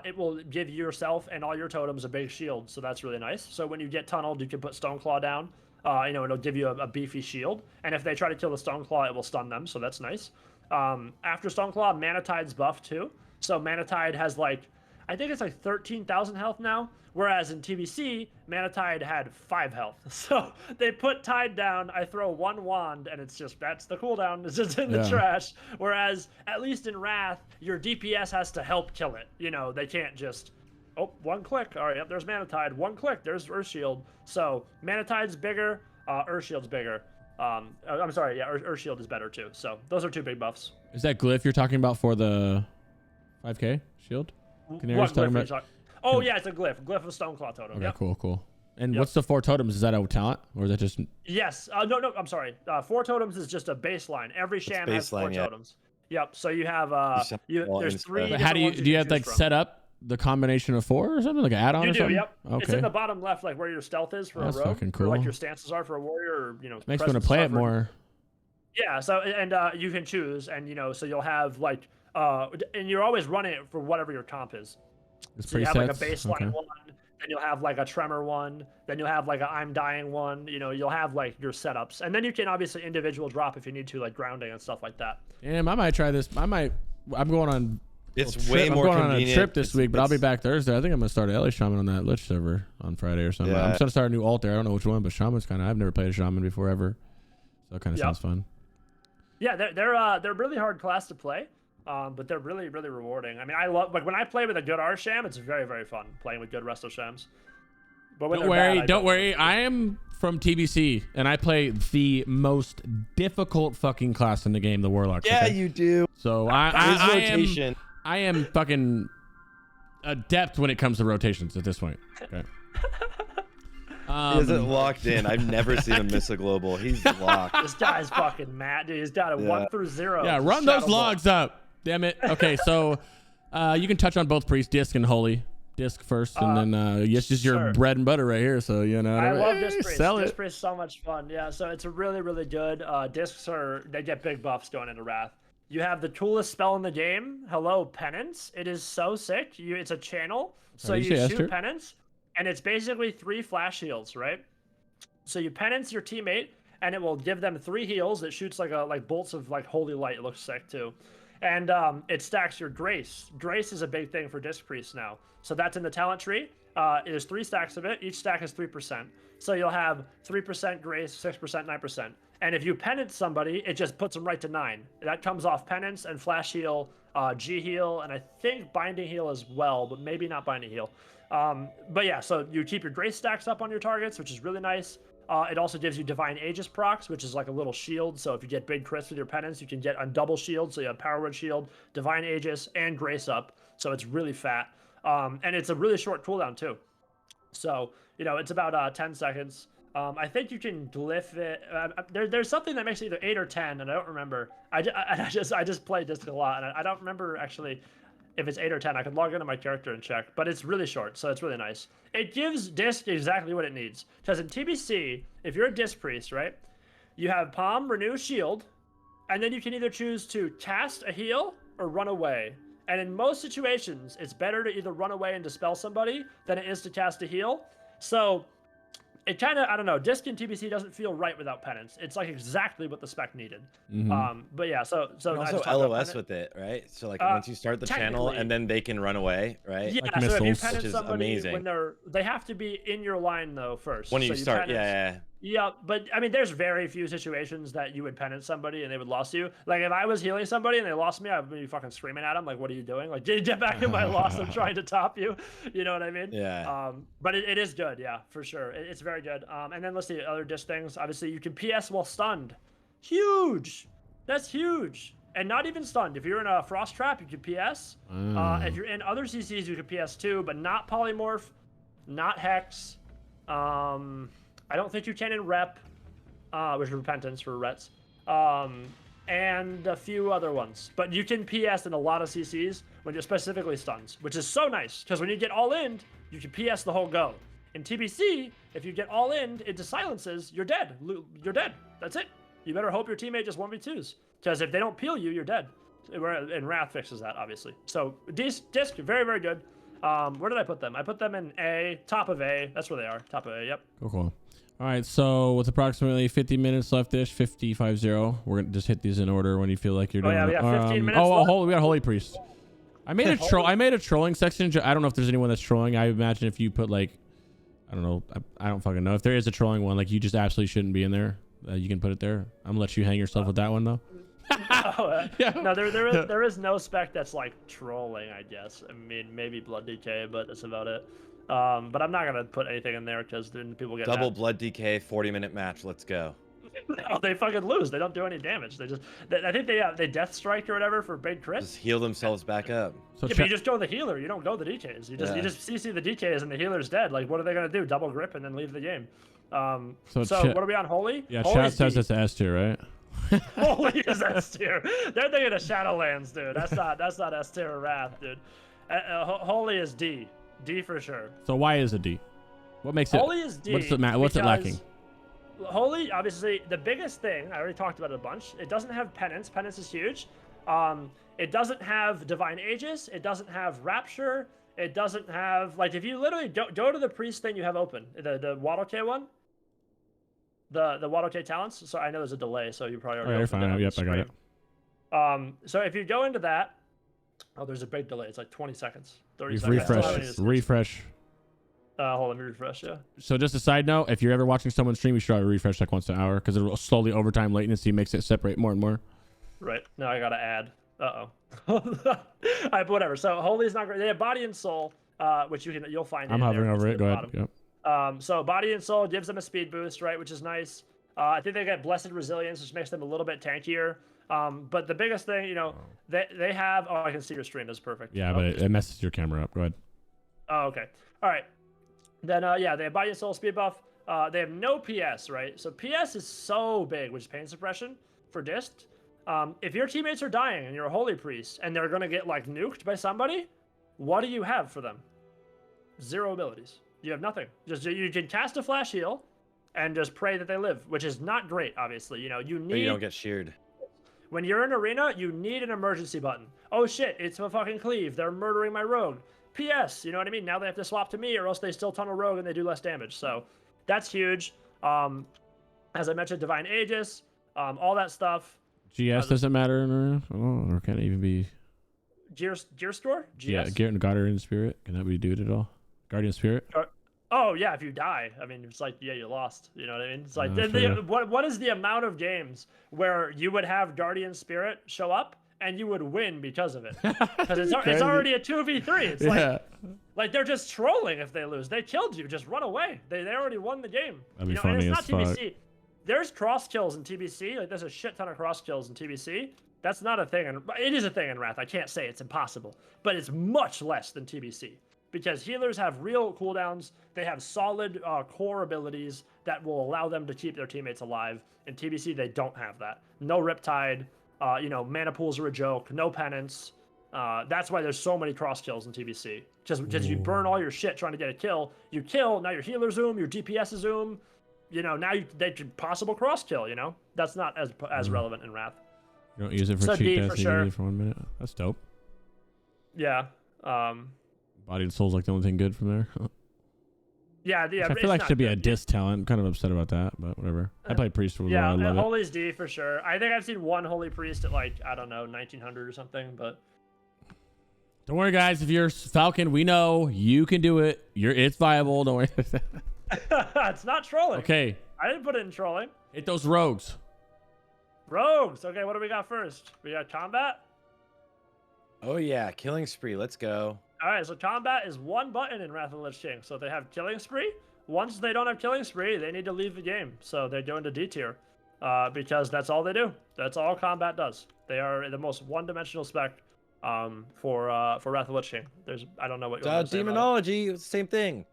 it will give yourself and all your totems a big shield. So that's really nice. So when you get tunneled, you can put Stoneclaw down. It'll give you a beefy shield. And if they try to kill the Stoneclaw, it will stun them. So that's nice. After Stoneclaw, Manatide's buffed too. So Manatide has I think it's 13,000 health now. Whereas in TBC, Manatide had 5 health. So they put Tide down, I throw 1 wand, and it's just, that's the cooldown. It's just in the trash. Whereas, at least in Wrath, your DPS has to help kill it. They can't just, 1 click. All right, yep, there's Manatide. 1 click, there's Urshield. So Manatide's bigger, Urshield's bigger. I'm sorry, yeah, Urshield is better too. So those are 2 big buffs. Is that glyph you're talking about for the 5K shield? What glyph are you talking? Oh yeah, it's a glyph of Stoneclaw totem. Okay, cool. And what's the 4 totems? Is that a talent, or is that just? Yes. No. I'm sorry. 4 totems is just a baseline. Every sham has 4 totems. Yep. So you have there's 3. But how do you have set up the combination of 4 or something, like an add-on? You or do. something? Yep. Okay. It's in the bottom left, like where your stealth is for That's a rogue, fucking cool. or like your stances are for a warrior, or Makes me want to play it more. Yeah. So and you can choose, and so you'll have and you're always running it for whatever your comp is. So you have like a baseline one then you'll have like a tremor one, then you'll have like a I'm dying one. You know, you'll have like your setups, and then you can obviously individual drop if you need to, like grounding and stuff like that. Damn, I might try this. I'm going on. It's way more I'm going convenient. on a trip this week, but I'll be back Thursday. I think I'm gonna start a LA Shaman on that Lich server on Friday or something. Yeah. I'm gonna start a new alt there. I don't know which one, but Shaman's kind of. I've never played a Shaman before ever, so it kind of sounds fun. Yeah, they're really hard class to play, but they're really rewarding. I mean, I love like when I play with a good R-Sham, it's very fun playing with good Resto Shams. But when don't worry. I am from TBC, and I play the most difficult fucking class in the game, the Warlocks. Yeah, okay? you do. So I am fucking adept when it comes to rotations at this point. Okay. He isn't locked in. I've never seen him miss a global. He's locked. This guy's fucking mad, dude. He's got a 1 through 0. Yeah, run those logs up. Damn it. Okay, so you can touch on both Priest, Disc, and Holy. Disc first, and then it's just your bread and butter right here. So you know, I love Disc Priest. Sell Disc it. Priest is so much fun. Yeah, so it's really good. Discs they get big buffs going into Wrath. You have the coolest spell in the game. Hello, Penance. It is so sick. It's a channel, so you shoot Penance, and it's basically 3 flash heals, right? So you Penance your teammate, and it will give them 3 heals. It shoots like bolts of like holy light. It looks sick too. And it stacks your Grace. Grace is a big thing for Disc Priest now. So that's in the talent tree. There's 3 stacks of it. Each stack is 3%. So you'll have 3% Grace, 6%, 9%. And if you penance somebody, it just puts them right to 9. That comes off penance and flash heal, G heal, and I think binding heal as well, but maybe not binding heal. But yeah, so you keep your Grace stacks up on your targets, which is really nice. It also gives you Divine Aegis procs, which is like a little shield. So if you get big crits with your penance, you can get a double shield. So you have Power Word Shield, Divine Aegis, and Grace up. So it's really fat. And it's a really short cooldown too. So, you know, it's about 10 seconds. I think you can glyph it. There's something that makes it either 8 or 10, and I don't remember. I just play Disc a lot, and I don't remember actually if it's 8 or 10. I could log into my character and check, but it's really short, so it's really nice. It gives Disc exactly what it needs. Because in TBC, if you're a Disc Priest, right, you have Palm, Renew, Shield, and then you can either choose to cast a heal or run away. And in most situations, it's better to either run away and dispel somebody than it is to cast a heal. So it kind of, I don't know, Disc in TBC doesn't feel right without Penance. It's like exactly what the spec needed. But yeah, so also LOS with it, right? So like once you start the channel and then they can run away, right? Yeah, like so missiles, if you penance which is somebody amazing. when they have to be in your line though first. When so you start, penance, yeah, but I mean, there's very few situations that you would penance somebody and they would loss you. Like if I was healing somebody and they lost me, I'd be fucking screaming at them like, "What are you doing? Like, get back in my loss! I'm trying to top you." You know what I mean? Yeah. But it is good, yeah, for sure. It's very good. And then let's see other Disc things. Obviously, you can PS while stunned. Huge. That's huge. And not even stunned. If you're in a Frost Trap, you can PS. If you're in other CCs, you can PS too, but not Polymorph, not Hex. I don't think you can in Rep, which is Repentance for Rets, and a few other ones. But you can PS in a lot of CCs when you're specifically stuns, which is so nice, because when you get all in, you can PS the whole go. In TBC, if you get all in into silences, you're dead. You're dead. That's it. You better hope your teammate just 1v2s, because if they don't peel you, you're dead. And Wrath fixes that, obviously. So Disc, very good. Where did I put them? I put them in A, top of A. That's where they are, top of A, yep. Cool. All right, so with approximately 50 minutes left-ish, 50-50, we're going to just hit these in order when you feel like you're doing yeah, we got 15 minutes left. We got Holy Priest. I made a trolling section. I don't know if there's anyone that's trolling. I imagine if you put like, I don't know, I don't fucking know. If there is a trolling one, like you just absolutely shouldn't be in there. You can put it there. I'm gonna let you hang yourself with that one though. No, there is no spec that's like trolling, I guess. I mean, maybe Blood DK, but that's about it. But I'm not gonna put anything in there because then people get double mad. Blood DK 40-minute match. Let's go. No, they fucking lose. They don't do any damage. I think they death strike or whatever for big crits. Just heal themselves back up. So yeah, but you just go the healer. You don't go the DKs. You just CC the DKs and the healer's dead. Like, what are they gonna do? Double grip and then leave the game. So what are we on, Holy? Yeah, Holy's chat says it's S tier, right? Holy is S tier. They're thinking of Shadowlands, dude. That's not S tier or Wrath, dude. Holy is D. D for sure. So why is it D? What makes it? Holy is D. What's it lacking? Holy, obviously, the biggest thing, I already talked about it a bunch, it doesn't have Penance. Penance is huge. It doesn't have Divine Aegis. It doesn't have Rapture. It doesn't have like if you literally go to the priest thing you have open, the WOTLK one, the WOTLK talents. So I know there's a delay, so you probably already. You're fine. Yep, I got it. So if you go into that, oh, there's a big delay. It's like 20 seconds, 30 seconds. Refresh. Hold on, let me refresh. Yeah. So just a side note, if you're ever watching someone stream, you should probably refresh like once an hour because it'll slowly over time latency makes it separate more and more. Right. Now I gotta add. Whatever. So holy is not great. They have body and soul, which you'll find. I'm hovering over it. Go ahead. Yep. So body and soul gives them a speed boost, right, which is nice. I think they get blessed resilience, which makes them a little bit tankier. But the biggest thing, you know, they have. Oh, I can see your stream. That's perfect. Yeah, but it messes your camera up. Go ahead. Oh, okay. All right. Then yeah, they have body and soul speed buff. They have no PS, right? So PS is so big, which is pain suppression for dist. If your teammates are dying and you're a holy priest and they're gonna get like nuked by somebody, what do you have for them? 0 abilities. You have nothing. Just you can cast a flash heal and just pray that they live, which is not great, obviously. You know, you need. But you don't get sheared. When you're in arena, you need an emergency button. Oh shit, it's a fucking cleave. They're murdering my rogue. PS, you know what I mean? Now they have to swap to me or else they still tunnel rogue and they do less damage. So that's huge. As I mentioned, Divine Aegis, all that stuff. GS doesn't matter in arena? Or can it even be? Gear store? GS? Yeah, Guardian Spirit. Can that be dude at all? Guardian Spirit? Oh yeah, if you die, I mean, it's like you lost. You know what I mean? It's like what is the amount of games where you would have Guardian Spirit show up and you would win because of it? Because it's already a 2v3. It's like they're just trolling if they lose. They killed you. Just run away. They already won the game. That'd be funny and as it's not fuck. TBC. There's cross kills in TBC. Like there's a shit ton of cross kills in TBC. That's not a thing. It is a thing in Wrath. I can't say it's impossible, but it's much less than TBC. Because healers have real cooldowns. They have solid core abilities that will allow them to keep their teammates alive. In TBC, they don't have that. No Riptide. Mana pools are a joke. No penance. That's why there's so many cross kills in TBC. Just because you burn all your shit trying to get a kill. You kill, now your healer zoom, your DPS zoom. Now they could possible cross kill, That's not as relevant in Wrath. You don't use it for so cheat D death, for you sure. use it for 1 minute. That's dope. Yeah. Body and Soul's like the only thing good from there. Yeah. I feel like it should be a diss talent. I'm kind of upset about that, but whatever. I play Priest for a while. I love Holy's D for sure. I think I've seen one Holy Priest at like, I don't know, 1900 or something, but. Don't worry, guys. If you're Falcon, we know you can do it. It's viable. Don't worry. It's not trolling. Okay. I didn't put it in trolling. Hit those rogues. Rogues. Okay, what do we got first? We got combat. Oh yeah, killing spree. Let's go. All right, so combat is one button in Wrath of the Lich King. So they have killing spree. Once they don't have killing spree, they need to leave the game. So they go into D tier because that's all they do. That's all combat does. They are the most one-dimensional spec for Wrath of the Lich King. I don't know what you want to say Demonology, same thing.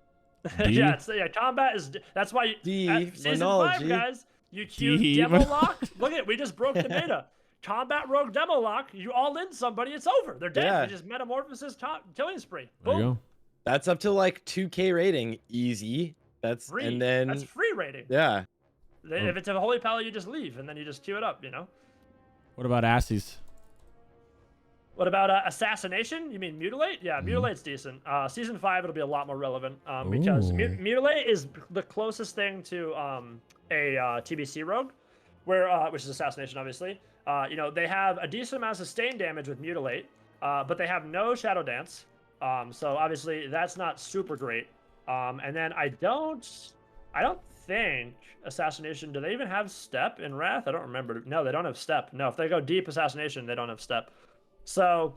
Yeah, combat is. That's why season 5, guys. You queue demo lock. Look at we just broke the beta. Combat rogue demo lock. You all in somebody, it's over. They're dead. Yeah. They just metamorphosis killing spree. There you Boom. go. That's up to like 2K rating, easy. That's Free. And then That's free rating. yeah. If it's a holy pal, you just leave and then you just queue it up. What about Asses? What about assassination? You mean mutilate? Yeah, mutilate's decent. Season 5, it'll be a lot more relevant because mutilate is the closest thing to a TBC rogue, which is assassination, obviously. They have a decent amount of sustained damage with mutilate, but they have no shadow dance. So obviously that's not super great. And then I don't think assassination. Do they even have step in Wrath? I don't remember. No, they don't have step. No, if they go deep assassination, they don't have step. So,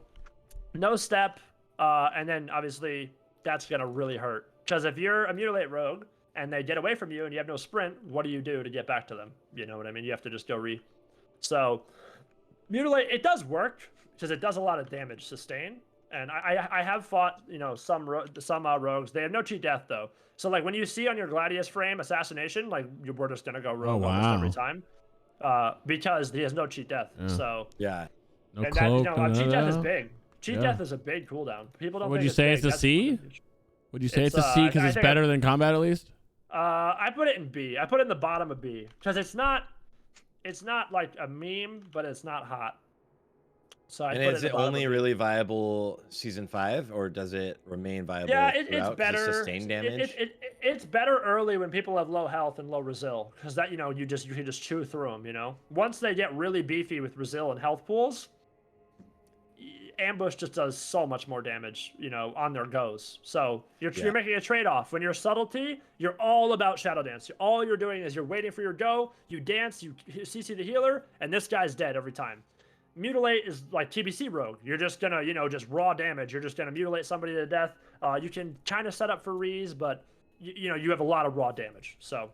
no step, and then obviously that's gonna really hurt. Because if you're a mutilate rogue and they get away from you and you have no sprint, what do you do to get back to them? You know what I mean? You have to just go So, mutilate, it does work because it does a lot of damage sustain. And I have fought some rogues. They have no cheat death though. So like when you see on your Gladius frame assassination, like we're just gonna go rogue almost every time, because he has no cheat death. Yeah. So Yeah. No and cloak. cheat death is big. Cheat death is a big cooldown. People don't. Would you think say it's it's a C? Would you say it's a It's, C because it's better than combat at least? I put it in B. I put it in the bottom of B because it's not like a meme, but it's not hot. So I And put is it it in the bottom only of the- really viable season 5, or does it remain viable? Yeah, throughout? it's Does it better. sustain damage. It's better early when people have low health and low resil, because that, you know, you can just chew through them. You know, once they get really beefy with resil and health pools, ambush just does so much more damage, you know, on their goes. So you're making a trade-off. When you're subtlety, you're all about shadow dance. All you're doing is you're waiting for your go, you dance, you CC the healer, and this guy's dead every time. Mutilate is like TBC rogue. You're just gonna, you know, just raw damage. You're just gonna mutilate somebody to death. You can kind of set up for rees, but you know, you have a lot of raw damage. So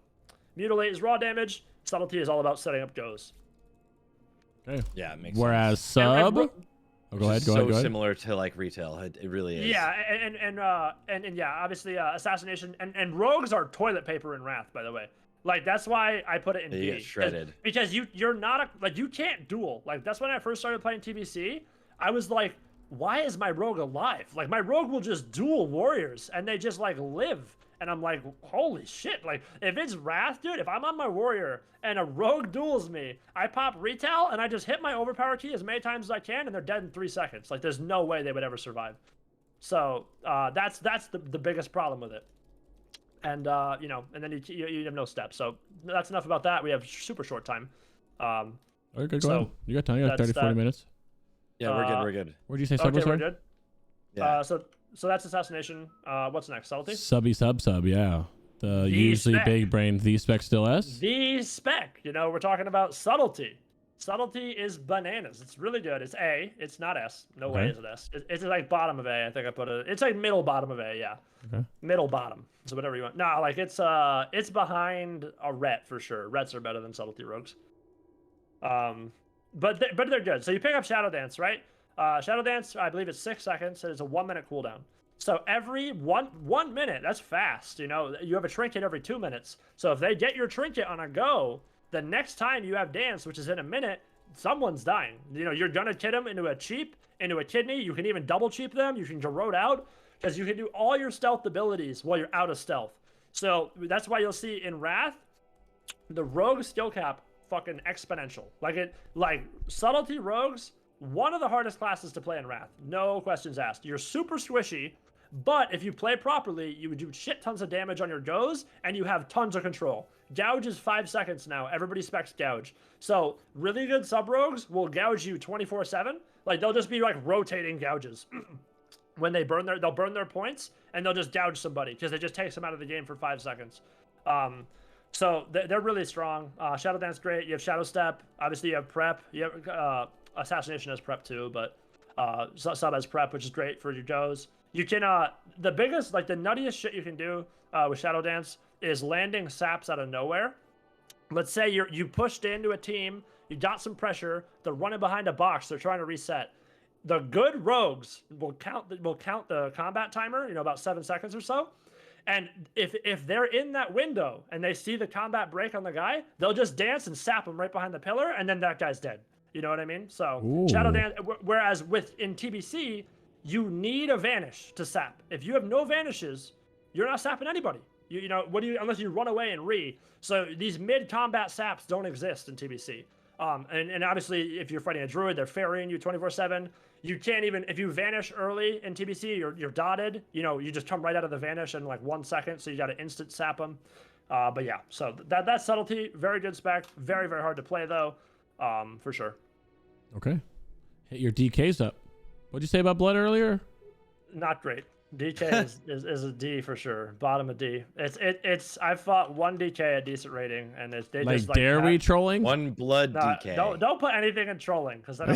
mutilate is raw damage. Subtlety is all about setting up goes. Okay. Yeah, it makes Whereas sense. sub. Oh, go ahead. Go so ahead. similar to like retail. It really is. Yeah, and yeah, obviously assassination and rogues are toilet paper in Wrath, by the way. Like that's why I put it in They D. get shredded. Because you're not you can't duel. Like that's when I first started playing TBC. I was like, why is my rogue alive? Like my rogue will just duel warriors and they just like live. And I'm like, holy shit. Like if it's Wrath, dude, if I'm on my warrior and a rogue duels me, I pop retail and I just hit my overpower key as many times as I can and they're dead in 3 seconds. Like there's no way they would ever survive. So that's the biggest problem with it. And you know, and then you have no steps. So that's enough about that. We have super short time. Okay, go ahead. You got time. You got 30, 40 minutes. Yeah, we're good. We're good. Where do you say sub was? Okay, we're good. Yeah. So that's assassination. What's next? Subtlety? Subby sub. Yeah. The usually spec. big brain. The spec still S. The spec. You know, we're talking about subtlety. Subtlety is bananas. It's really good. It's A. It's not S. No way is it S. It's like bottom of A. I think I put it. It's like middle bottom of A. Yeah. Okay. Middle bottom. So whatever you want. No, like it's behind a ret for sure. Rets are better than subtlety rogues. But they're good. So you pick up Shadow Dance, right? Shadow Dance, I believe it's 6 seconds. So it's a 1 minute cooldown. So every one minute, that's fast. You know, you have a trinket every 2 minutes. So if they get your trinket on a go, the next time you have dance, which is in a minute, someone's dying. You know, you're gonna kid them into a cheap, into a kidney. You can even double cheap them. You can garrote out because you can do all your stealth abilities while you're out of stealth. So that's why you'll see in Wrath, the rogue skill cap fucking exponential. Like subtlety rogues, one of the hardest classes to play in Wrath. No questions asked. You're super squishy, but if you play properly, you would do shit tons of damage on your goes, and you have tons of control. Gouge is 5 seconds now. Everybody specs gouge. So really good sub rogues will gouge you 24/7. Like they'll just be like rotating gouges. When they they'll burn their points, and they'll just gouge somebody because it just takes them out of the game for 5 seconds. So they're really strong. Shadow Dance, great. You have Shadow Step. Obviously, you have Prep. You have Assassination as Prep too, but Sub as Prep, which is great for your goes. You can the biggest, like the nuttiest shit you can do with Shadow Dance is landing saps out of nowhere. Let's say you pushed into a team, you got some pressure, they're running behind a box, they're trying to reset. The good rogues will count the combat timer, you know, about 7 seconds or so. And if they're in that window and they see the combat break on the guy, they'll just dance and sap him right behind the pillar, and then that guy's dead. You know what I mean? So Ooh. Shadow Dance. Whereas in TBC, you need a vanish to sap. If you have no vanishes, you're not sapping anybody. You know unless you run away and re. So these mid-combat saps don't exist in TBC. And obviously, if you're fighting a druid, they're ferrying you 24/7. You can't even, if you vanish early in TBC, you're dotted. You know, you just come right out of the vanish in like 1 second, so you got to instant sap them. But yeah, so that's subtlety, very good spec, very very hard to play though, for sure. Okay, hit your DKs up. What'd you say about blood earlier? Not great. DK is a D for sure. Bottom of D. It's I've fought 1 DK at decent rating, and they Like just dare we trolling? 1 blood DK. Don't put anything in trolling, because then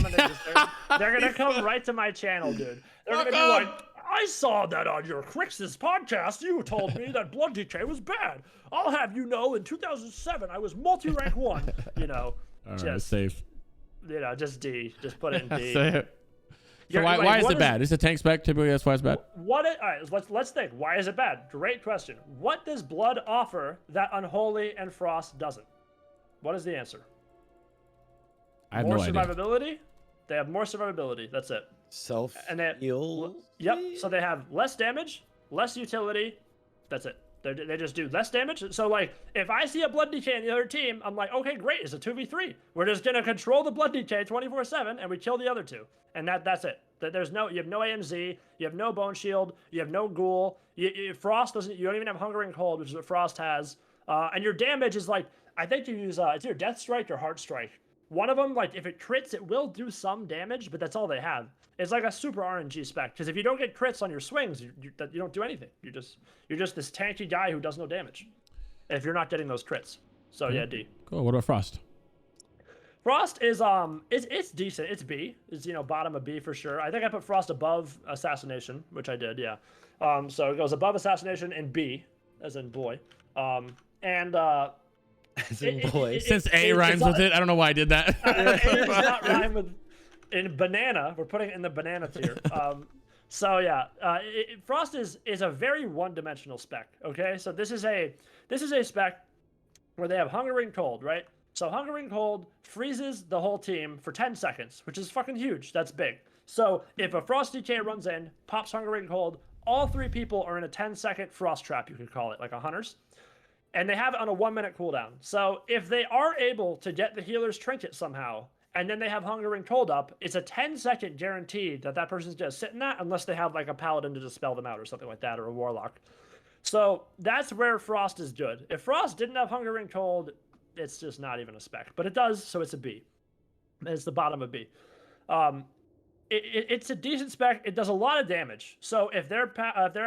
they're gonna come right to my channel, dude. They're gonna be like, I saw that on your Crix's podcast. You told me that blood DK was bad. I'll have you know, in 2007 I was multi-rank 1. You know, All right, safe. You know, just D. Just put it in D. Safe. So why is it bad? Is it tank spec? Typically, that's why it's bad. All right, let's think. Why is it bad? Great question. What does blood offer that Unholy and Frost doesn't? What is the answer? I have more no idea. survivability. They have more survivability. That's it. Self And they heal. Yep. So they have less damage, less utility. That's it. They just do less damage. So like, if I see a blood DK in the other team, I'm like, okay, great, it's a 2v3. We're just gonna control the blood DK 24/7, and we kill the other two, and that's it. There's no, you have no AMZ, you have no Bone Shield, you have no Ghoul. Frost doesn't. You don't even have Hunger and Cold, which is what Frost has. And your damage is like, I think you use it's either Death Strike or Heart Strike. One of them, like if it crits, it will do some damage, but that's all they have. It's like a super RNG spec, because if you don't get crits on your swings, you don't do anything. You're just this tanky guy who does no damage if you're not getting those crits. So yeah, D. Cool. What about Frost? Frost is it's decent. It's B. It's bottom of B for sure. I think I put Frost above Assassination, which I did. Yeah. So it goes above Assassination and B, as in boy. And As in boy. Since A rhymes with it, I don't know why I did that. It does not rhyme with in banana. We're putting it in the banana tier. So yeah, Frost is a very one-dimensional spec. Okay, so this is a spec where they have Hunger and Cold, right? So Hunger and Cold freezes the whole team for 10 seconds, which is fucking huge. That's big. So if a Frost DK runs in, pops Hunger and Cold, all 3 people are in a 10-second Frost trap, you could call it, like a Hunter's. And they have it on a 1-minute cooldown. So if they are able to get the healer's trinket somehow, and then they have Hunger and Cold up, it's a 10-second guarantee that person's just sitting that, unless they have like a Paladin to dispel them out or something like that, or a Warlock. So that's where Frost is good. If Frost didn't have Hunger and Cold, it's just not even a spec. But it does, so it's a B. It's the bottom of B. It's a decent spec. It does a lot of damage. So if they're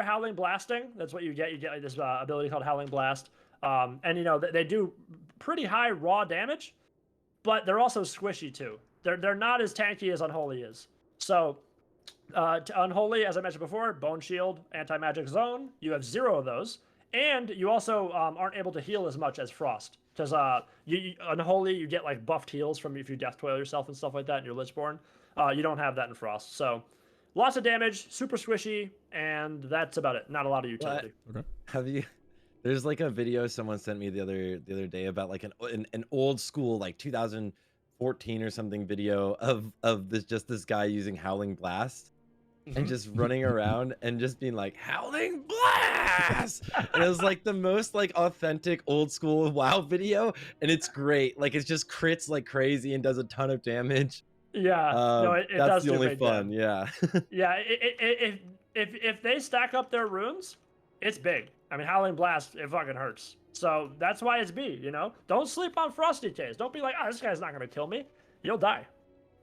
Howling Blasting, that's what you get. You get like this ability called Howling Blast. And they do pretty high raw damage, but they're also squishy too. They're not as tanky as Unholy is. So Unholy, as I mentioned before, Bone Shield, Anti-Magic Zone, you have 0 of those. And you also aren't able to heal as much as Frost. Because Unholy, you get like buffed heals from if you Death Toil yourself and stuff like that in your Lichborn. You don't have that in Frost. So lots of damage, super squishy, and that's about it. Not a lot of utility. Okay. Have you? There's like a video someone sent me the other day about like an old school like 2014 or something video of this guy using Howling Blast and just running around and just being like Howling Blast, and it was like the most like authentic old school WoW video, and it's great. Like it's just crits like crazy and does a ton of damage. Yeah, no, it that's does the do only great fun. damage. Yeah. Yeah, if they stack up their runes, it's big. I mean, Howling Blast, it fucking hurts. So that's why it's B. Don't sleep on Frost DKs. Don't be like, this guy's not gonna kill me. You'll die.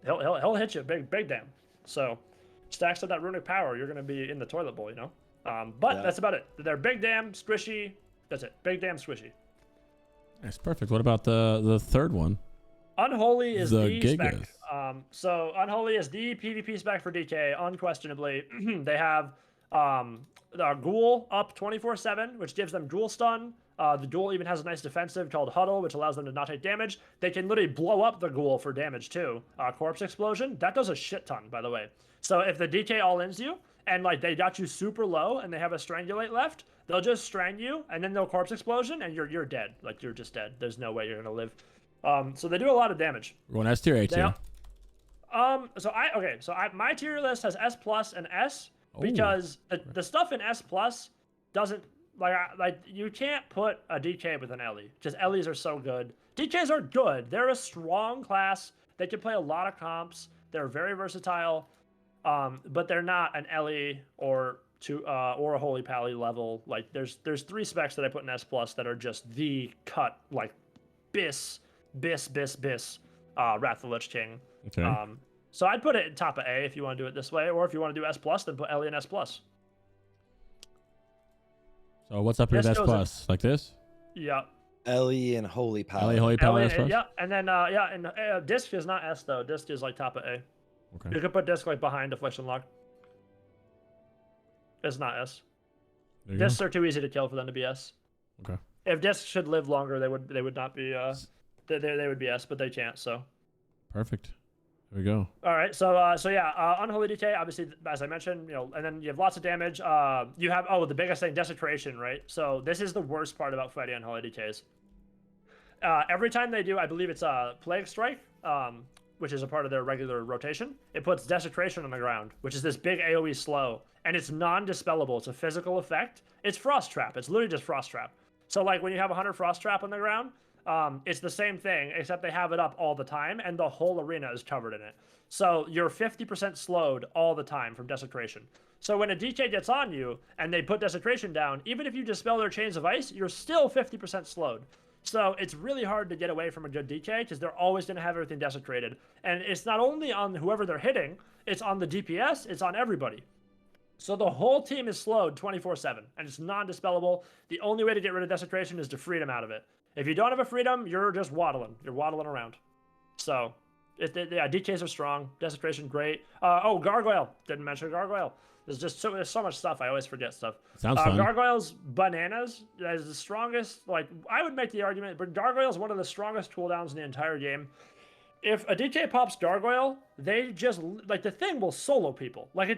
He'll hit you big damn. So stacks of that runic power, you're gonna be in the toilet bowl. But Yeah. that's about it. They're big damn squishy. That's it. Big damn squishy. That's perfect. What about the third one? Unholy is The the spec. Gigas. So Unholy is the PvP spec for DK, unquestionably. They have the Ghoul up 24/7, which gives them Ghoul stun. The Ghoul even has a nice defensive called Huddle, which allows them to not take damage. They can literally blow up the Ghoul for damage too. Corpse Explosion, that does a shit ton, by the way. So if the DK all-ins you, and like they got you super low and they have a Strangulate left, they'll just strang you, and then they'll Corpse Explosion, and you're dead. Like you're just dead. There's no way you're gonna live. So they do a lot of damage. We're going S tier, A tier. My tier list has S plus and S because the stuff in S plus doesn't like you can't put a DK with an Ellie because Ellies are so good. DKs are good. They're a strong class. They can play a lot of comps. They're very versatile, but they're not an Ellie or a Holy Pally level. Like there's 3 specs that I put in S plus that are just the cut like BiS, Wrath of the Lich King. Okay. So I'd put it in top of A if you want to do it this way, or if you want to do S plus, then put Ellie in S plus. So what's up here with S plus? Like this? Yeah. Ellie and Holy Power. Ellie, Holy Power, S plus? Yeah, and then Disc is not S though. Disc is like top of A. Okay. You could put Disc like behind Affliction Lock. It's not S. Discs are too easy to kill for them to be S. Okay. If Discs should live longer, they would not be they would be S, but they can't. So. Perfect. There we go. All right, so Unholy DK, obviously, as I mentioned, and then you have lots of damage. You have the biggest thing, Desecration, right? So this is the worst part about fighting Unholy DKs. Every time they do, I believe it's Plague Strike, which is a part of their regular rotation, it puts Desecration on the ground, which is this big AoE slow, and it's non-dispellable. It's a physical effect. It's Frost Trap. It's literally just Frost Trap. So like when you have 100 Frost Trap on the ground, it's the same thing, except they have it up all the time, and the whole arena is covered in it. So you're 50% slowed all the time from Desecration. So when a DK gets on you, and they put Desecration down, even if you dispel their Chains of Ice, you're still 50% slowed. So it's really hard to get away from a good DK, because they're always going to have everything desecrated. And it's not only on whoever they're hitting, it's on the DPS, it's on everybody. So the whole team is slowed 24/7, and it's non-dispellable. The only way to get rid of Desecration is to freedom out of it. If you don't have a freedom, you're just waddling. You're waddling around. So, yeah, DKs are strong. Desecration, great. Oh, Gargoyle. Didn't mention Gargoyle. There's so much stuff. I always forget stuff. Sounds fun. Gargoyle's bananas. That is the strongest. Like, I would make the argument, but Gargoyle's one of the strongest cooldowns in the entire game. If a DK pops Gargoyle, they just, like, the thing will solo people. Like,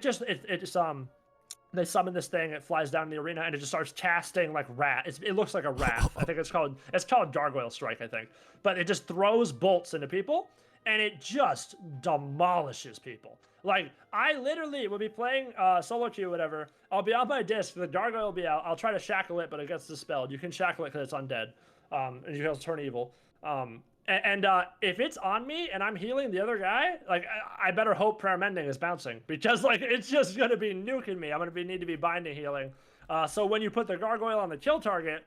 they summon this thing, it flies down in the arena, and it just starts casting like rat. It looks like a rat. I think it's called Gargoyle Strike, I think. But it just throws bolts into people, and it just demolishes people. Like, I literally will be playing solo queue, whatever. I'll be on my disc, the Gargoyle will be out. I'll try to shackle it, but it gets dispelled. You can shackle it because it's undead, and you can turn evil. And if it's on me and I'm healing the other guy, like, I better hope Prayer Mending is bouncing, because like it's just gonna be nuking me. I'm gonna need to be binding healing. So when you put the Gargoyle on the kill target,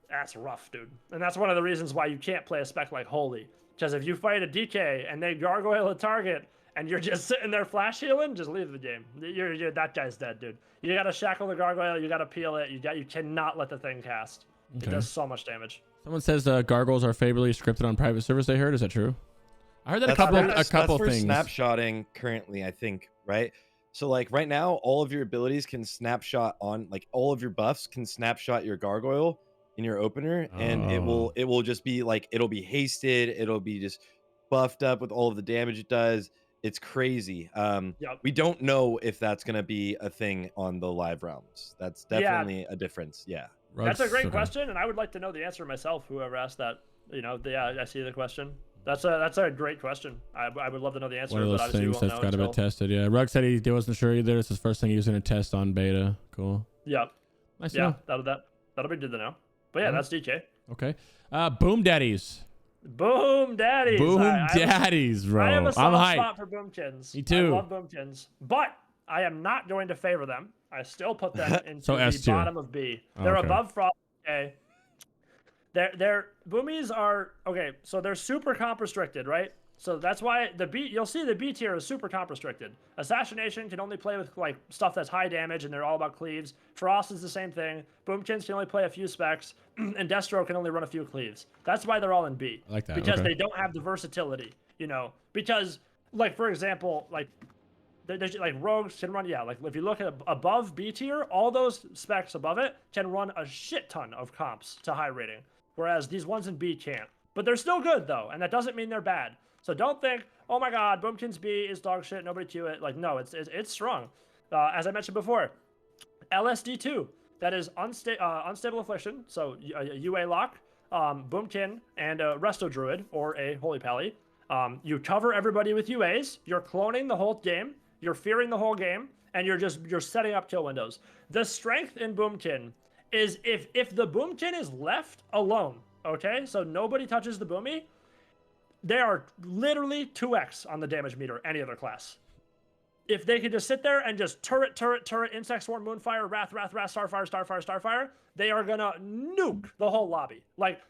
that's rough, dude. And that's one of the reasons why you can't play a spec like Holy, because if you fight a DK and they Gargoyle a target and you're just sitting there flash healing, just leave the game. You're that guy's dead, dude. You gotta shackle the Gargoyle. You gotta peel it. You cannot let the thing cast. Okay. It does so much damage. Someone says gargoyles are favorably scripted on private servers. They heard. Is that true? I heard that that's a couple for things. Snapshotting currently, I think, right? So like right now, all of your abilities can snapshot on, like all of your buffs can snapshot your gargoyle in your opener, and it will just be like, it'll be hasted, it'll be just buffed up with all of the damage it does. It's crazy. We don't know if that's gonna be a thing on the live realms. That's definitely a difference. Yeah. That's a great question, and I would like to know the answer myself. Whoever asked that, I see the question. That's a great question. I would love to know the answer. One of those things that's got to be tested. Yeah, Rug said he wasn't sure either. It's his first thing he was going to test on beta. Cool. Yep. Nice. Yeah, that'll be good to know. But yeah, that's DK. Okay. Boom Daddies. Boom Daddies. Daddies, bro. I have a soft spot for Boomkins. Me too. I love Boomkins, but I am not going to favor them. I still put them into the S2. bottom of B. They're above Frost. Okay. Their boomies are okay. So they're super comp restricted, right? So that's why you'll see the B tier is super comp restricted. Assassination can only play with like stuff that's high damage, and they're all about cleaves. Frost is the same thing. Boomkins can only play a few specs, and Destro can only run a few cleaves. That's why they're all in B. I like that. Because they don't have the versatility, Because, like, for example, like rogues can run, like if you look at above B tier, all those specs above it can run a shit ton of comps to high rating, whereas these ones in B can't. But they're still good though, and that doesn't mean they're bad. So don't think, oh my god, Boomkins B is dog shit, nobody queue it. Like, no, it's strong. As I mentioned before, LSD2, that is unstable affliction, so a UA lock, Boomkin, and a Resto Druid or a Holy Pally. You cover everybody with UAs. You're cloning the whole game. You're fearing the whole game, and you're setting up kill windows. The strength in Boomkin is if the Boomkin is left alone, okay? So nobody touches the Boomy, they are literally 2x on the damage meter, any other class. If they could just sit there and just turret, Insect Swarm, Moonfire, Wrath, Starfire, they are gonna nuke the whole lobby. Like,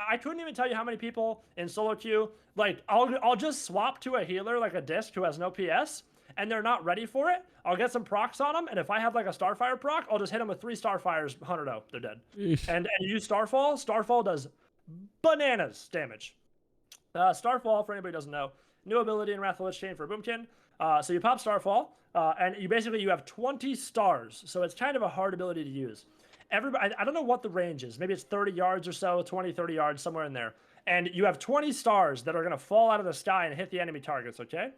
I couldn't even tell you how many people in solo queue, like, I'll just swap to a healer like a Disc who has no PS, and they're not ready for it. I'll get some procs on them, and if I have like a Starfire proc, I'll just hit them with 3 Starfires, 100-0, they're dead. And you use Starfall does bananas damage. Starfall, for anybody who doesn't know, new ability in Wrath of the Lich King for Boomkin. So you pop Starfall, and you have 20 stars, so it's kind of a hard ability to use. Everybody, I don't know what the range is. Maybe it's 30 yards or so, 20, 30 yards, somewhere in there. And you have 20 stars that are going to fall out of the sky and hit the enemy targets, okay?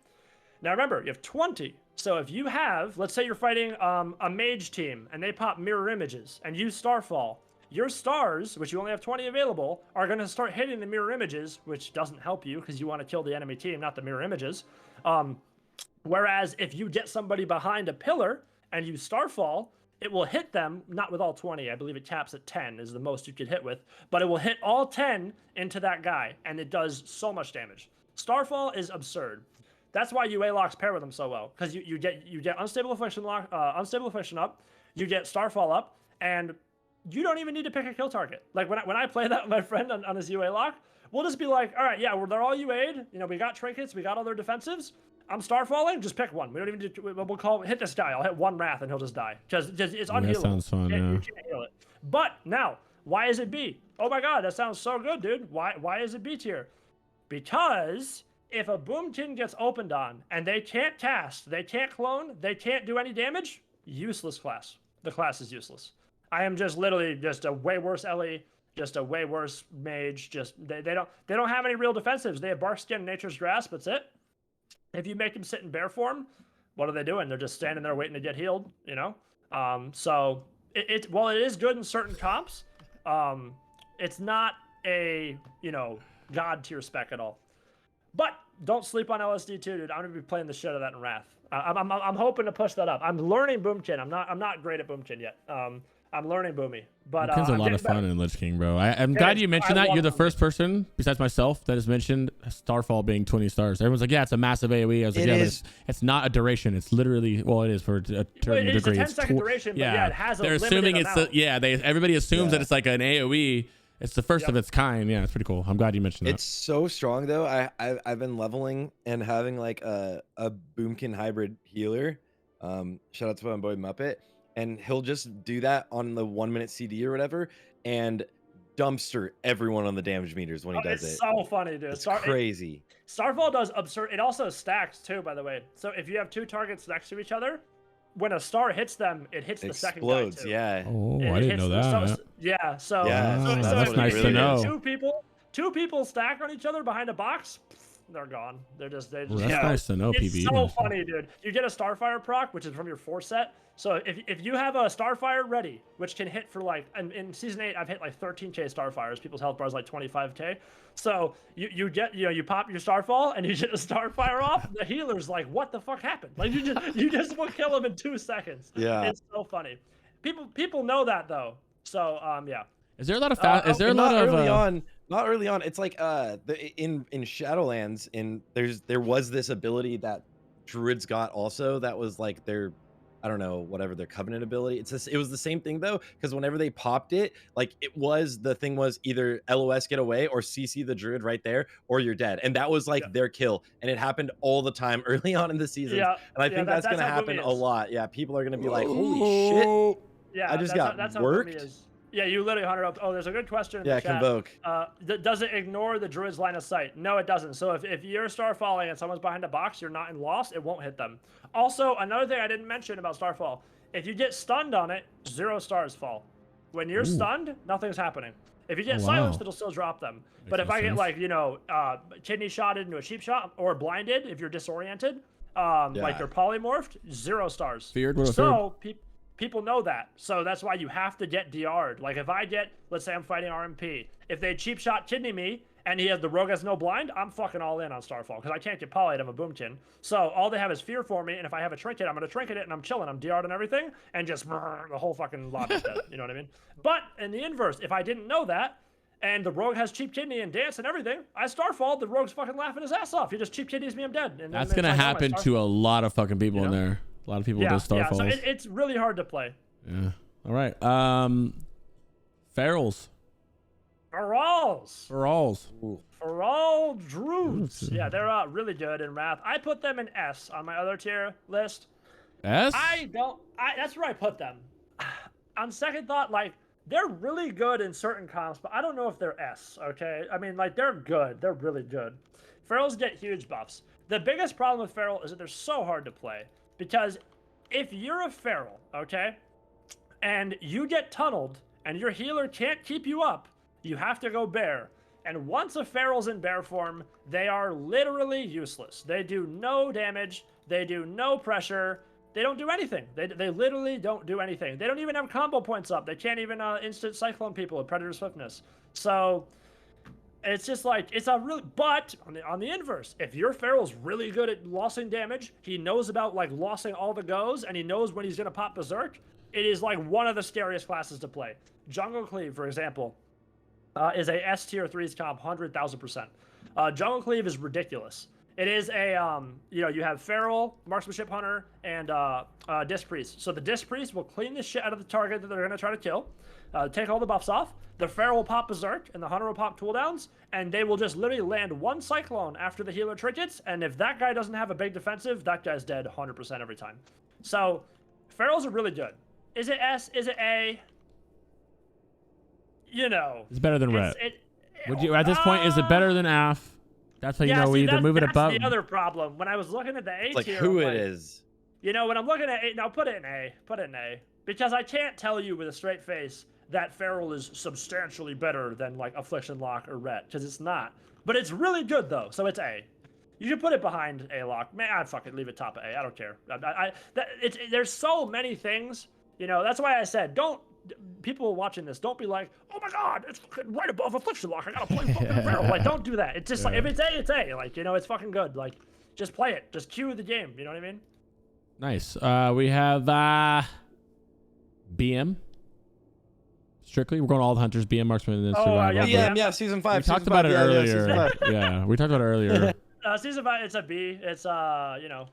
Now remember, you have 20. So if you have, let's say you're fighting a mage team, and they pop mirror images, and use Starfall, your stars, which you only have 20 available, are going to start hitting the mirror images, which doesn't help you because you want to kill the enemy team, not the mirror images. Whereas if you get somebody behind a pillar and you starfall, it will hit them, not with all 20. I believe it caps at 10 is the most you could hit with, but it will hit all 10 into that guy, and it does so much damage. Starfall is absurd. That's why UA locks pair with them so well, because you get unstable affliction up, you get starfall up, and you don't even need to pick a kill target. Like when I play that with my friend on his UA lock, we'll just be like, all right, yeah, they're all UA'd. You know, we got trinkets, we got all their defensives. I'm starfalling, just pick one. We don't even do, we'll call hit this guy. I'll hit one wrath and he'll just die. Just it's unhealable. That sounds fun. You can't heal it. But now, why is it B? Oh my god, that sounds so good, dude. Why is it B tier? Because if a Boomkin gets opened on and they can't cast, they can't clone, they can't do any damage, useless class. The class is useless. I am just literally just a way worse Ellie, just a way worse mage. Just they don't have any real defensives. They have bark skin and nature's grasp. That's it. If you make them sit in bear form, what are they doing? They're just standing there waiting to get healed, you know? So while it is good in certain comps, it's not a, you know, god tier spec at all. But don't sleep on LSD too, dude. I'm gonna be playing the shit out of that in Wrath. I'm hoping to push that up. I'm learning Boomkin. I'm not great at Boomkin yet. I'm learning Boomy, but Boomkin's a lot of fun in Lich King, bro. I'm glad you mentioned that. You're the first person besides myself that has mentioned Starfall being 20 stars. Everyone's like, yeah, it's a massive AoE. I was like, but it's not a duration. It's literally, well, it is for a certain degree. It's a 10-second duration, but yeah, it has a limited assuming amount. Everybody assumes that it's like an AoE. It's the first of its kind. Yeah, it's pretty cool. I'm glad you mentioned that. It's so strong though. I've been leveling and having like a Boomkin hybrid healer. Shout out to my boy Muppet. And he'll just do that on the 1 minute CD or whatever, and dumpster everyone on the damage meters when he does it. It's so funny, dude. It's crazy. Starfall does absurd. It also stacks too, by the way. So if you have two targets next to each other, when a star hits them, it hits the second guy too. Yeah. Oh, I didn't know that. So that's nice to know. Two people stack on each other behind a box. They're gone. That's nice to know. It's PvE. so funny, dude. You get a Starfire proc, which is from your 4 set. So if you have a Starfire ready, which can hit for like, in Season 8, I've hit like 13k Starfires. People's health bar is like 25k. So you pop your Starfall and you get a Starfire off. The healer's like, what the fuck happened? Like you just will kill him in 2 seconds. Yeah. It's so funny. People know that though. So yeah. Is there a lot of is there a lot of not early on. It's like in Shadowlands, there was this ability that druids got also that was like their, I don't know, whatever their covenant ability. It was the same thing though, because whenever they popped it, like the thing was either LOS get away or CC the druid right there, or you're dead. And that was like their kill. And it happened all the time early on in the season. Yeah. And I think that's gonna happen a lot. Yeah, people are gonna be like, holy shit. Yeah, I just got worked. Yeah, you literally hunted up. Oh, there's a good question in the chat. Convoke. Does it ignore the druid's line of sight? No, it doesn't. So if you're Starfalling and someone's behind a box, you're not in loss, it won't hit them. Also, another thing I didn't mention about Starfall, if you get stunned on it, 0 stars fall. When you're stunned, nothing's happening. If you get silenced, it'll still drop them. But if I get like, kidney shotted into a cheap shot or blinded, if you're disoriented, like they're polymorphed, 0 stars. Feared. So people know that. So that's why you have to get DR'd. Like if I get, let's say I'm fighting RMP, if they cheap shot kidney me and the rogue has no blind, I'm fucking all in on Starfall because I can't get polyed. I'm a Boomkin. So all they have is fear for me, and if I have a trinket, I'm gonna trinket it and I'm chilling. I'm DR'd and everything, and just the whole fucking lobby's dead. You know what I mean? But in the inverse, if I didn't know that, and the rogue has cheap kidney and dance and everything, I Starfall, the rogue's fucking laughing his ass off. He just cheap kidneys me, I'm dead. And that's gonna happen to a lot of fucking people in there. A lot of people do Starfalls. So it's really hard to play. Yeah. All right. Ferals. Feral Druids. Yeah, they're really good in Wrath. I put them in S on my other tier list. S? That's where I put them. On second thought, like, they're really good in certain comps, but I don't know if they're S, okay? I mean, like, they're good. They're really good. Ferals get huge buffs. The biggest problem with Feral is that they're so hard to play. Because if you're a Feral, okay, and you get tunneled, and your healer can't keep you up, you have to go bear. And once a Feral's in bear form, they are literally useless. They do no damage, they do no pressure, They don't do anything. They literally don't do anything. They don't even have combo points up. They can't even instant cyclone people with Predator Swiftness. So it's just like, it's a really, but on the inverse, if your Feral's really good at lossing damage, he knows about like lossing all the goes, and he knows when he's gonna pop Berserk, it is like one of the scariest classes to play. Jungle Cleave, for example, is a S tier 3's comp 100,000%. Jungle Cleave is ridiculous. It is a, you have Feral, Marksmanship Hunter, and Disc Priest. So the Disc Priest will clean the shit out of the target that they're going to try to kill, take all the buffs off. The Feral will pop Berserk, and the Hunter will pop cooldowns, and they will just literally land one Cyclone after the healer trinkets, and if that guy doesn't have a big defensive, that guy's dead 100% every time. So Ferals are really good. Is it S? Is it A? You know. It's better than Ret. Would you, at this point, is it better than AF? That's how you know we either move it above. That's the other problem. When I was looking at the A like tier, who it is. You know, when I'm looking at A, now put it in A. Put it in A. Because I can't tell you with a straight face that Feral is substantially better than like Affliction Lock or Ret, because it's not. But it's really good though, so it's A. You should put it behind A Lock. Man, I'd fucking leave it top of A. I don't care. There's so many things. You know, that's why I said people watching this, don't be like, oh my god, it's fucking right above Affliction Lock. I gotta play fucking Feral. Like, don't do that. It's just like, if it's A, it's A. Like, you know, it's fucking good. Like, just play it. Just cue the game. You know what I mean? Nice. We have BM. Strictly, we're going all the hunters, BM marksman, and survival. Yeah, season 5. We talked about it earlier. Yeah, we talked about it earlier. Season 5, it's a B. It's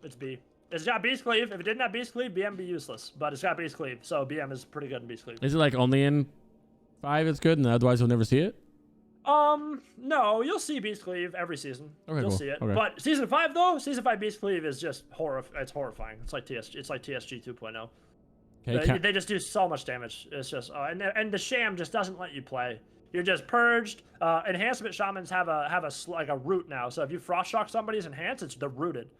it's B. It's got Beast Cleave. If it didn't have Beast Cleave, BM be useless. But it's got Beast Cleave, so BM is pretty good in Beast Cleave. Is it like only in 5 it's good, and otherwise you'll never see it? No, you'll see Beast Cleave every season. Okay, you'll cool. see it. Okay. But season 5 though, season 5 Beast Cleave is just it's horrifying. It's like TSG 2.0. Okay, they just do so much damage. It's just and the sham just doesn't let you play. You're just purged. Enhancement shamans have a root now. So if you frost shock somebody's enhanced, they're rooted.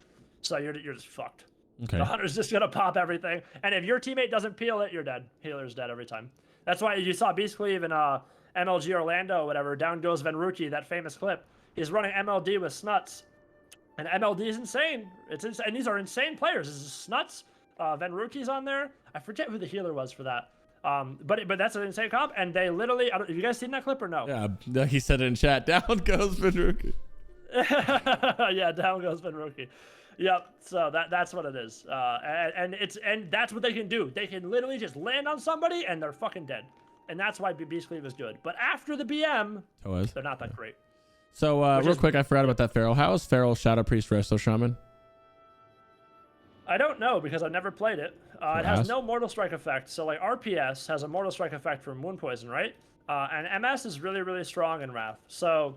So you're just fucked. Okay. The hunter's just gonna pop everything, and if your teammate doesn't peel it, you're dead. Healer's dead every time. That's why you saw Beast Cleave in MLG Orlando or whatever. Down goes Venruki, that famous clip. He's running MLD with Snuts, and MLD is insane. It's insane, and these are insane players. This is Snuts. Venruki's on there. I forget who the healer was for that. But that's an insane comp, and they literally. Have you guys seen that clip or no? Yeah, he said it in chat. Down goes Venruki. Yeah, down goes Venruki. Yep. So that's what it is. And that's what they can do. They can literally just land on somebody and they're fucking dead. And that's why Beast Cleave is good. But after the BM, they're not that great. So real quick, I forgot about that Feral. How is Feral Shadow Priest Resto Shaman? I don't know because I've never played it. It has no Mortal Strike effect. So like RPS has a Mortal Strike effect from Wound Poison, right? And MS is really, really strong in Wrath. So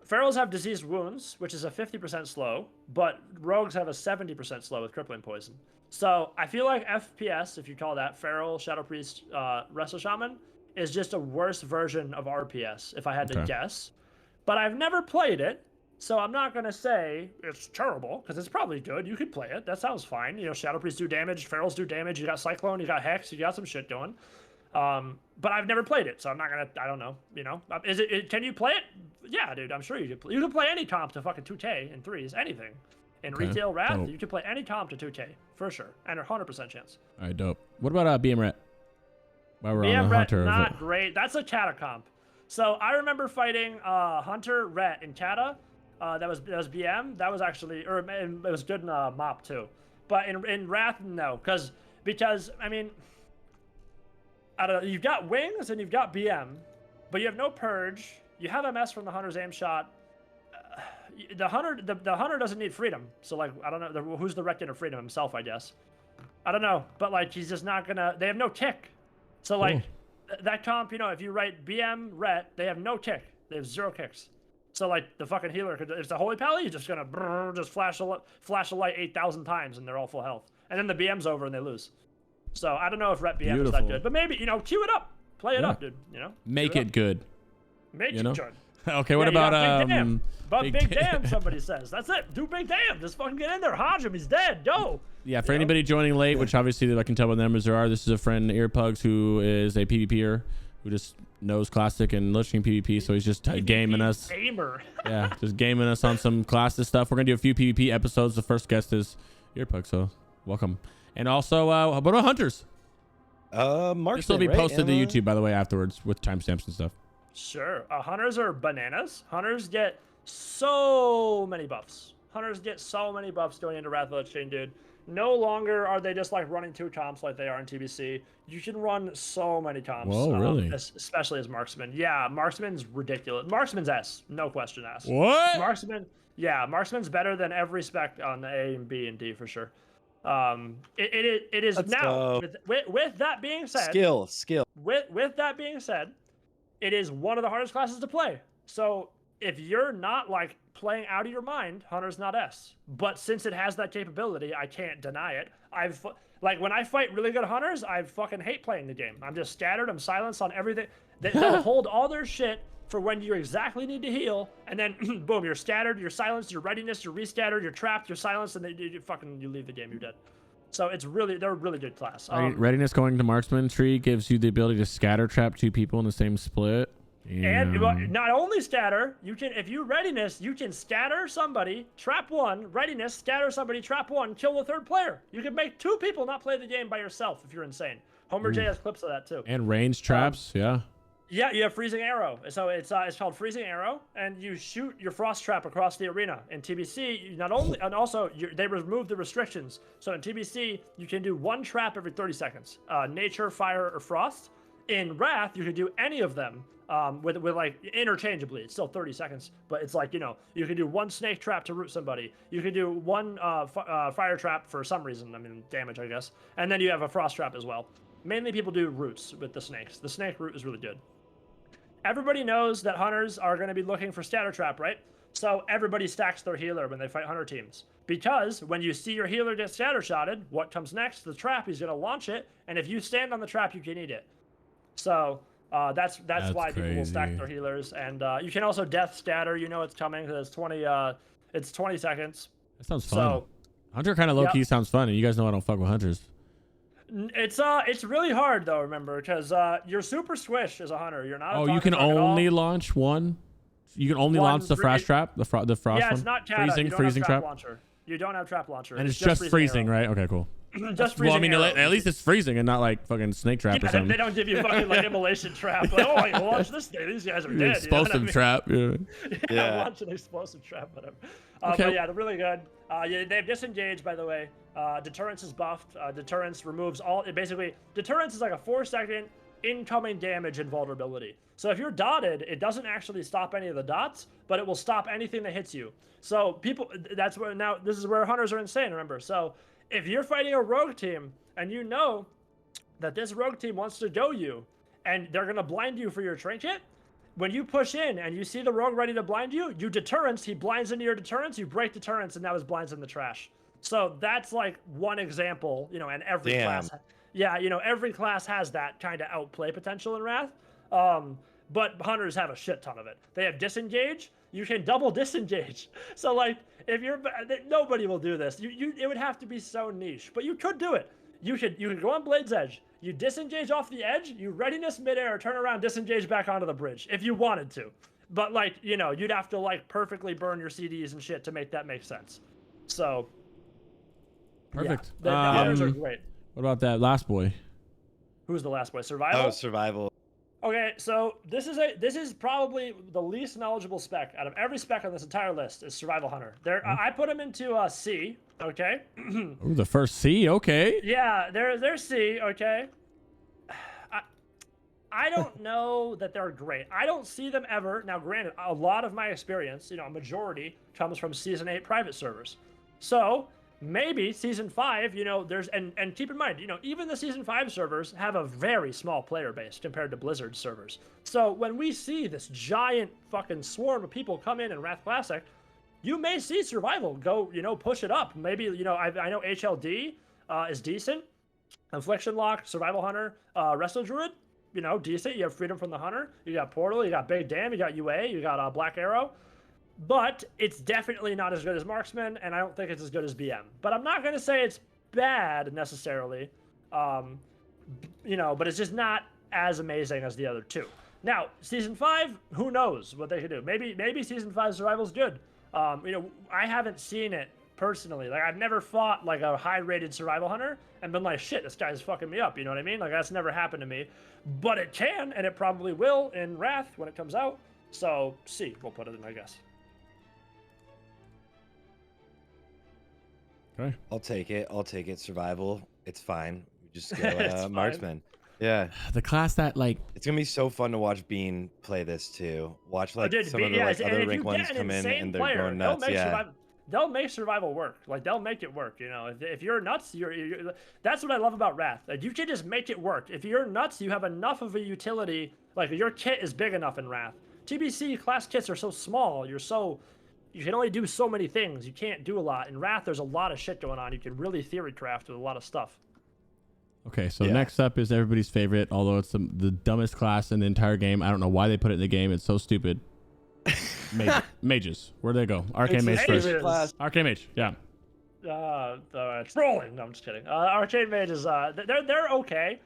Ferals have Diseased Wounds, which is a 50% slow, but Rogues have a 70% slow with Crippling Poison. So I feel like FPS, if you call that Feral, Shadow Priest, Resto Shaman, is just a worse version of RPS, if I had to guess. But I've never played it, so I'm not going to say it's terrible, because it's probably good. You could play it. That sounds fine. You know, Shadow Priests do damage, Ferals do damage, you got Cyclone, you got Hex, you got some shit going. But I've never played it, so I'm not gonna. I don't know. You know, can you play it? Yeah, dude. I'm sure you could. You can play any comp to fucking 2K in 3s, anything. In retail Wrath, you can play any comp to 2K for sure, and a 100% chance. All right, dope. What about BM Ret? While we're BM on the Ret, Hunter, not great. That's a Kata comp. So I remember fighting Hunter Ret in Kata. That was BM. That was actually, or it was good in MOP too. But in Wrath, no, because I mean. I don't know, you've got Wings and you've got BM, but you have no Purge. You have MS from the Hunter's aim shot. The Hunter doesn't need freedom. So like, I don't know, who's the Reckoner of freedom himself, I guess. I don't know, but like, he's just not gonna, they have no tick. So like, that comp, you know, if you write BM Ret, they have no tick. They have 0 kicks. So like, the fucking healer, if it's a Holy Pally, you're just gonna just flash a light 8,000 times and they're all full health. And then the BM's over and they lose. So I don't know if Ret BM is that good, but maybe, you know, queue it up, play it up, dude. You know, make it good. Make it good. Okay, what about Big Damn? Big Damn, somebody says. That's it. Do Big Damn. Just fucking get in there. Hodge him. He's dead. Go. Yeah, for anybody joining late, which obviously I can tell by the numbers there are. This is a friend, Earpugs, who is a PvPer who just knows Classic and Lich King PvP, so he's just gaming us. Gamer. Yeah, just gaming us on some Classic stuff. We're gonna do a few PvP episodes. The first guest is Earpugs, so welcome. And also, how about hunters? Marksman, This will be right, posted to Emma? YouTube, by the way, afterwards with timestamps and stuff. Sure. Hunters are bananas. Hunters get so many buffs. Hunters get so many buffs going into Wrath of the Lich King, dude. No longer are they just like running 2 comps like they are in TBC. You can run so many comps. Whoa, really? Especially as marksman. Yeah, marksman's ridiculous. Marksman's S, no question asked. What? Marksman, yeah, marksman's better than every spec on A and B and D for sure. It is Let's now. go. With that being said, Skill. With that being said, it is one of the hardest classes to play. So if you're not like playing out of your mind, Hunter's not S. But since it has that capability, I can't deny it. Like when I fight really good Hunters, I fucking hate playing the game. I'm just scattered. I'm silenced on everything. They'll hold all their shit for when you exactly need to heal, and then boom, you're scattered, you're silenced, you're readiness, you're rescattered, you're trapped, you're silenced, and then you leave the game, you're dead. So they're a really good class. Readiness going to marksman tree gives you the ability to scatter trap 2 people in the same split. And not only scatter, you can, if you readiness, you can scatter somebody, trap 1, readiness, scatter somebody, trap 1, kill the 3rd player. You can make 2 people not play the game by yourself if you're insane. Homer J has clips of that too. And range traps, yeah. Yeah, you have freezing arrow. So it's called freezing arrow, and you shoot your frost trap across the arena. In TBC, you not only and also they remove the restrictions. So in TBC, you can do 1 trap every 30 seconds. Nature, fire, or frost. In Wrath, you can do any of them with like interchangeably. It's still 30 seconds, but it's like, you know, you can do 1 snake trap to root somebody. You can do 1 fire trap for some reason. I mean, damage, I guess. And then you have a frost trap as well. Mainly people do roots with the snakes. The snake root is really good. Everybody knows that hunters are going to be looking for scatter trap, right? So everybody stacks their healer when they fight hunter teams. Because when you see your healer get scatter shotted, what comes next? The trap. He's going to launch it, and if you stand on the trap, you can eat it. So that's why crazy. People will stack their healers. And you can also death scatter. You know it's coming because it's 20 seconds. That sounds fun. So, Hunter kind of low-key sounds fun, and you guys know I don't fuck with hunters. It's really hard though, remember, because you're super squish as a hunter. You're not. Oh, you can only launch one. You can only launch the frost trap, the frost one. Yeah, it's not kata. freezing trap launcher. You don't have trap launcher. And it's just freezing, right? Okay, cool. Just freezing. Well, I mean, at least it's freezing and not like fucking snake trap or something. They don't give you fucking like immolation trap. Like, oh, I launch this thing. These guys are dead. Explosive trap. Yeah. Yeah. Launch an explosive trap, whatever. Okay. But yeah, they're really good. They have disengage, by the way. Deterrence is buffed. Deterrence removes all. Deterrence is like a 4-second incoming damage and vulnerability. So if you're dotted, it doesn't actually stop any of the dots, but it will stop anything that hits you. So people, that's where now this is where hunters are insane. Remember, so if you're fighting a rogue team and you know that this rogue team wants to go you, and they're gonna blind you for your trinket. When you push in and you see the rogue ready to blind you, you deterrence, he blinds into your deterrence, you break deterrence, and now his blind's in the trash. So that's like one example, you know, and every class. Yeah, you know, every class has that kind of outplay potential in Wrath. But hunters have a shit ton of it. They have disengage. You can double disengage. So like, if you're, nobody will do this. It would have to be so niche, but you could do it. You could go on Blade's Edge. You disengage off the edge, you readiness midair, turn around, disengage back onto the bridge if you wanted to. But like, you know, you'd have to like perfectly burn your CDs and shit to make that make sense. So perfect. Yeah, the hunters are great. What about that last boy? Who's the last boy? Survival? Oh, survival. Okay, so this is probably the least knowledgeable spec out of every spec on this entire list is Survival Hunter. I put him into C. Okay. Ooh, the first C. Okay. Yeah, they're C. Okay. I don't know that they're great. I don't see them ever. Now, granted, a lot of my experience, you know, a majority comes from Season 8 private servers. So maybe Season 5, you know, there's and keep in mind, you know, even the Season 5 servers have a very small player base compared to Blizzard servers. So when we see this giant fucking swarm of people come in Wrath Classic, you may see Survival go, you know, push it up. Maybe, you know, I know HLD is decent. Affliction Lock, Survival Hunter, Wrestle Druid, you know, decent. You have Freedom from the Hunter. You got Portal. You got Big Dam. You got UA. You got Black Arrow. But it's definitely not as good as Marksman, and I don't think it's as good as BM. But I'm not going to say it's bad necessarily, you know, but it's just not as amazing as the other two. Now, Season 5, who knows what they could do. Maybe Season 5 Survival's good. You know, I haven't seen it personally. Like, I've never fought like a high-rated Survival Hunter and been like, shit, this guy's fucking me up. You know what I mean? Like, that's never happened to me. But it can, and it probably will in Wrath when it comes out. So, C, we'll put it in, I guess. Okay. I'll take it. I'll take it. Survival. It's fine. We just go marksman. Yeah. The class that like It's gonna be so fun to watch Bean play this too. Watch like Dude, some of the like other rank ones come in insane and they're player, going nuts. Yeah. They'll make survival work. Like, they'll make it work, you know. If you're nuts, you're that's what I love about Wrath. Like, you can just make it work. If you're nuts, you have enough of a utility. Like, your kit is big enough in Wrath. TBC class kits are so small. You can only do so many things. You can't do a lot. In Wrath, there's a lot of shit going on. You can really theory craft with a lot of stuff. Okay, so next up is everybody's favorite, although it's the dumbest class in the entire game. I don't know why they put it in the game. It's so stupid. Mages. Where'd they go? Arcane Mage first. Mages. Arcane Mage, yeah. Trolling. No, I'm just kidding. Arcane Mages, they're okay.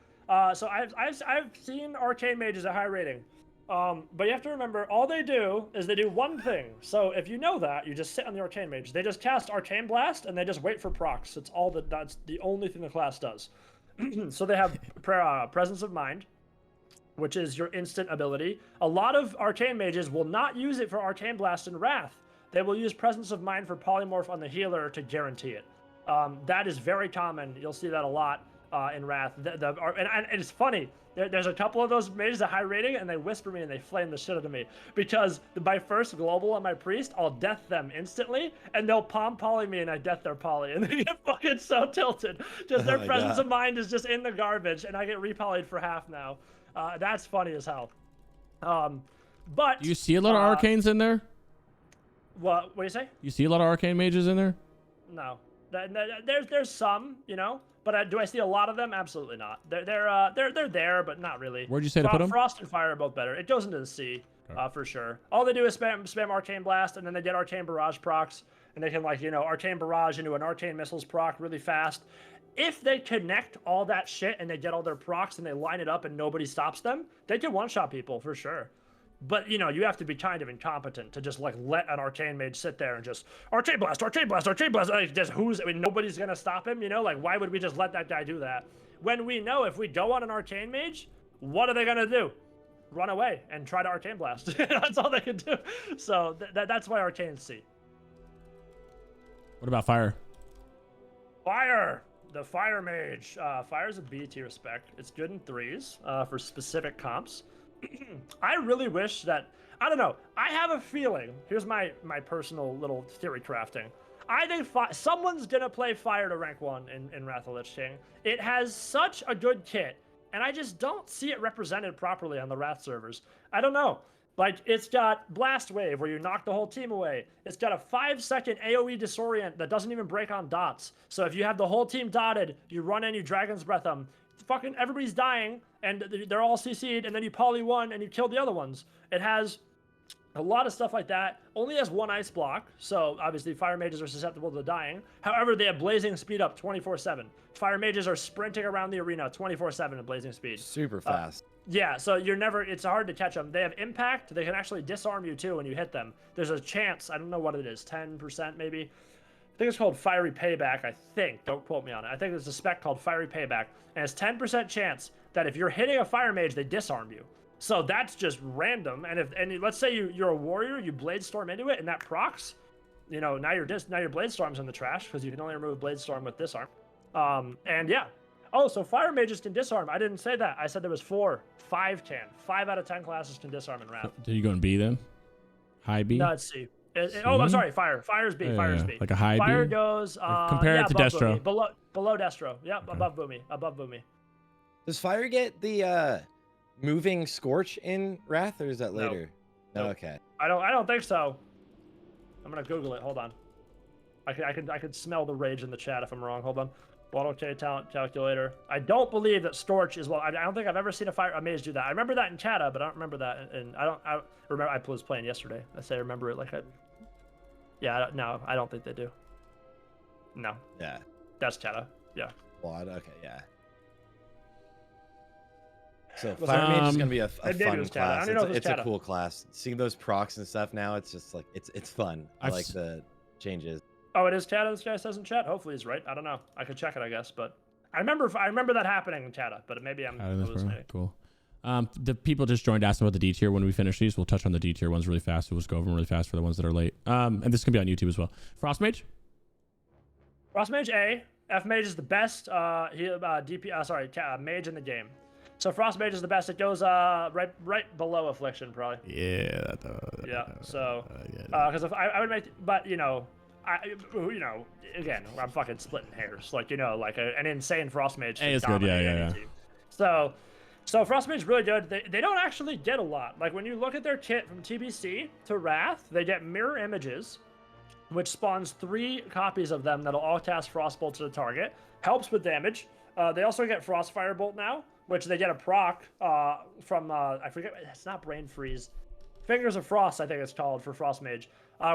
So I've seen Arcane Mages at high rating. But you have to remember, all they do is they do one thing. So if you know that, you just sit on the Arcane Mage. They just cast Arcane Blast, and they just wait for procs. That's the only thing the class does. So they have Presence of Mind, which is your instant ability. A lot of Arcane Mages will not use it for Arcane Blast and Wrath. They will use Presence of Mind for Polymorph on the healer to guarantee it. That is very common. You'll see that a lot in Wrath. And it's funny. There's a couple of those mages at high rating, and they whisper me and they flame the shit out of me. Because my first global on my priest, I'll death them instantly, and they'll palm poly me, and I death their poly. And they get fucking so tilted. Just their presence of mind is just in the garbage, and I get repolyed for half now. That's funny as hell. But Do you see a lot of arcanes in there? What do you say? You see a lot of arcane mages in there? No. There's some, you know. But do I see a lot of them? Absolutely not. They're there, but not really. Where'd you say to put them? Frost and Fire are both better. It goes into the sea, for sure. All they do is spam Arcane Blast, and then they get Arcane Barrage procs, and they can, like, you know, Arcane Barrage into an Arcane Missiles proc really fast. If they connect all that shit and they get all their procs and they line it up and nobody stops them, they can one-shot people for sure. But, you know, you have to be kind of incompetent to just, like, let an Arcane Mage sit there and just, Arcane Blast, Arcane Blast, Arcane Blast. Like, just nobody's going to stop him, you know? Like, why would we just let that guy do that? When we know if we go on an Arcane Mage, what are they going to do? Run away and try to Arcane Blast. That's all they can do. So that's why Arcane's C. What about Fire? Fire! The Fire Mage. Fire's a B tier spec. It's good in 3s for specific comps. I really wish that, I don't know, I have a feeling, here's my personal little theory crafting. I think someone's gonna play Fire to rank 1 in Wrath of Lich King. It has such a good kit, and I just don't see it represented properly on the Wrath servers. I don't know. Like, it's got Blast Wave, where you knock the whole team away. It's got a 5-second AoE disorient that doesn't even break on dots. So if you have the whole team dotted, you run in, you Dragon's Breath them. Fucking everybody's dying, and they're all CC'd, and then you poly one, and you kill the other ones. It has a lot of stuff like that. Only has one ice block, so obviously Fire Mages are susceptible to dying. However, they have Blazing Speed up 24/7. Fire Mages are sprinting around the arena 24/7 at Blazing Speed. Super fast. Yeah, so it's hard to catch them. They have impact. They can actually disarm you too when you hit them. There's a chance, I don't know what it is, 10% maybe. I think it's called Fiery Payback, I think. Don't quote me on it. I think there's a spec called Fiery Payback, and it's 10% chance that if you're hitting a Fire Mage, they disarm you. So that's just random. And let's say you're a warrior, you Blade Storm into it, and that procs, you know, now your Blade Storm's in the trash because you can only remove Blade Storm with disarm. And yeah. Oh, so Fire Mages can disarm. I didn't say that. I said there was 4. 5 can. 5 out of 10 classes can disarm in Wrath. Did you go in B then? High B? No, it's C. Oh, I'm sorry. Fire. Fire's B. Fire's B. Like a high Fire B? goes. Compare it to Destro. Boomy. Below Destro. Yep. Okay. Above Boomy. Above Boomy. Does Fire get the moving Scorch in Wrath, or is that later? No. Nope. Okay. I don't think so. I'm gonna Google it. Hold on. I could smell the rage in the chat if I'm wrong. Hold on. WOTLK talent calculator. I don't believe that Storch is I don't think I've ever seen a mage do that. I remember that in Chata, but I don't remember that. And I remember I was playing yesterday. I say I remember it like I. Yeah. No, I don't think they do. No. Yeah. That's Chata. Yeah. Quad. Okay. Yeah. So Fire Mage is gonna be a fun class. It's a cool class. Seeing those procs and stuff now, it's just like it's fun. I like the changes. Oh, it is Chata. This guy says in chat. Hopefully he's right. I don't know. I could check it, I guess, but I remember that happening in Chata, but maybe I'm hallucinating. Cool. The people just joined asking about the D tier. When we finish these, we'll touch on the D tier ones really fast. We'll just go over them really fast for the ones that are late. And this can be on YouTube as well. Frost Mage. Frost Mage A. F Mage is the best mage in the game. So Frost Mage is the best. It goes right below Affliction probably. Yeah. So because I would make, but again, I'm fucking splitting hairs. Like like an insane Frost Mage. A is good. Yeah. So Frost Mage is really good. They don't actually get a lot. Like when you look at their kit from TBC to Wrath, they get mirror images, which spawns 3 copies of them that'll all cast Frostbolt to the target. Helps with damage. They also get Frostfire Bolt now, which they get a proc from I forget, it's not Brain Freeze. Fingers of Frost, I think it's called for Frost Mage,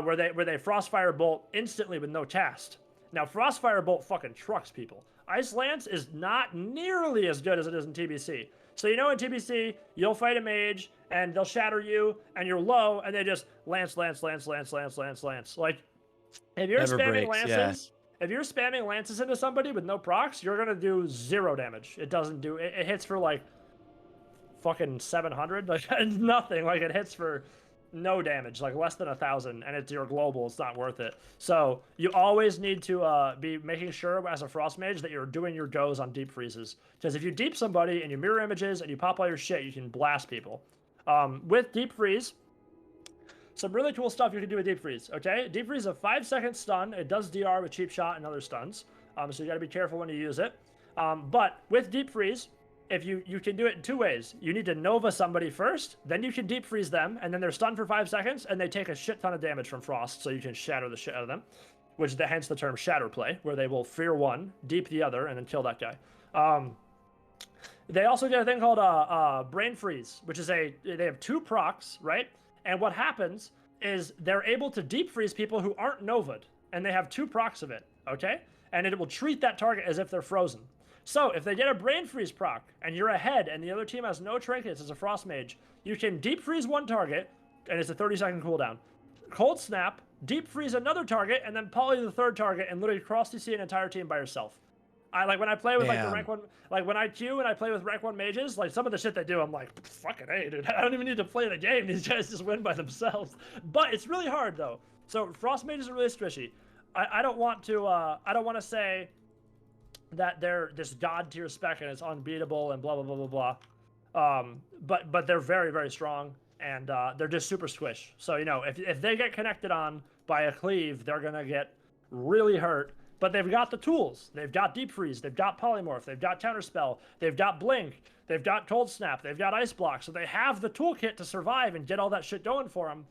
where they Frostfire Bolt instantly with no cast. Now Frostfire Bolt fucking trucks people. Ice Lance is not nearly as good as it is in TBC. So in TBC, you'll fight a mage, and they'll shatter you, and you're low, and they just lance. Like, if you're spamming lances, if you're spamming lances into somebody with no procs, you're gonna do 0 damage. It doesn't do, it hits for like fucking 700, like nothing. Like it hits for no damage, like less than 1,000, and it's your global. It's not worth it. So you always need to be making sure as a Frost Mage that you're doing your goes on deep freezes, because if you deep somebody and you mirror images and you pop all your shit, you can blast people. With deep freeze, some really cool stuff you can do with deep freeze. Okay, deep freeze is a 5-second stun. It does DR with cheap shot and other stuns. So you got to be careful when you use it. But with deep freeze, if you can do it in 2 ways. You need to Nova somebody first, then you can deep freeze them, and then they're stunned for 5 seconds, and they take a shit ton of damage from Frost, so you can shatter the shit out of them, hence the term shatter play, where they will fear one, deep the other, and then kill that guy. They also get a thing called Brain Freeze, which is they have 2 procs, right? And what happens is they're able to deep freeze people who aren't Nova'd, and they have 2 procs of it, okay? And it will treat that target as if they're frozen. So if they get a Brain Freeze proc, and you're ahead, and the other team has no trinkets as a Frost Mage, you can deep freeze one target, and it's a 30-second cooldown. Cold Snap, deep freeze another target, and then poly the 3rd target, and literally cross CC an entire team by yourself. When I play with like the rank 1, like when I queue and I play with rank 1 mages, like some of the shit they do, I'm like, fucking hey, dude, I don't even need to play the game. These guys just win by themselves. But it's really hard though. So Frost Mages are really squishy. I don't want to say that they're this god tier spec and it's unbeatable and blah blah blah blah blah. But they're very very strong, and they're just super squish. So if they get connected on by a cleave, they're gonna get really hurt. But they've got the tools. They've got Deep Freeze. They've got Polymorph. They've got Counterspell. They've got Blink. They've got Cold Snap. They've got Ice Block. So they have the toolkit to survive and get all that shit going for them.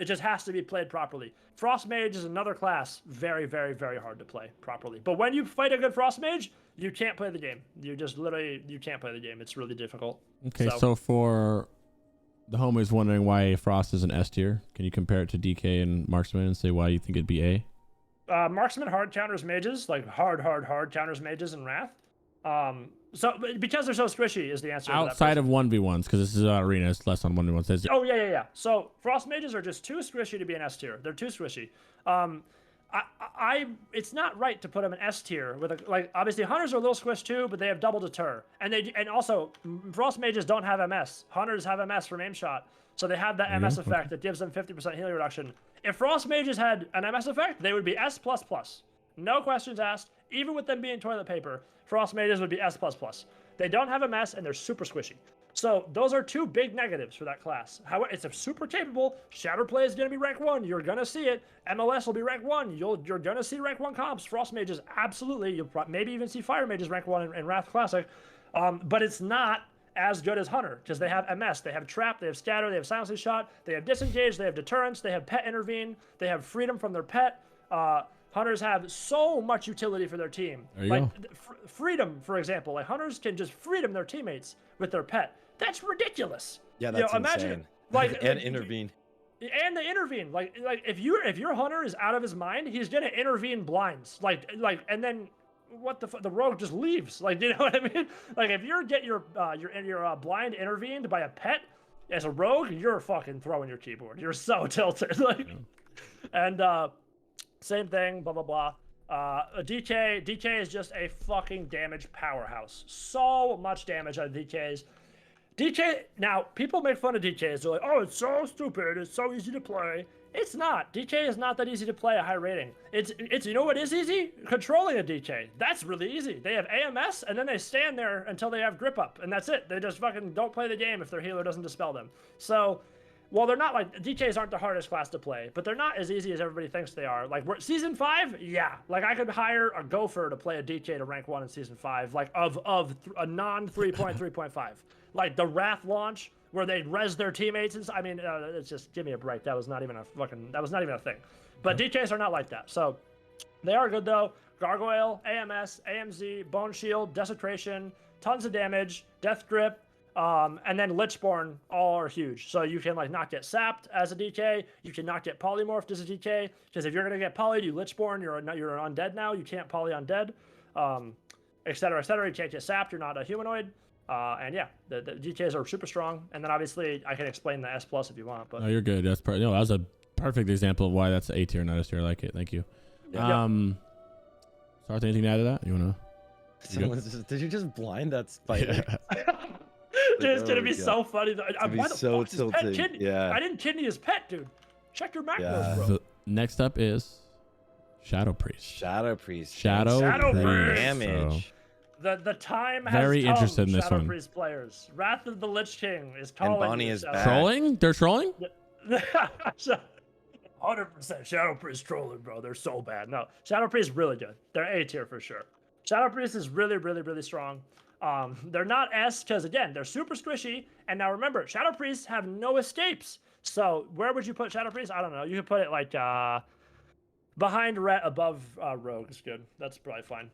It just has to be played properly. Frost Mage is another class, very, very, very hard to play properly. But when you fight a good Frost Mage, you can't play the game. You just literally, you can't play the game. It's really difficult. Okay, so for the homies wondering why Frost is an S tier, can you compare it to DK and Marksman and say why you think it'd be A? Marksman hard counters mages, like hard counters mages in Wrath. So because they're so squishy is the answer. Outside of 1v1s, because this is arena, it's less on 1v1s. Oh yeah. So Frost Mages are just too squishy to be an S tier. They're too squishy. It's not right to put them in S tier with like obviously Hunters are a little squished too, but they have double deter, and also Frost Mages don't have MS. Hunters have MS from aim shot, so they have that MS effect that gives them 50% healing reduction. If Frost Mages had an MS effect, they would be S++. No questions asked. Even with them being toilet paper, Frost Mages would be S++. They don't have MS, and they're super squishy. So those are 2 big negatives for that class. However, it's a super capable. Shatter Play is going to be rank 1. You're going to see it. MLS will be rank 1. You're going to see rank 1 comps. Frost Mages, absolutely. You'll maybe even see Fire Mages rank 1 in Wrath Classic. But it's not as good as Hunter, because they have MS, they have Trap, they have Scatter, they have Silencing Shot, they have Disengage, they have Deterrence, they have Pet Intervene, they have Freedom from their pet. Hunters have so much utility for their team. Freedom, for example, like Hunters can just freedom their teammates with their pet. That's ridiculous. Yeah, that's insane. Imagine, like, and intervene. And they intervene. Like if your Hunter is out of his mind, he's gonna intervene blinds. And then what the rogue just leaves. Like, you know what I mean? Like if you get your blind intervened by a pet as a rogue, you're fucking throwing your keyboard. You're so tilted. Like, and same thing. Blah blah blah. DK is just a fucking damage powerhouse. So much damage on DKs. DK, now, people make fun of DKs. They're like, oh, it's so stupid. It's so easy to play. It's not. DK is not that easy to play at high rating. It's you know what is easy? Controlling a DK. That's really easy. They have AMS, and then they stand there until they have grip up, and that's it. They just fucking don't play the game if their healer doesn't dispel them. So, well, they're not like, DKs aren't the hardest class to play, but they're not as easy as everybody thinks they are. Like, Season 5? Yeah. Like, I could hire a gopher to play a DK to rank 1 in Season 5, like, of a non-3.3.5. 3.5. Like, the Wrath launch, where they res their teammates. I mean, it's just, give me a break. That was not even a thing. But DKs are not like that. So, they are good, though. Gargoyle, AMS, AMZ, Bone Shield, Desecration, tons of damage, Death Grip, and then Lichborn, all are huge. So you can like not get sapped as a DK. You can not get polymorphed as a DK. Because if you're gonna get polyed, you Lichborn, you're an undead now. You can't poly undead, etc., etc. You can't get sapped. You're not a humanoid. And yeah, the DKs are super strong. And then obviously I can explain the S plus if you want. But no, you're good. That's that was a perfect example of why that's A tier, not S tier. I like it. Thank you. Yeah. Sarthe, anything to add to that? You wanna? Did you just blind that spider? Yeah. Dude, it's gonna be so funny. Why the so fuck is his pet tilting. kidney? Yeah. I didn't kidney his pet, dude. Check your macros, Yeah. bro. So next up is Shadow Priest. Shadow Priest. Shadow Priest. Damage. The time has Very come, interested in this Shadow one. Priest players. Wrath of the Lich King is calling. Bonnie you, is Shadow. back. Trolling? They're trolling? 100% Shadow Priest trolling, bro. They're so bad. No, Shadow Priest is really good. They're A tier for sure. Shadow Priest is really, really, really strong. They're not S because, again, they're super squishy. And now remember, Shadow Priests have no escapes. So where would you put Shadow Priest? I don't know. You could put it like behind Ret, above Rogue is good. That's probably fine.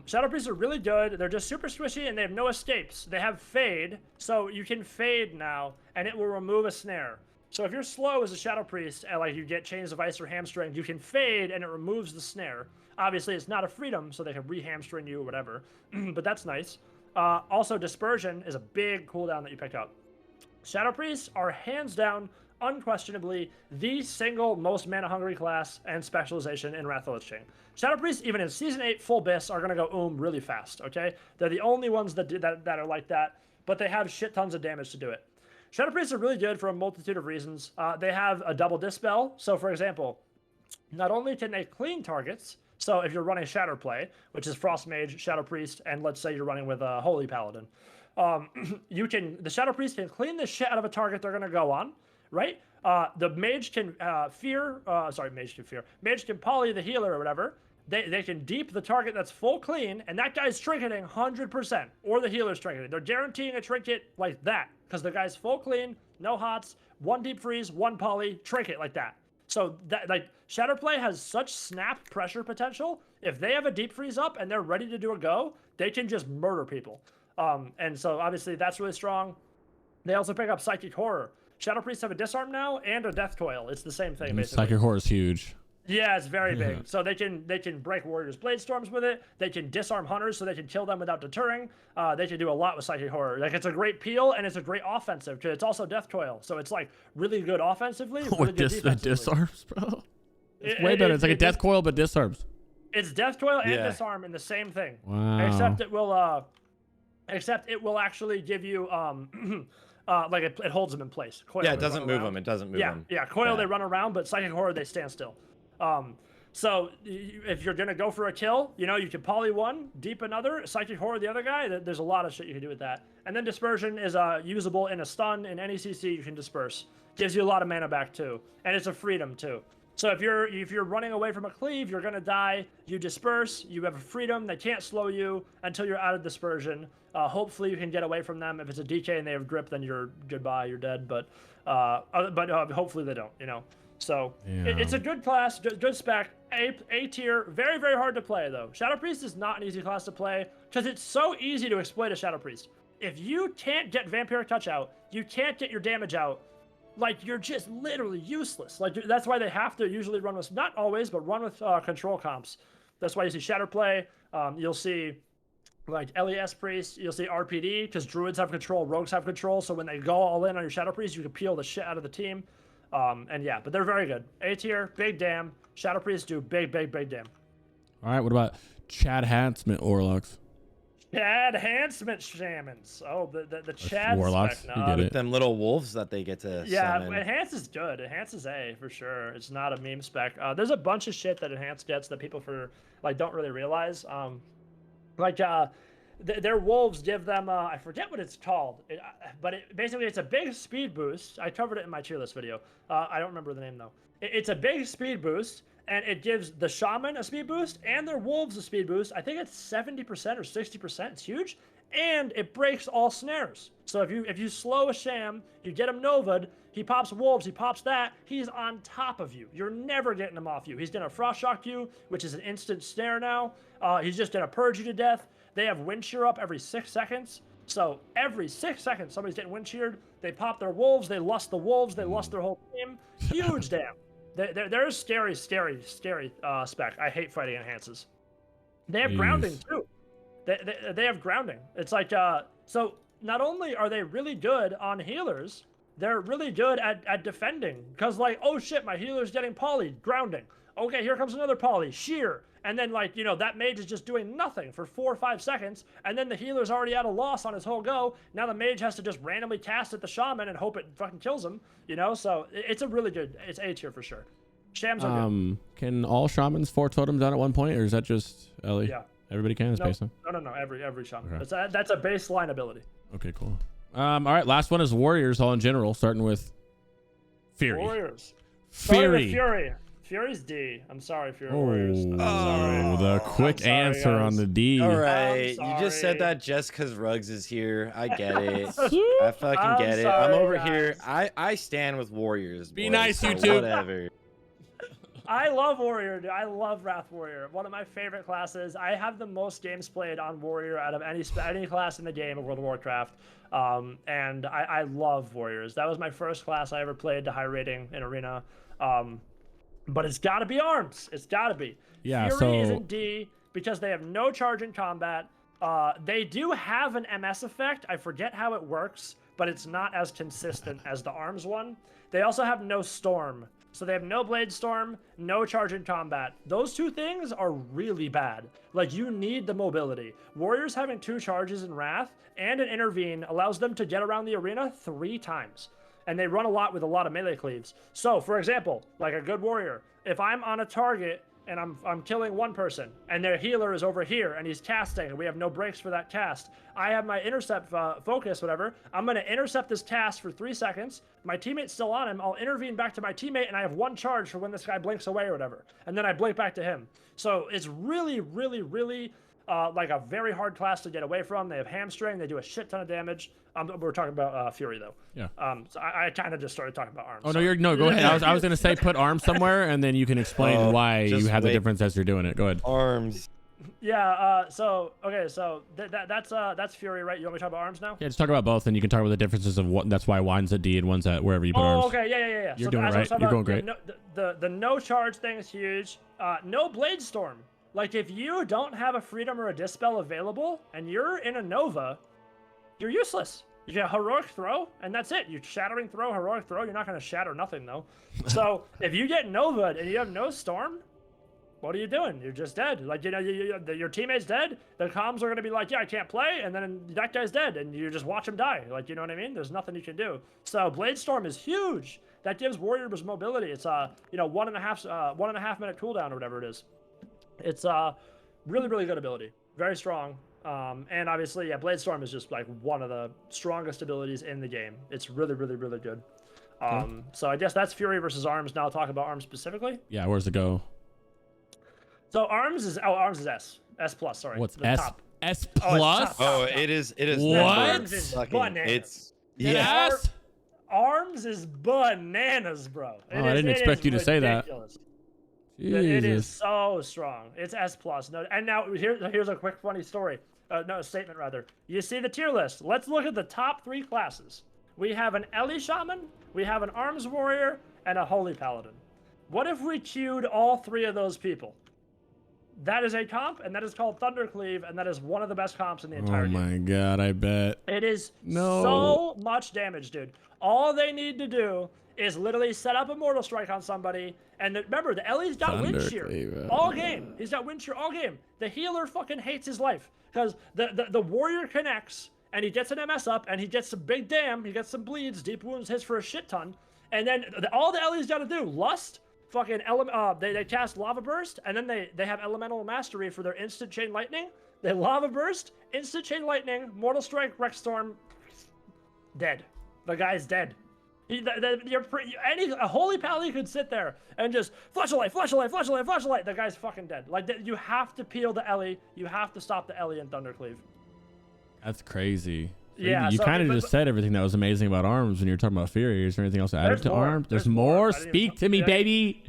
Shadow Priests are really good. They're just super squishy and they have no escapes. They have fade, so you can fade now and it will remove a snare. So if you're slow as a Shadow Priest and like you get Chains of Ice or Hamstring, you can fade and it removes the snare. Obviously, it's not a freedom, so they can re-hamstring you or whatever, but that's nice. Also, Dispersion is a big cooldown that you pick up. Shadow Priests are hands down, unquestionably, the single most mana-hungry class and specialization in Wrath of the Lich King. Shadow Priests, even in Season 8 full BiS, are going to go really fast, okay? They're the only ones that are like that, but they have shit tons of damage to do it. Shadow Priests are really good for a multitude of reasons. They have a double dispel, so for example, not only can they clean targets, so if you're running Shadow Play, which is Frost Mage, Shadow Priest, and let's say you're running with a Holy Paladin, the Shadow Priest can clean the shit out of a target they're gonna go on, right? The Mage can Mage can poly the healer or whatever. They can deep the target that's full clean, and that guy's trinketing 100%, or the healer's trinketing. They're guaranteeing a trinket like that, because the guy's full clean, no hots, 1 deep freeze, 1 poly, trinket like that. So that like Shadow Play has such snap pressure potential. If they have a deep freeze up and they're ready to do a go, they can just murder people. And so obviously that's really strong. They also pick up Psychic Horror. Shadow Priests have a disarm now and a Death Coil. It's the same thing basically. Psychic Horror is huge. Yeah, it's very big. So they can break Warriors' Blade Storms with it. They can disarm Hunters so they can kill them without deterring. They can do a lot with Psychic Horror. Like, it's a great peel and it's a great offensive because it's also Death Coil. So it's like really good offensively. Really good defensively. Disarms, bro. It's way better. It's like a Death Coil but disarms. It's Death Coil and disarm in the same thing. Wow. Except it will actually give you like it holds them in place. Coil, Yeah, it doesn't move them. It doesn't move them. Yeah, Coil they run around, but Psychic Horror they stand still. So if you're gonna go for a kill, you can poly one, deep another, Psychic Horror the other guy. There's a lot of shit you can do with that. And then Dispersion is usable in a stun. In any CC you can disperse. Gives you a lot of mana back too, and it's a freedom too. So if you're running away from a cleave, you're gonna die. You disperse. You have a freedom. They can't slow you until you're out of Dispersion. Hopefully you can get away from them. If it's a DK and they have grip, then you're goodbye. You're dead. But hopefully they don't. So it's a good class, good spec, A tier. Very, very hard to play though. Shadow Priest is not an easy class to play because it's so easy to exploit a Shadow Priest. If you can't get Vampiric Touch out, you can't get your damage out, like you're just literally useless. Like that's why they have to usually run with, not always, but run with control comps. That's why you see Shadow Play. You'll see like LES Priest. You'll see RPD because Druids have control, Rogues have control. So when they go all in on your Shadow Priest, you can peel the shit out of the team. And yeah, but they're very good. A tier, big damn. Shadow Priests do big, big, big damn. All right, what about Chad Hansmith Warlocks? Chad Hansmith shamans. Oh, the Chad Warlocks. spec. You No, get it. Them little wolves that they get to yeah, summon. enhance is good. Enhance is A for sure. It's not a meme spec. There's a bunch of shit that enhance gets that people don't really realize. Their wolves give them I forget what it's called, but basically it's a big speed boost. I covered it in my tier list video. I don't remember the name though. It's a big speed boost, and it gives the shaman a speed boost and their wolves a speed boost. I think it's 70% or 60%. It's huge, and it breaks all snares. So if you slow a sham, you get him Nova'd, he pops wolves, he pops that, he's on top of you. You're never getting him off you. He's gonna frost shock you, which is an instant snare now. He's just gonna purge you to death. They have wind shear up every 6 seconds. So every 6 seconds, somebody's getting wind sheared. They pop their wolves. They lust the wolves. They lust their whole team. Huge damn. They're scary spec. I hate fighting enhances. They have grounding too. They have grounding. It's like so. Not only are they really good on healers, they're really good at defending. Because like, oh shit, my healer's getting polyed, grounding. Okay, here comes another poly, sheer. And then, like, that mage is just doing nothing for 4 or 5 seconds, and then the healer's already at a loss on his whole go. Now the mage has to just randomly cast at the shaman and hope it fucking kills him, So it's a really good, it's A tier for sure. Shams are good. Can all shamans 4 totems down at one point, or is that just Ellie? Yeah. Everybody can? It's based on? No, every shaman. Okay. That's a baseline ability. Okay, cool. All right, last one is warriors all in general, starting with Fury. Warriors. Fury. Fury's D. I'm sorry, Fury Oh, Warriors. I'm sorry. The quick answer on the D. All right, I'm you just said sorry. that just because Ruggs is here. I get it. I fucking get it. I'm sorry, over guys. here. I stand with Warriors. Be boys, nice, so you two. Whatever. I love Warrior, dude. I love Wrath Warrior. One of my favorite classes. I have the most games played on Warrior out of any class in the game of World of Warcraft. And I love Warriors. That was my first class I ever played to high rating in Arena. But it's got to be arms. It's got to be. Yeah, Fury is in D because they have no charge in combat. They do have an MS effect. I forget how it works, but it's not as consistent as the arms one. They also have no storm. So they have no blade storm, no charge in combat. Those two things are really bad. Like, you need the mobility. Warriors having 2 charges in Wrath and an intervene allows them to get around the arena 3 times. And they run a lot with a lot of melee cleaves. So, for example, like a good warrior, if I'm on a target and I'm killing one person and their healer is over here and he's casting and we have no breaks for that cast, I have my intercept focus, whatever. I'm going to intercept this cast for 3 seconds. My teammate's still on him. I'll intervene back to my teammate and I have 1 charge for when this guy blinks away or whatever. And then I blink back to him. So it's really, really, really like a very hard class to get away from. They have hamstring. They do a shit ton of damage. We're talking about Fury though. Yeah. So I kind of just started talking about arms. Oh no, go ahead. I was gonna say put arms somewhere, and then you can explain why you have the difference as you're doing it. Go ahead. Arms. Yeah. So that's Fury, right? You want me to talk about arms now? Yeah, just talk about both, and you can talk about the differences of what. That's why one's at D and one's at wherever you put arms. Okay. Yeah. You're so doing as I was right. talking You're about, going great. The no charge thing is huge. No blade storm. Like, if you don't have a freedom or a dispel available and you're in a Nova, you're useless. You get a heroic throw, and that's it. You shattering throw, heroic throw. You're not going to shatter nothing, though. So if you get Nova'd and you have no storm, what are you doing? You're just dead. Like, your teammate's dead. The comms are going to be like, yeah, I can't play, and then that guy's dead, and you just watch him die. Like, you know what I mean? There's nothing you can do. So Blade Storm is huge. That gives warriors mobility. It's 1.5 minute cooldown or whatever it is. It's really, really good ability. Very strong. And obviously, yeah, Blade Storm is just like one of the strongest abilities in the game. It's really, really, really good. So I guess that's Fury versus Arms. Now I'll talk about Arms specifically. Yeah, where's it go? So Arms is S+. Sorry. What's the S? top. S Oh, it's plus? top. Oh, it is. What? Arms is Fucking, bananas. it's yeah. Yes. Arms is bananas, bro. Oh, I didn't expect you to say that. Ridiculous. It is Jesus. so strong. It's S+. No, and now here's a quick funny story. No, statement rather. You see the tier list. Let's look at the top 3 classes. We have an Ellie Shaman, we have an Arms Warrior, and a Holy Paladin. What if we queued all 3 of those people? That is a comp, and that is called Thundercleave, and that is one of the best comps in the entire game. Oh my god, I bet. It is so much damage, dude. All they need to do is literally set up a Mortal Strike on somebody, and remember, the Ellie's got wind shear all game. He's got wind shear all game. The healer fucking hates his life, because the warrior connects, and he gets an MS up, and he gets some big damn, he gets some bleeds, deep wounds hits for a shit ton, and then all the Ellie's got to do, Lust, fucking they cast Lava Burst, and then they have Elemental Mastery for their instant chain lightning. They Lava Burst, instant chain lightning, Mortal Strike, Rex Storm, dead. The guy's dead. A Holy Pally could sit there and just flash a light, flash a light, flash a light, flash a light. The guy's fucking dead. Like, you have to peel the Ellie. You have to stop the Ellie in Thundercleave. That's crazy. So yeah, you kind of just said everything that was amazing about arms when you're talking about Fury. Is there anything else added to arms? There's more. Speak to me, baby.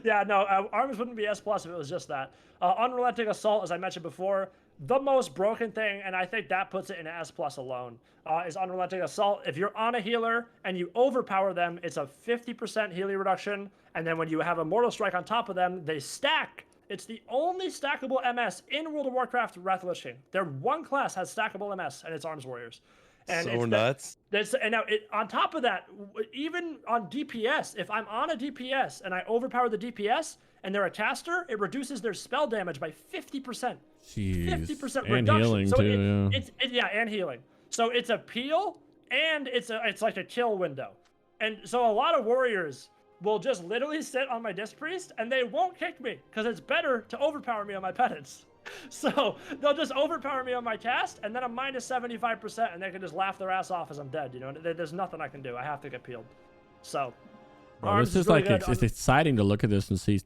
Yeah, no, arms wouldn't be S+ if it was just that. Unrelenting Assault, as I mentioned before, the most broken thing, and I think that puts it in S+ alone, is Unrelenting Assault. If you're on a healer and you overpower them, it's a 50% healing reduction, and then when you have a Mortal Strike on top of them, they stack. It's the only stackable MS in World of Warcraft Wrath of the Lich King. Their one class has stackable MS, and it's Arms Warriors. And so nuts. And now, on top of that, even on DPS, if I'm on a DPS and I overpower the DPS and they're a caster, it reduces their spell damage by 50%. Jeez. 50% and reduction. Healing so too, and healing. So it's a peel and it's like a kill window. And so a lot of warriors will just literally sit on my Disc Priest and they won't kick me because it's better to overpower me on my penance. So they'll just overpower me on my cast and then I'm minus 75% and they can just laugh their ass off as I'm dead. You know, there's nothing I can do. I have to get peeled. So bro, this is really like it's exciting to look at this and see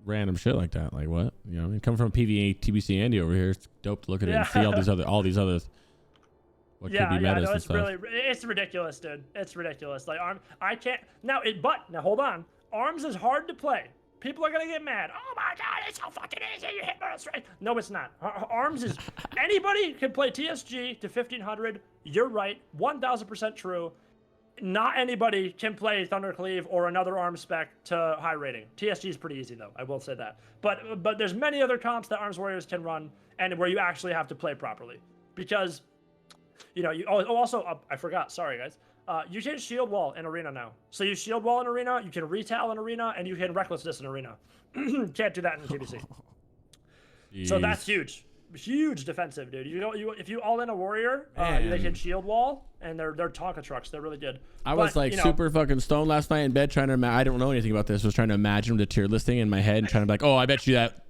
random shit like that. Like what? You know, I mean, coming from PvE TBC Andy over here, it's dope to look at it and see all these other what could be metas and stuff. It's ridiculous, dude. It's ridiculous. Like I can't now. Now hold on. Arms is hard to play. People are gonna get mad. Oh my god, it's so fucking easy. You hit Mortal Strike. No, it's not. Arms is anybody can play TSG to 1500. You're right, 1000% true. Not anybody can play Thundercleave or another arm spec to high rating. TSG is pretty easy though. I will say that. But there's many other comps that Arms Warriors can run and where you actually have to play properly because. You know, I forgot. Sorry, guys. You can shield wall in arena now. So you shield wall in arena, you can retail in arena, and you can recklessness in arena. Can't do that in TBC. So that's huge, huge defensive, dude. If you all in a warrior, they can shield wall, and they're Tonka trucks. They're really good. I was super fucking stoned last night in bed trying to. I don't know anything about this. Was trying to imagine the tier listing in my head and trying to be like, oh, I bet you that.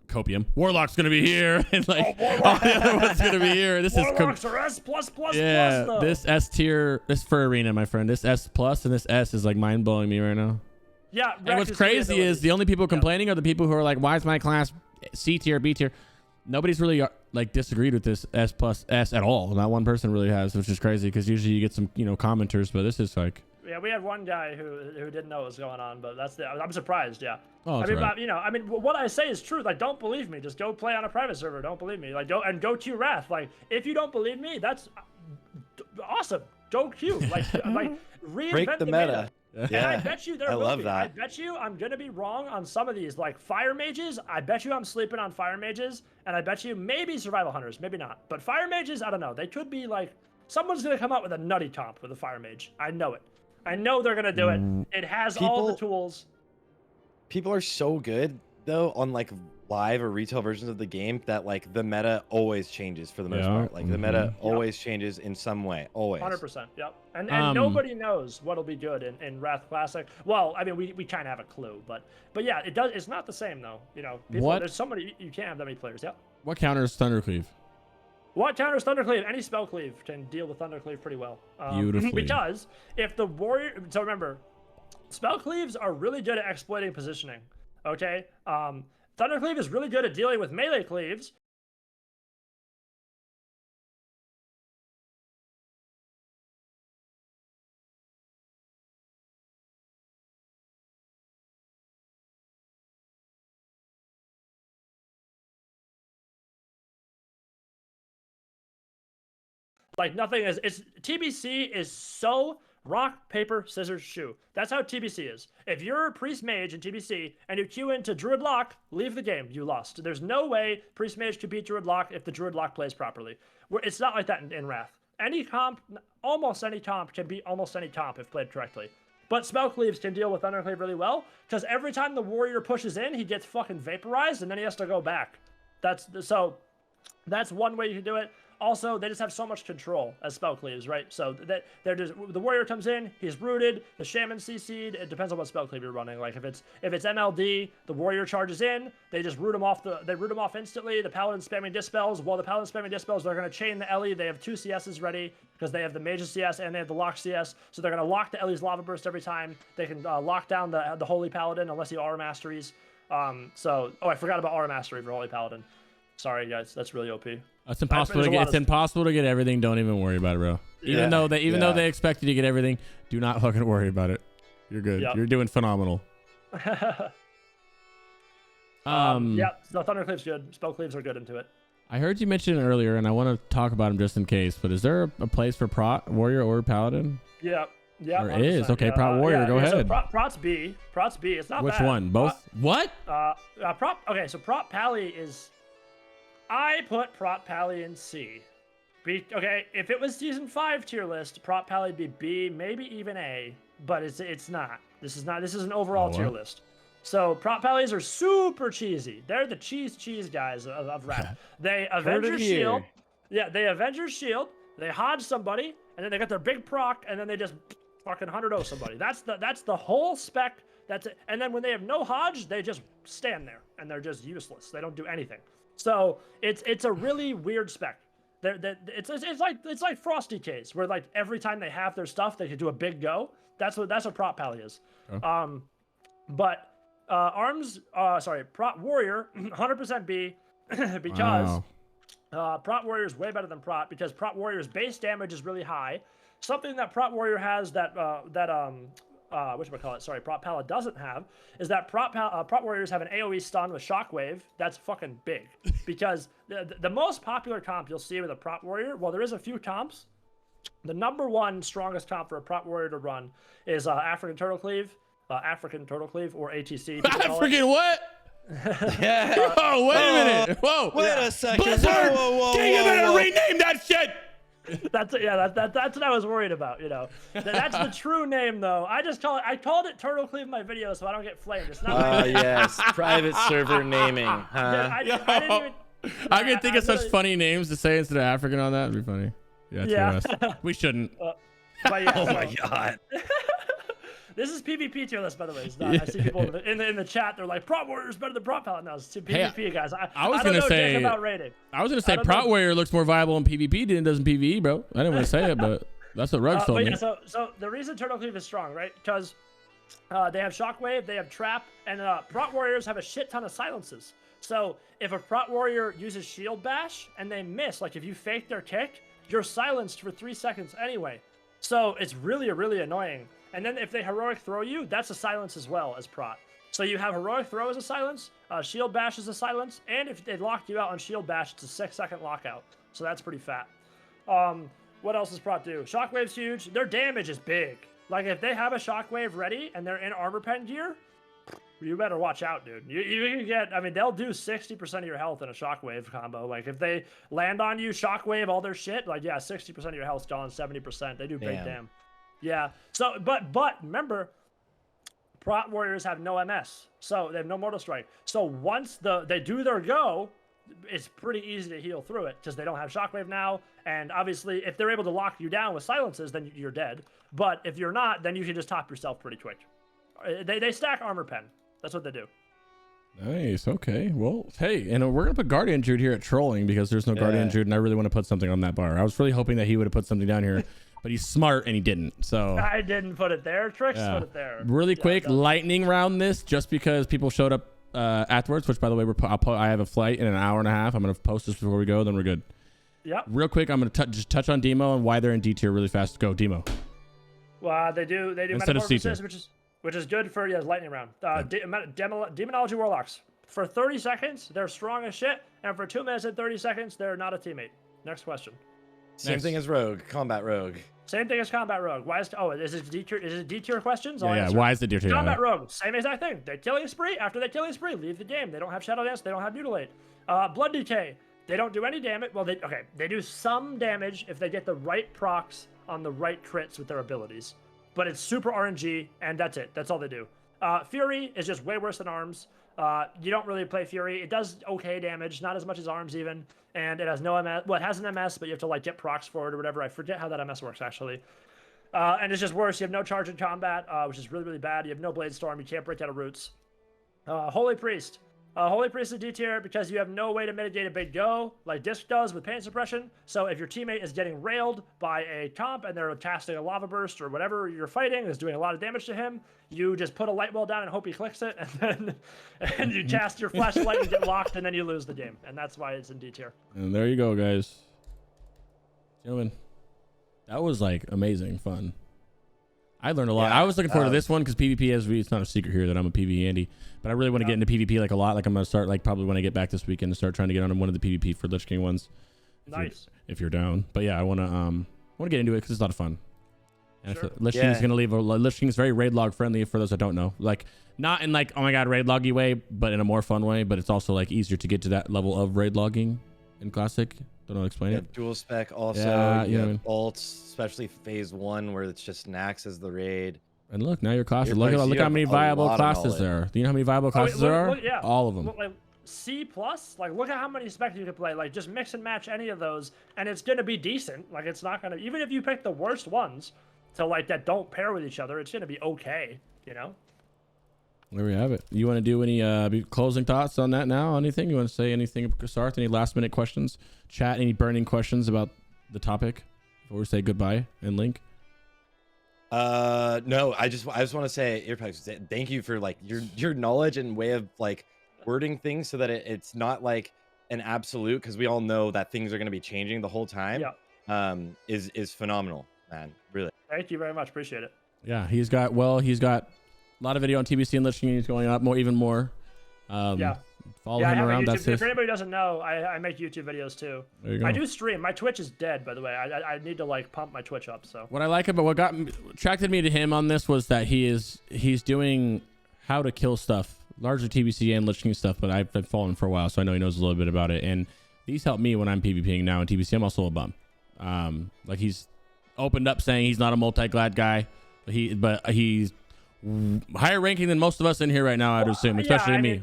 Copium. Warlock's gonna be here, and like all the other ones gonna be here. This Warlocks are S++++. Though. This S tier, this for arena, my friend. This S+ and this S is like mind blowing me right now. Yeah. And what's crazy is the only people complaining are the people who are like, why is my class C tier, B tier? Nobody's really like disagreed with this S+ S at all. Not one person really has, which is crazy because usually you get some commenters, but this is like. Yeah, we had one guy who didn't know what was going on, but I'm surprised. Yeah. Oh, I mean, what I say is true. Like, don't believe me. Just go play on a private server. Don't believe me. Like, go queue Wrath. Like, if you don't believe me, that's awesome. Go queue. Like reinvent break the meta. Yeah. And I bet you there will be. I bet you I'm gonna be wrong on some of these. Like Fire Mages, I bet you I'm sleeping on Fire Mages, and I bet you maybe Survival Hunters, maybe not. But Fire Mages, I don't know. They could be like someone's gonna come out with a nutty comp with a Fire Mage. I know it. I know they're gonna do it. It has all the tools. People are so good though on like live or retail versions of the game that like the meta always changes for the most part. Like the meta always changes in some way. Always. 100%. Yep. And nobody knows what'll be good in Wrath Classic. Well, I mean we kind of have a clue, but yeah, it does. It's not the same though. You know, there's somebody you can't have that many players. Yep. What counters Thundercleave? What counters Thundercleave? Any spell cleave can deal with Thundercleave pretty well. Beautifully. Because if the warrior, so remember, spell cleaves are really good at exploiting positioning. Okay. Thundercleave is really good at dealing with melee cleaves. Like nothing is. It's TBC is so rock, paper, scissors, shoe. That's how TBC is. If you're a priest mage in TBC and you queue into druid lock, leave the game. You lost. There's no way priest mage could beat druid lock if the druid lock plays properly. It's not like that in Wrath. Any comp, almost any comp can beat almost any comp if played correctly. But Spell Cleaves can deal with Thundercleave really well, because every time the warrior pushes in, he gets fucking vaporized, and then he has to go back. That's one way you can do it. Also, they just have so much control as Spell Cleaves, right? So they're just, the warrior comes in, he's rooted, the shaman CC'd. It depends on what Spell Cleave you're running. Like if it's MLD, the warrior charges in, they just root him off instantly. The paladin spamming dispels. While the paladin spamming dispels, they're gonna chain the Ellie. They have 2 CSs ready because they have the Mage's CS and they have the Lock CS. So they're gonna lock the Ellie's Lava Burst every time. They can lock down the Holy Paladin unless he aura masteries. I forgot about aura mastery for Holy Paladin. Sorry guys, that's really OP. It's impossible to get. It's impossible to get everything. Don't even worry about it, bro. Even though they expect you to get everything, do not fucking worry about it. You're good. Yep. You're doing phenomenal. Yeah, so Thundercleave's good. Spell Cleaves are good into it. I heard you mention it earlier, and I want to talk about them just in case. But is there a place for Prot Warrior or Paladin? Yeah. Yeah, there is. Okay, yeah. Prot Warrior, go ahead. So Prot's B. Prot's B. It's not Which bad. one? Both? What? Okay, so Prot Pally is... I put Prot Pally in C. Okay, if it was Season 5 tier list, Prot Pally would be B, maybe even A, but it's not. This is an overall tier list. So Prot Pallies are super cheesy. They're the cheese guys of rap. They avenge your shield. Yeah, they avenge your shield. They hodge somebody, and then they got their big proc, and then they just fucking 100-0 somebody. That's the whole spec. That's it. And then when they have no hodge, they just stand there, and they're just useless. They don't do anything. So it's a really weird spec. It's like Frosty Case, where like every time they have their stuff, they can do a big go. That's what Prot Pally is. Oh. Prot Warrior 100% B because Prot Warrior is way better than Prot because Prot Warrior's base damage is really high. Something that Prot Warrior has that Prot Pally doesn't have is that Prot Warriors have an AoE stun with Shockwave. That's fucking big because the most popular comp you'll see with a Prot Warrior, well, there is a few comps. The number one strongest comp for a Prot Warrior to run is African Turtle Cleave or ATC. African what? Yeah. Oh, wait a minute. Whoa. Wait a second. Blizzard! Whoa, you better rename that shit. That's what I was worried about, you know. That's the true name though. I called it Turtle Cleave in my video so I don't get flamed. It's not yes, private server naming. I didn't even I can think of such funny names to say instead of African on that. It'd be funny. Yeah. We shouldn't. Oh my god. This is PvP tier list, by the way. It's not. I see people in the chat. They're like, Prot Warrior is better than Prot Pally. No, it's PvP, guys. I was gonna say about rating. I was gonna say Prot Warrior looks more viable in PvP than it does in PvE, bro. I didn't want to say it, but that's what Rugs told me. So the reason Turtle Cleave is strong, right? Because they have Shockwave, they have Trap, and Prot Warriors have a shit ton of silences. So if a Prot Warrior uses Shield Bash and they miss, like if you fake their kick, you're silenced for 3 seconds anyway. So it's really annoying. And then if they heroic throw you, that's a silence as well as Prot. So you have heroic throw as a silence, shield bash as a silence, and if they lock you out on shield bash, it's a 6-second lockout. So that's pretty fat. What else does Prot do? Shockwave's huge. Their damage is big. Like if they have a shockwave ready and they're in armor pen gear, you better watch out, dude. You can get, I mean, they'll do 60% of your health in a shockwave combo. Like if they land on you, shockwave all their shit, like yeah, 60% of your health's gone, 70%. They do big damn. Yeah. So, but remember, Prot Warriors have no MS, so they have no Mortal Strike. So once they do their go, it's pretty easy to heal through it because they don't have Shockwave now. And obviously, if they're able to lock you down with silences, then you're dead. But if you're not, then you can just top yourself pretty quick. They stack armor pen. That's what they do. Nice. Okay. Well, hey, and we're gonna put Guardian Jude here at trolling because there's no Guardian Jude, and I really want to put something on that bar. I was really hoping that he would have put something down here. But he's smart and he didn't. So I didn't put it there. Crix put it there. Really quick, lightning round this just because people showed up afterwards. Which, by the way, I have a flight in an hour and a half. I'm gonna post this before we go. Then we're good. Yep. Real quick, I'm gonna just touch on Demo and why they're in D tier really fast. Go Demo. Well, they do Metamorphosis, which is good for lightning round. Demonology Warlocks for 30 seconds they're strong as shit, and for 2 minutes and 30 seconds they're not a teammate. Next question. Same thing as Rogue, Combat Rogue. Same thing as Combat Rogue. Why is is it D tier? Is it D tier questions? Yeah. Why is it D tier? Combat Rogue, same exact thing. They killing spree. After they killing spree, leave the game. They don't have Shadow Dance. They don't have Mutilate. Blood Decay. They don't do any damage. Well, they do some damage if they get the right procs on the right crits with their abilities. But it's super RNG, and that's it. That's all they do. Fury is just way worse than Arms. You don't really play Fury. It does okay damage, not as much as Arms even, and it has no MS. Well, it has an MS, but you have to like get procs for it or whatever. I forget how that MS works actually. And it's just worse. You have no charge in combat, which is really, really bad. You have no Blade Storm. You can't break out of roots. Holy Priest. Holy Priest is D tier because you have no way to mitigate a big go like Disc does with pain suppression. So if your teammate is getting railed by a comp and they're casting a lava burst or whatever you're fighting is doing a lot of damage to him, you just put a light well down and hope he clicks it, and you cast your flashlight and get locked, and then you lose the game. And that's why it's in D tier. And there you go, guys. Gentlemen, that was like amazing fun. I learned a lot. I was looking forward to this one because PvP, it's not a secret here that I'm a PvE Andy, but I really want to get into PvP like a lot. Like I'm gonna start like probably when I get back this weekend to start trying to get on one of the PvP for Lich King ones. Nice. If you're down, but yeah, I want to get into it because it's a lot of fun. And sure. Lich King is gonna leave. Lich King is very raid log friendly for those that don't know. Like not in like oh my god raid loggy way, but in a more fun way. But it's also like easier to get to that level of raid logging in Classic. Don't know how to explain it. Dual spec also. You have ults, especially phase 1 where it's just Nax as the raid. And look, now your classes. Look how many viable classes there are. Do you know how many viable classes there are? Yeah. All of them. Look, like C plus. Like look at how many specs you can play. Like just mix and match any of those, and it's gonna be decent. Like it's not gonna even if you pick the worst ones, so like that don't pair with each other, it's gonna be okay. You know. There we have it. You want to do any closing thoughts on that now? Anything? You want to say anything, Sarthe? Any last minute questions? Chat, any burning questions about the topic before we say goodbye and link? No, I just want to say, Earpugs, thank you for like your knowledge and way of like wording things so that it's not like an absolute, because we all know that things are going to be changing the whole time. Yeah. Is phenomenal, man. Really. Thank you very much. Appreciate it. Yeah, he's got a lot of video on TBC and Lich King. He's going up even more. Follow him around. That's if anybody doesn't know, I make YouTube videos too. There you go. I do stream. My Twitch is dead, by the way. I need to like pump my Twitch up. So what I like about what attracted me to him on this was that he's doing how to kill stuff, largely TBC and Lich King stuff. But I've been following for a while, so I know he knows a little bit about it. And these help me when I'm PvPing now in TBC. I'm also a bum. Like he's opened up saying he's not a multi-glad guy, but he's higher ranking than most of us in here right now, I'd assume, especially me.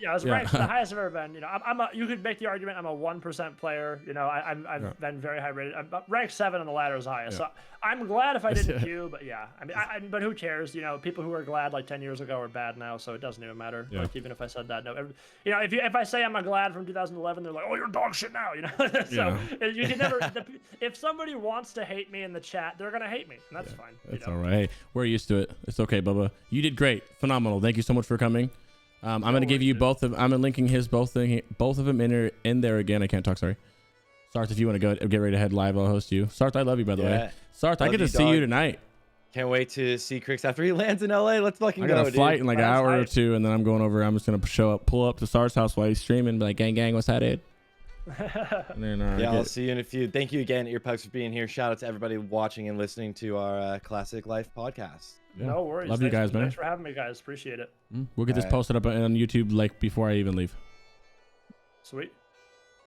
Yeah, it's ranked the highest I've ever been. You know, you could make the argument I'm a 1% player. You know, I've been very high rated. I'm ranked 7 on the ladder is highest. So I'm glad if I didn't queue, but yeah, I mean, but who cares? You know, people who were glad like 10 years ago are bad now, so it doesn't even matter. Yeah. Like even if I said that, no, you know, if I say I'm a glad from 2011, they're like, oh, you're dog shit now. You know, so you can never. If somebody wants to hate me in the chat, they're gonna hate me, and that's fine. That's all right. Hey, we're used to it. It's okay, Bubba. You did great, phenomenal. Thank you so much for coming. I'm gonna give you both of. I'm linking both of them in there again. I can't talk. Sorry, Sarthe. If you want to go get ready to head live, I'll host you. Sarthe, I love you by the way. Sarthe, I get to see you tonight. Can't wait to see Crix after he lands in LA. Let's fucking go. I got a flight in like an hour or two, and then I'm going over. I'm just gonna pull up to Sarthe's house while he's streaming. Be like, gang, what's that, dude? Then, I'll see you in a few. Thank you again, Earpugs, for being here. Shout out to everybody watching and listening to our Classic Life podcast. Yeah. No worries. Love you guys, man. Thanks for having me, guys. Appreciate it. We'll get this posted up on YouTube like before I even leave. Sweet.